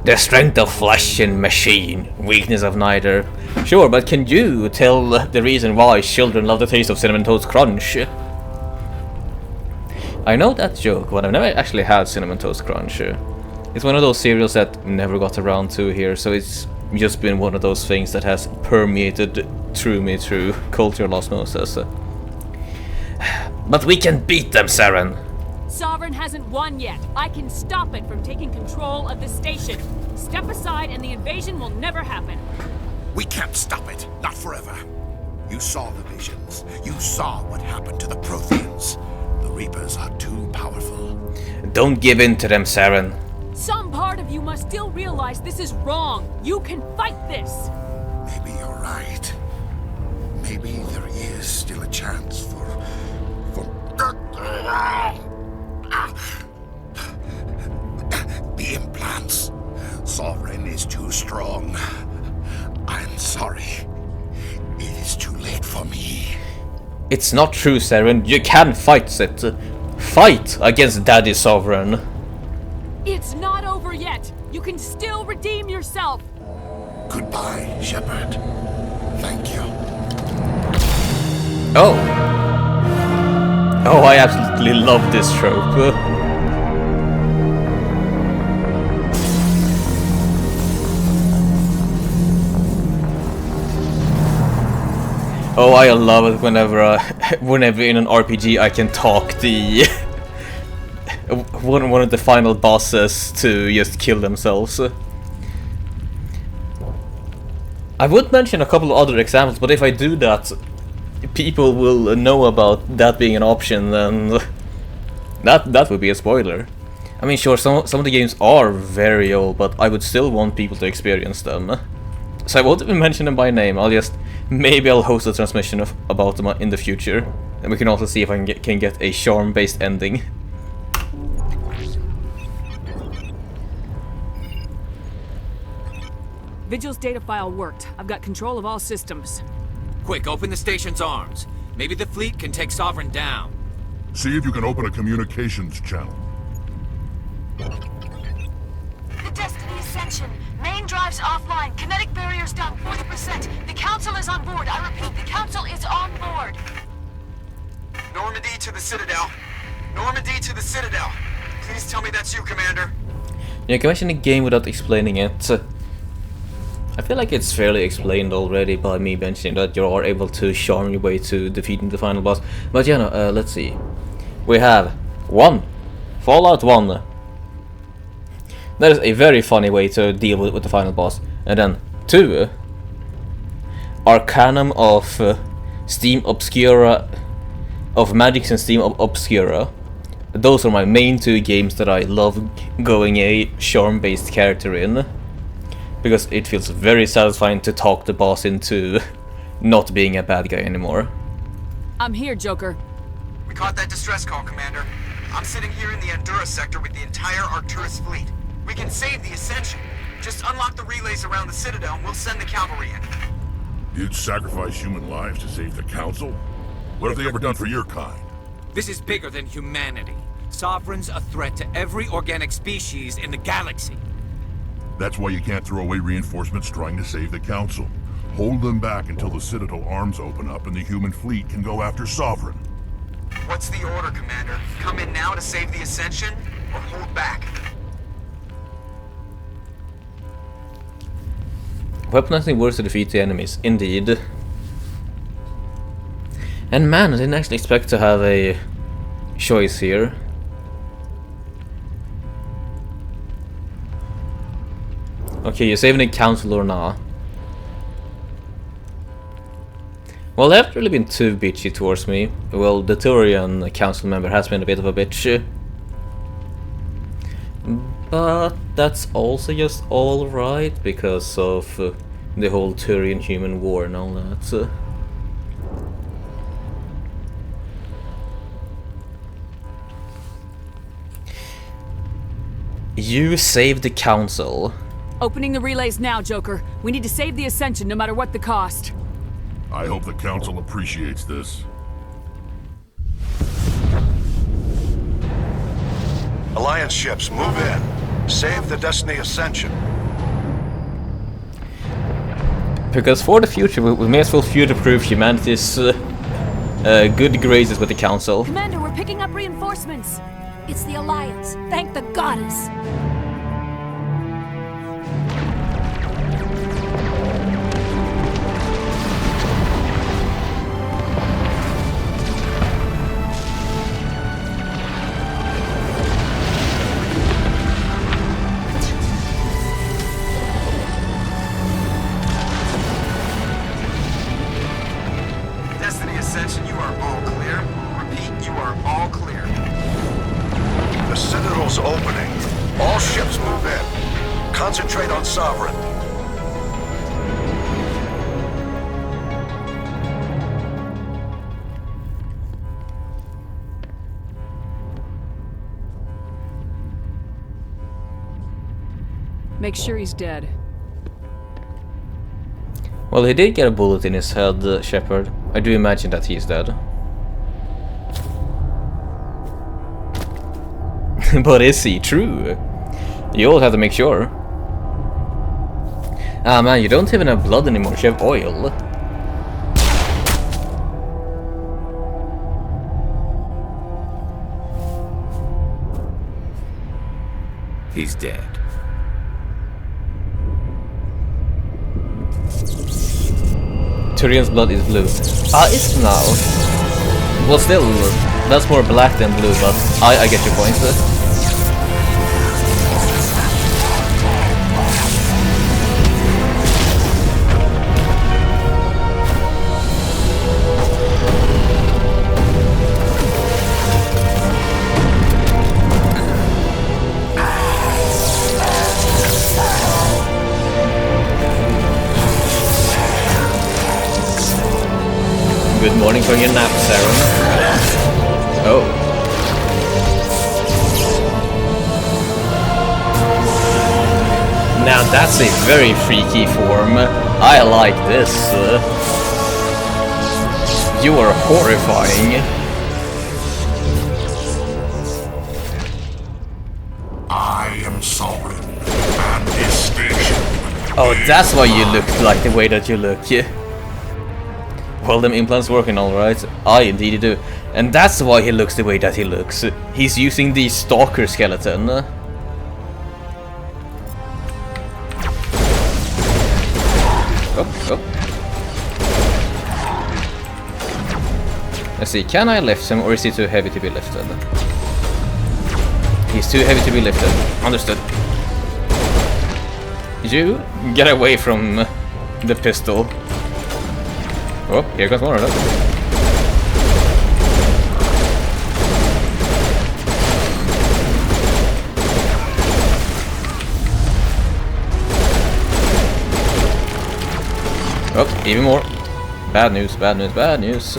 S1: The strength of flesh and machine, weakness of neither. Sure, but can you tell the reason why children love the taste of Cinnamon Toast Crunch? I know that joke, but I've never actually had Cinnamon Toast Crunch. It's one of those cereals that never got around to here, so it's just been one of those things that has permeated through me through cultural osmosis. But we can beat them, Saren!
S9: Sovereign hasn't won yet. I can stop it from taking control of the station. Step aside and the invasion will never happen.
S18: We can't stop it. Not forever. You saw the visions. You saw what happened to the Protheans. The Reapers are too powerful.
S1: Don't give in to them, Saren.
S9: Some part of you must still realize this is wrong. You can fight this.
S18: Maybe you're right. Maybe there is still a chance for the implants. Sovereign is too strong. I'm sorry. It is too late for me.
S1: It's not true, Saren. You can fight it. Fight against Daddy Sovereign.
S9: It's not over yet. You can still redeem yourself.
S18: Goodbye, Shepard. Thank you.
S1: Oh. Oh, I absolutely love this trope. Oh, I love it whenever in an RPG I can talk the one of the final bosses to just kill themselves. I would mention a couple of other examples, but if I do that, people will know about that being an option, then that would be a spoiler. I mean, sure, some of the games are very old, but I would still want people to experience them. So I won't even mention them by name. Maybe I'll host a transmission about them in the future, and we can also see if I can get a charm-based ending.
S9: Vigil's data file worked. I've got control of all systems.
S11: Quick, open the station's arms. Maybe the fleet can take Sovereign down.
S6: See if you can open a communications channel.
S19: The Destiny Ascension. Main drives offline. Kinetic barriers down 40%. The Council is on board. I repeat, the Council is on board.
S10: Normandy to the Citadel. Normandy to the Citadel. Please tell me that's you, Commander.
S1: You can mention the game without explaining it. I feel like it's fairly explained already by me mentioning that you are able to charm your way to defeating the final boss. But yeah, no, let's see. We have 1. Fallout 1. That is a very funny way to deal with the final boss. And then 2. Arcanum of Steam Obscura, of Magix and Steam Obscura. Those are my main 2 games that I love going a charm-based character in. Because it feels very satisfying to talk the boss into not being a bad guy anymore.
S9: I'm here, Joker.
S10: We caught that distress call, Commander. I'm sitting here in the Endura sector with the entire Arcturus fleet. We can save the Ascension. Just unlock the relays around the Citadel and we'll send the cavalry in.
S6: You'd sacrifice human lives to save the Council? What have they ever done for your kind?
S11: This is bigger than humanity. Sovereign's a threat to every organic species in the galaxy.
S6: That's why you can't throw away reinforcements trying to save the Council. Hold them back until the Citadel arms open up and the human fleet can go after Sovereign.
S10: What's the order, Commander? Come in now to save the Ascension, or hold back?
S1: Weaponizing works to defeat the enemies, indeed. And man, I didn't actually expect to have a choice here. Okay, you're saving the Council or not? Well, they haven't really been too bitchy towards me. Well, the Turian Council member has been a bit of a bitch. But that's also just alright because of the whole Turian-human war and all that. You saved the Council.
S9: Opening the relays now, Joker. We need to save the Ascension no matter what the cost.
S6: I hope the Council appreciates this.
S8: Alliance ships, move in. Save the Destiny Ascension.
S1: Because for the future, we may as well future-proof humanity's good graces with the Council.
S14: Commander, we're picking up reinforcements. It's the Alliance. Thank the goddess.
S10: Destiny Ascension, you are all clear. Repeat, you are all clear.
S8: The Citadel's opening. All ships move in. Concentrate on Sovereign.
S9: Make sure he's dead.
S1: Well, he did get a bullet in his head, Shepard. I do imagine that he's dead. But is he true? You all have to make sure. Ah man, you don't even have blood anymore, you have oil.
S11: He's dead.
S1: Turian's blood is blue. Ah, it's now. Well, still, that's more black than blue, but I get your point. Good morning from your nap, Sarah. Oh. Now that's a very freaky form. I like this. You are horrifying.
S18: I am Sovereign, and this station.
S1: Oh, that's why you look like the way that you look. Well, them implants working alright. I indeed do. And that's why he looks the way that he looks. He's using the stalker skeleton. Oh. Let's see, can I lift him or is he too heavy to be lifted? He's too heavy to be lifted. Understood. You get away from the pistol. Oh, here comes more of them. Oh, even more. Bad news, bad news, bad news.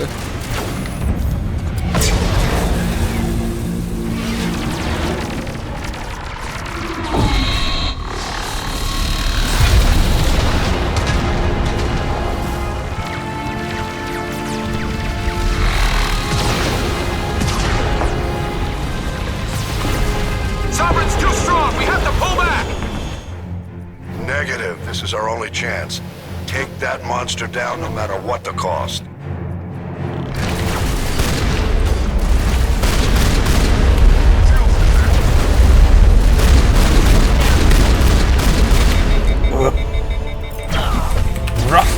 S8: Sovereign's too strong! We have to pull back! Negative. This is our only chance. Take that monster down no matter what the cost.
S1: Rough.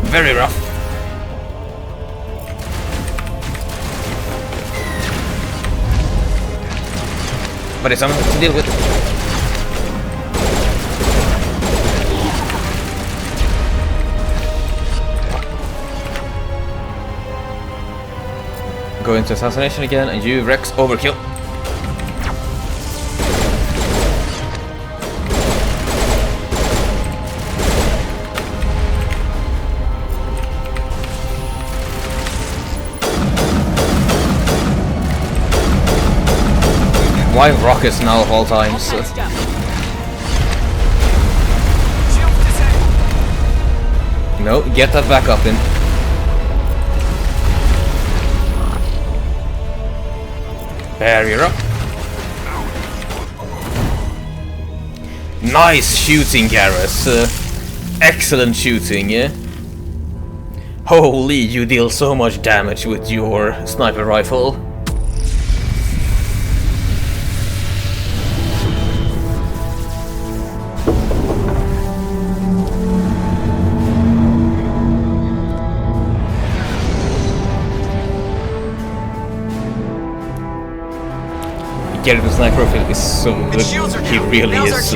S1: Very rough. But it's something to deal with. Go into assassination again, and you Rex overkill. Why rockets now of all times? No, get that back up in. Barrier up. Nice shooting, Garrus. Excellent shooting. Holy, you deal so much damage with your sniper rifle. Garrus' sniper rifle is so good. He really is.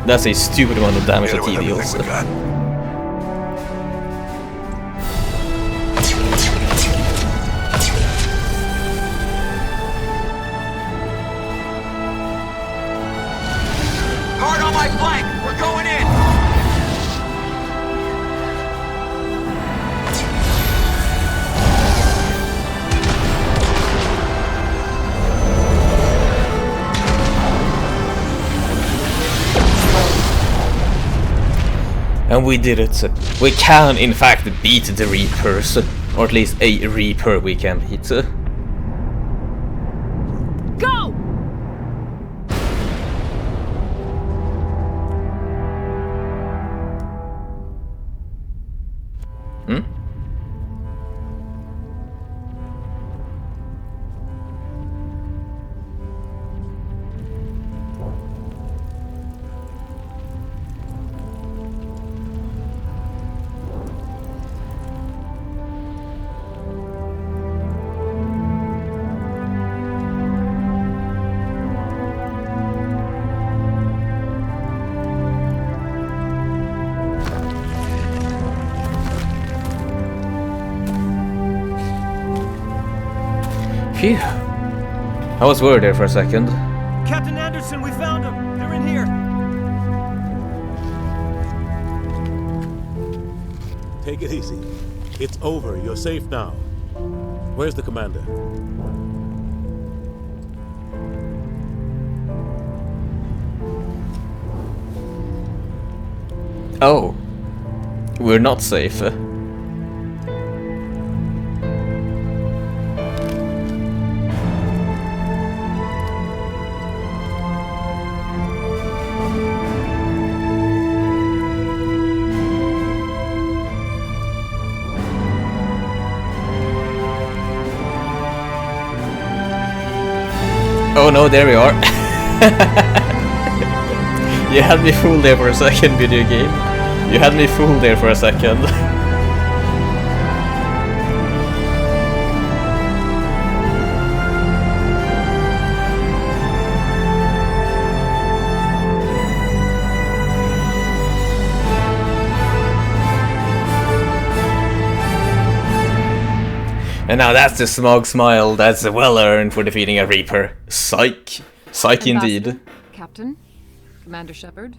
S1: That's a stupid amount of damage that he deals.
S10: Hard on my flank! We're going in!
S1: And we did it. We can, in fact, beat the Reapers. Or at least a Reaper we can beat.
S9: Go!
S1: Hmm? Phew. I was worried there for a second.
S20: Captain Anderson, we found them. They're in here.
S5: Take it easy. It's over. You're safe now. Where's the commander?
S1: Oh. We're not safe. Oh, there we are. You had me fooled there for a second, video game. You had me fooled there for a second. And now that's the smug smile that's well earned for defeating a Reaper. Psych. Psych indeed.
S9: Captain, Commander Shepard.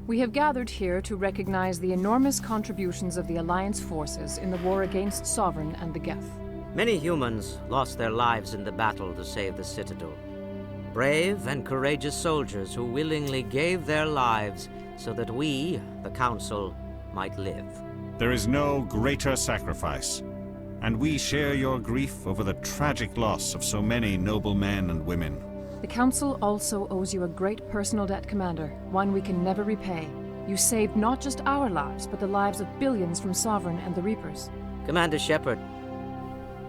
S9: We have gathered here to recognize the enormous contributions of the Alliance forces in the war against Sovereign and the Geth.
S21: Many humans lost their lives in the battle to save the Citadel. Brave and courageous soldiers who willingly gave their lives so that we, the Council, might live.
S22: There is no greater sacrifice, and we share your grief over the tragic loss of so many noble men and women.
S9: The Council also owes you a great personal debt, Commander, one we can never repay. You saved not just our lives, but the lives of billions from Sovereign and the Reapers.
S21: Commander Shepard,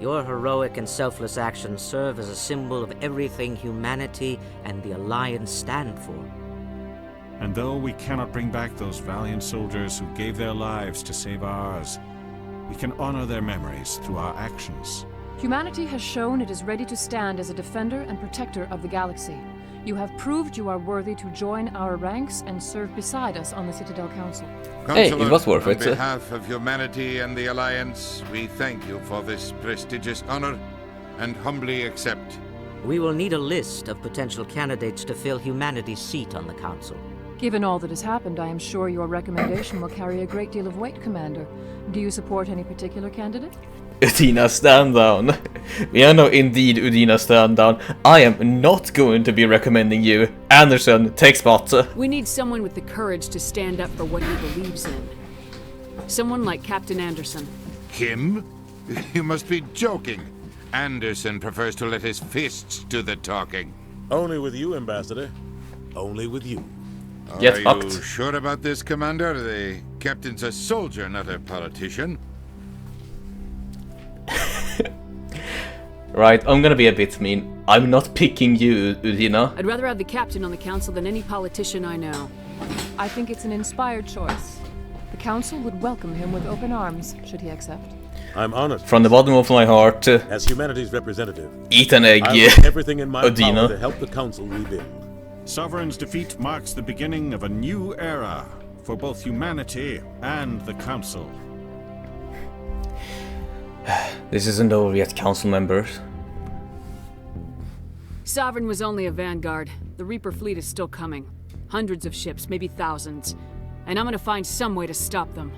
S21: your heroic and selfless actions serve as a symbol of everything humanity and the Alliance stand for.
S22: And though we cannot bring back those valiant soldiers who gave their lives to save ours, we can honor their memories through our actions.
S9: Humanity has shown it is ready to stand as a defender and protector of the galaxy. You have proved you are worthy to join our ranks and serve beside us on the Citadel Council.
S1: Hey, it was worth it.
S23: On behalf of humanity and the Alliance, we thank you for this prestigious honor and humbly accept.
S21: We will need a list of potential candidates to fill humanity's seat on the Council.
S9: Given all that has happened, I am sure your recommendation will carry a great deal of weight, Commander. Do you support any particular candidate?
S1: Udina, stand down. We know indeed, Udina, stand down. I am not going to be recommending you. Anderson, take spot.
S9: We need someone with the courage to stand up for what he believes in. Someone like Captain Anderson.
S23: Him? You must be joking. Anderson prefers to let his fists do the talking.
S5: Only with you, Ambassador. Only with you.
S23: Are you sure about this, Commander? The captain's a soldier, not a politician.
S1: Right, I'm gonna be a bit mean. I'm not picking you, Udina.
S9: I'd rather have the captain on the council than any politician I know. I think it's an inspired choice. The council would welcome him with open arms, should he accept.
S5: I'm honored.
S1: From the bottom of my heart.
S5: As humanity's representative,
S1: eat an egg,
S5: I'll do everything in my
S1: Udina.
S5: power to help the council rebuild.
S22: Sovereign's defeat marks the beginning of a new era for both humanity and the Council.
S1: This isn't over yet, council members.
S9: Sovereign was only a vanguard. The Reaper fleet is still coming. Hundreds of ships, maybe thousands. And I'm gonna find some way to stop them.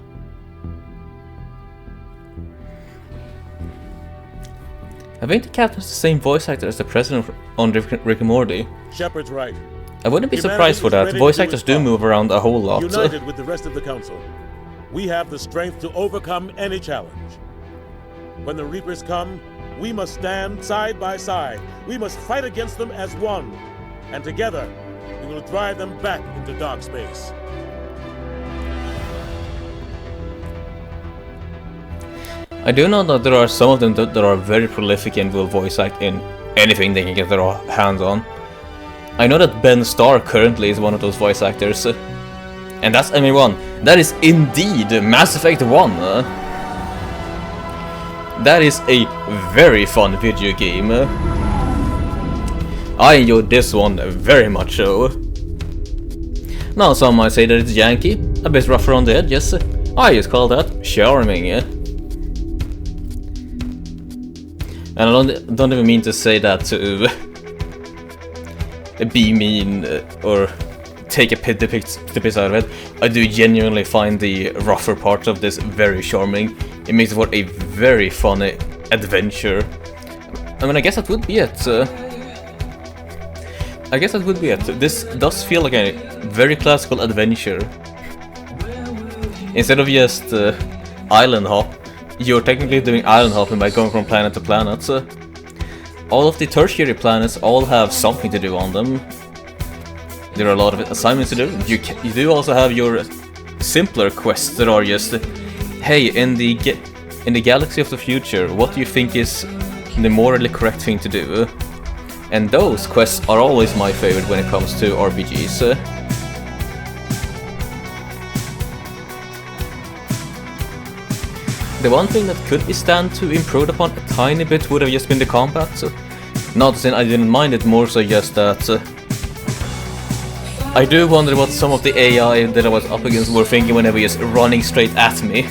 S1: I think the captain's the same voice actor as the president on Rick and Morty.
S5: Shepard's right.
S1: I wouldn't be
S5: Humanity
S1: surprised for
S5: is
S1: that.
S5: ready
S1: Voice
S5: to
S1: actors do
S5: respond.
S1: move around a whole lot.
S5: United with the rest of the council, we have the strength to overcome any challenge. When the Reapers come, we must stand side by side. We must fight against them as one. And together, we will drive them back into dark space.
S1: I do know that there are some of them that are very prolific and will voice act in anything they can get their hands on. I know that Ben Starr currently is one of those voice actors. And that's ME1. That is indeed Mass Effect 1. That is a very fun video game. I enjoyed this one very much so. Now some might say that it's janky, a bit rough around the edges. I just call that charming. And I don't even mean to say that to be mean or take a the piss out of it. I do genuinely find the rougher parts of this very charming. It makes it for a very funny adventure. I mean, I guess that would be it. I guess that would be it. This does feel like a very classical adventure. Instead of just island hop, you're technically doing island hopping by going from planet to planet. All of the tertiary planets all have something to do on them. There are a lot of assignments to do. You do also have your simpler quests that are just, hey, in the galaxy of the future, what do you think is the morally correct thing to do? And those quests are always my favorite when it comes to RPGs. The one thing that could be stand to improve upon a tiny bit would have just been the combat. Not saying I didn't mind it, more so just that I do wonder what some of the AI that I was up against were thinking when they were just running straight at me.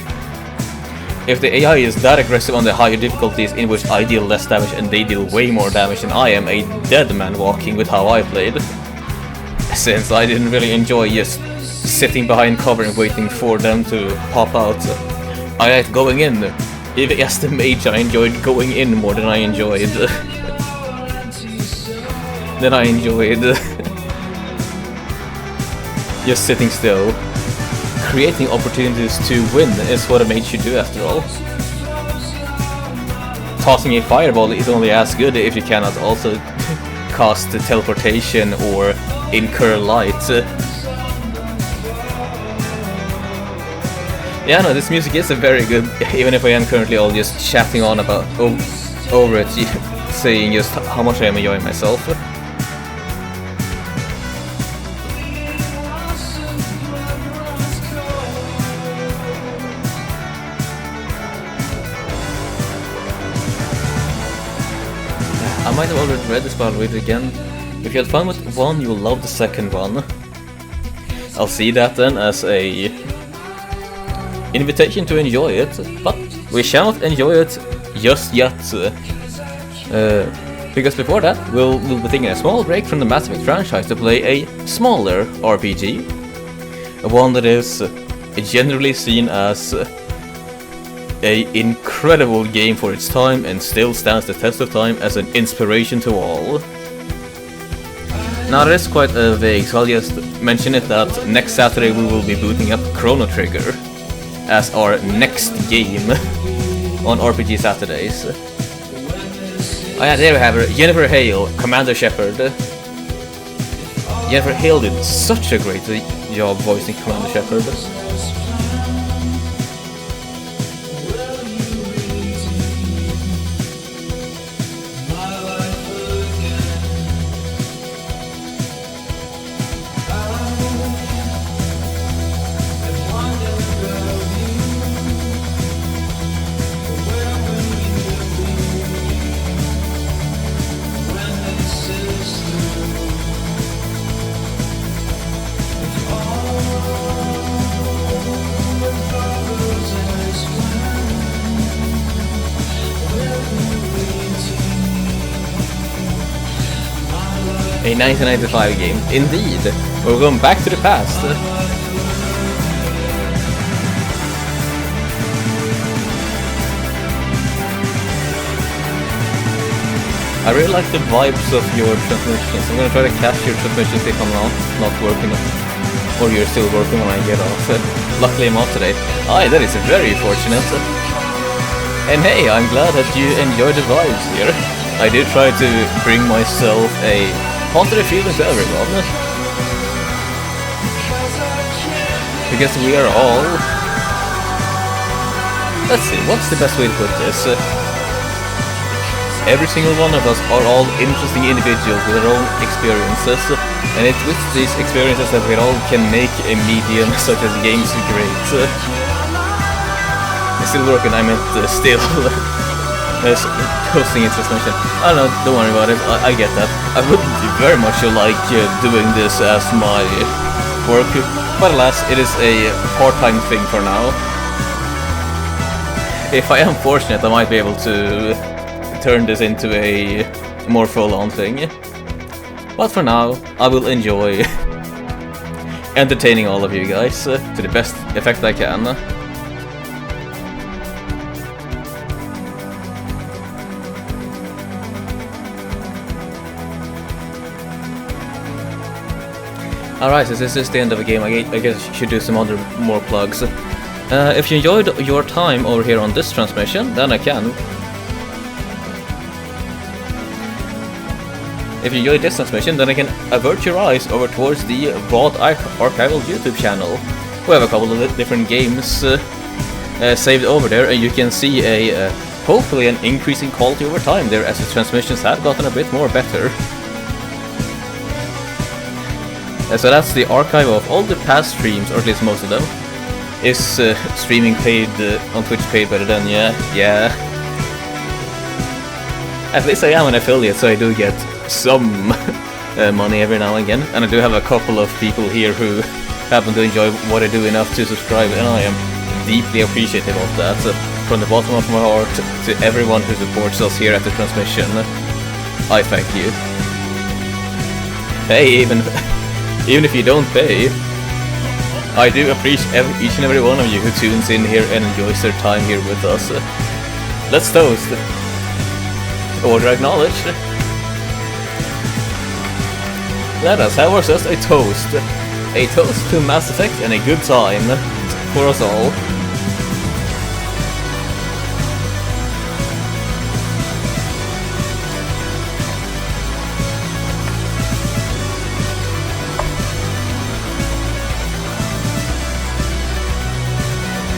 S1: If the AI is that aggressive on the higher difficulties in which I deal less damage and they deal way more damage than I am a dead man walking with how I played. Since I didn't really enjoy just sitting behind cover and waiting for them to pop out. I liked going in. Even as the mage, I enjoyed going in more than I enjoyed just sitting still. Creating opportunities to win is what a mage should do after all. Tossing a fireball is only as good if you cannot also cast teleportation or incur light. Yeah, no, this music is very good, even if I am currently all just chatting on about over it, saying just how much I am enjoying myself. I might have already read this, but I'll read it again. If you had fun with one, you will love the second one. I'll see that then as a invitation to enjoy it, but we shan't enjoy it just yet. Because before that, we'll be taking a small break from the Mass Effect franchise to play a smaller RPG. One that is generally seen as an incredible game for its time and still stands the test of time as an inspiration to all. Now that is quite vague, so I'll just mention it that next Saturday we will be booting up Chrono Trigger as our next game on RPG Saturdays. Oh yeah, there we have her, Jennifer Hale, Commander Shepard. Jennifer Hale did such a great job voicing Commander Shepard. A 1995 game. Indeed. We're going back to the past. I really like the vibes of your transmissions. I'm gonna try to catch your transmissions if I'm not working, or you're still working when I get off. Luckily I'm off today. Aye, that is very fortunate. And hey, I'm glad that you enjoy the vibes here. I did try to bring myself a positive feeling to everyone. Because we are all... Let's see, what's the best way to put this? Every single one of us are all interesting individuals with their own experiences. And it's with these experiences that we all can make a medium such as games great. I'm still working, I meant still. Posting a transmission. I don't know, don't worry about it, I get that. I would very much like doing this as my work, but alas, it is a part-time thing for now. If I am fortunate, I might be able to turn this into a more full-on thing. But for now, I will enjoy entertaining all of you guys to the best effect I can. Alright, so this is the end of the game. I guess I should do some more plugs. If you enjoyed your time over here on this transmission, then I can. If you enjoyed this transmission, then I can avert your eyes over towards the Broad Archival YouTube channel. We have a couple of different games saved over there, and you can see a hopefully an increase in quality over time there as the transmissions have gotten a bit more better. So that's the archive of all the past streams, or at least most of them. Is streaming paid on Twitch paid better than yeah. At least I am an affiliate, so I do get some money every now and again, and I do have a couple of people here who happen to enjoy what I do enough to subscribe, and I am deeply appreciative of that. So from the bottom of my heart to everyone who supports us here at the transmission, I thank you. Hey, even if you don't pay, I do appreciate each and every one of you who tunes in here and enjoys their time here with us. Let's toast. Order acknowledged. Let us have ourselves a toast. A toast to Mass Effect and a good time for us all.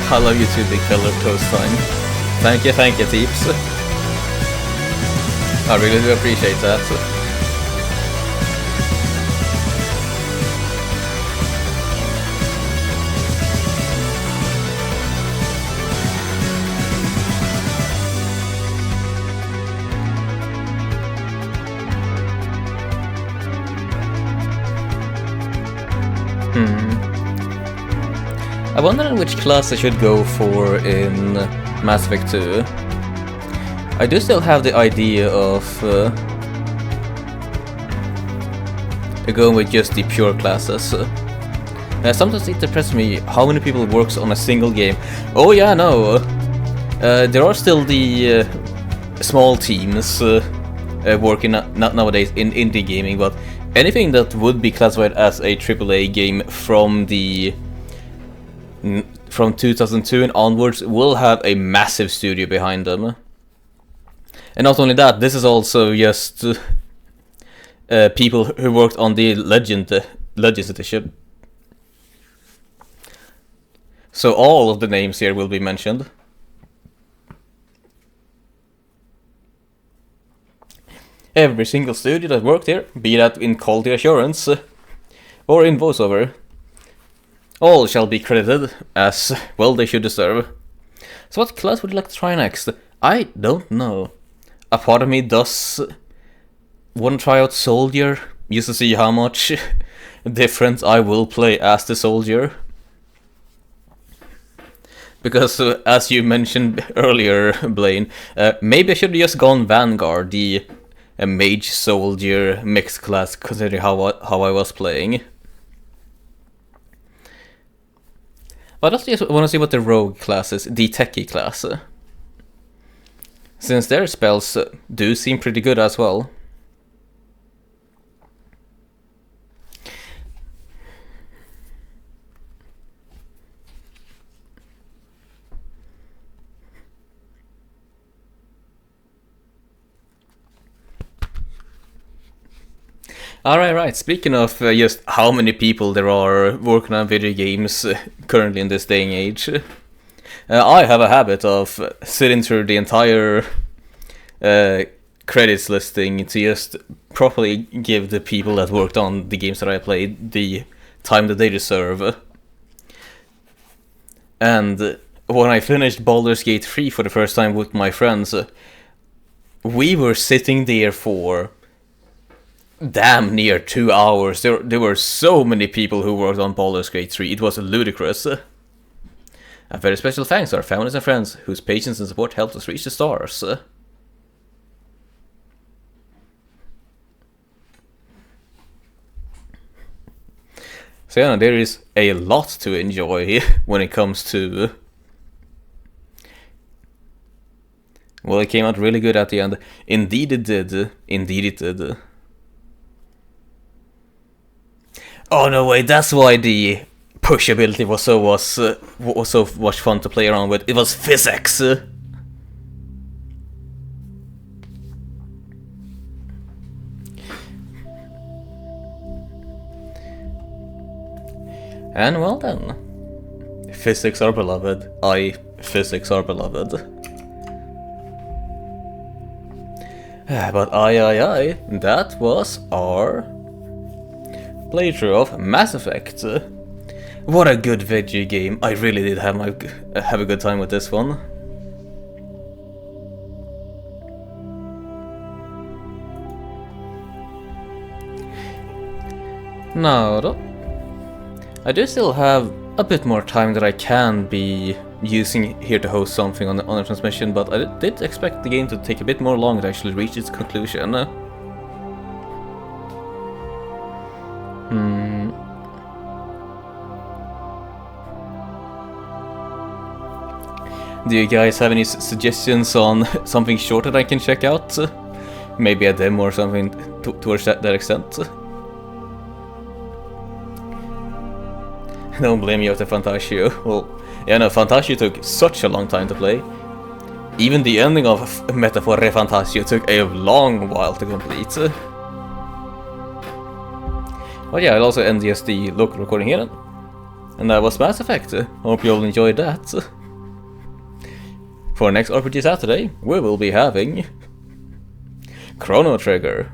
S1: I love you too, big fella. Toast time. Thank you, Teeps. I really do appreciate that. I wonder in which class I should go for in Mass Effect 2. I do still have the idea of going with just the pure classes. Sometimes it depresses me how many people works on a single game. Oh yeah, no. There are still the small teams working not nowadays in indie gaming, but anything that would be classified as a AAA game from 2002 and onwards will have a massive studio behind them. And not only that, this is also just people who worked on the Legends edition. So all of the names here will be mentioned. Every single studio that worked here, be that in quality assurance or in voiceover, all shall be credited as well they should deserve. So what class would you like to try next? I don't know. A part of me does want to try out Soldier, just to see how much different I will play as the Soldier. Because as you mentioned earlier, Blaine, maybe I should have just gone Vanguard, the Mage Soldier mixed class, considering how I was playing. But I just want to see what the Rogue class is, the Techie class. Since their spells do seem pretty good as well. Right. Speaking of just how many people there are working on video games currently in this day and age, I have a habit of sitting through the entire credits listing to just properly give the people that worked on the games that I played the time that they deserve. And when I finished Baldur's Gate 3 for the first time with my friends, we were sitting there for damn near 2 hours. There were so many people who worked on Baldur's Gate 3, it was ludicrous. A very special thanks to our families and friends whose patience and support helped us reach the stars. So yeah, there is a lot to enjoy when it comes to... Well, it came out really good at the end. Indeed it did. Indeed it did. Oh no way, that's why the push ability was so much fun to play around with. It was physics. And well then, physics are beloved. Physics are beloved. But aye, that was our playthrough of Mass Effect. What a good video game. I really did have a good time with this one. Now though, I do still have a bit more time that I can be using here to host something on a transmission, but I did expect the game to take a bit more longer to actually reach its conclusion. Do you guys have any suggestions on something short that I can check out? Maybe a demo or something towards that extent? Don't blame me after Fantasio. Well, yeah, no, Fantasio took such a long time to play. Even the ending of Metaphor Fantasio took a long while to complete. But yeah, I'll also end the local recording here then. And that was Mass Effect. Hope you all enjoyed that. For next RPG Saturday, we will be having Chrono Trigger.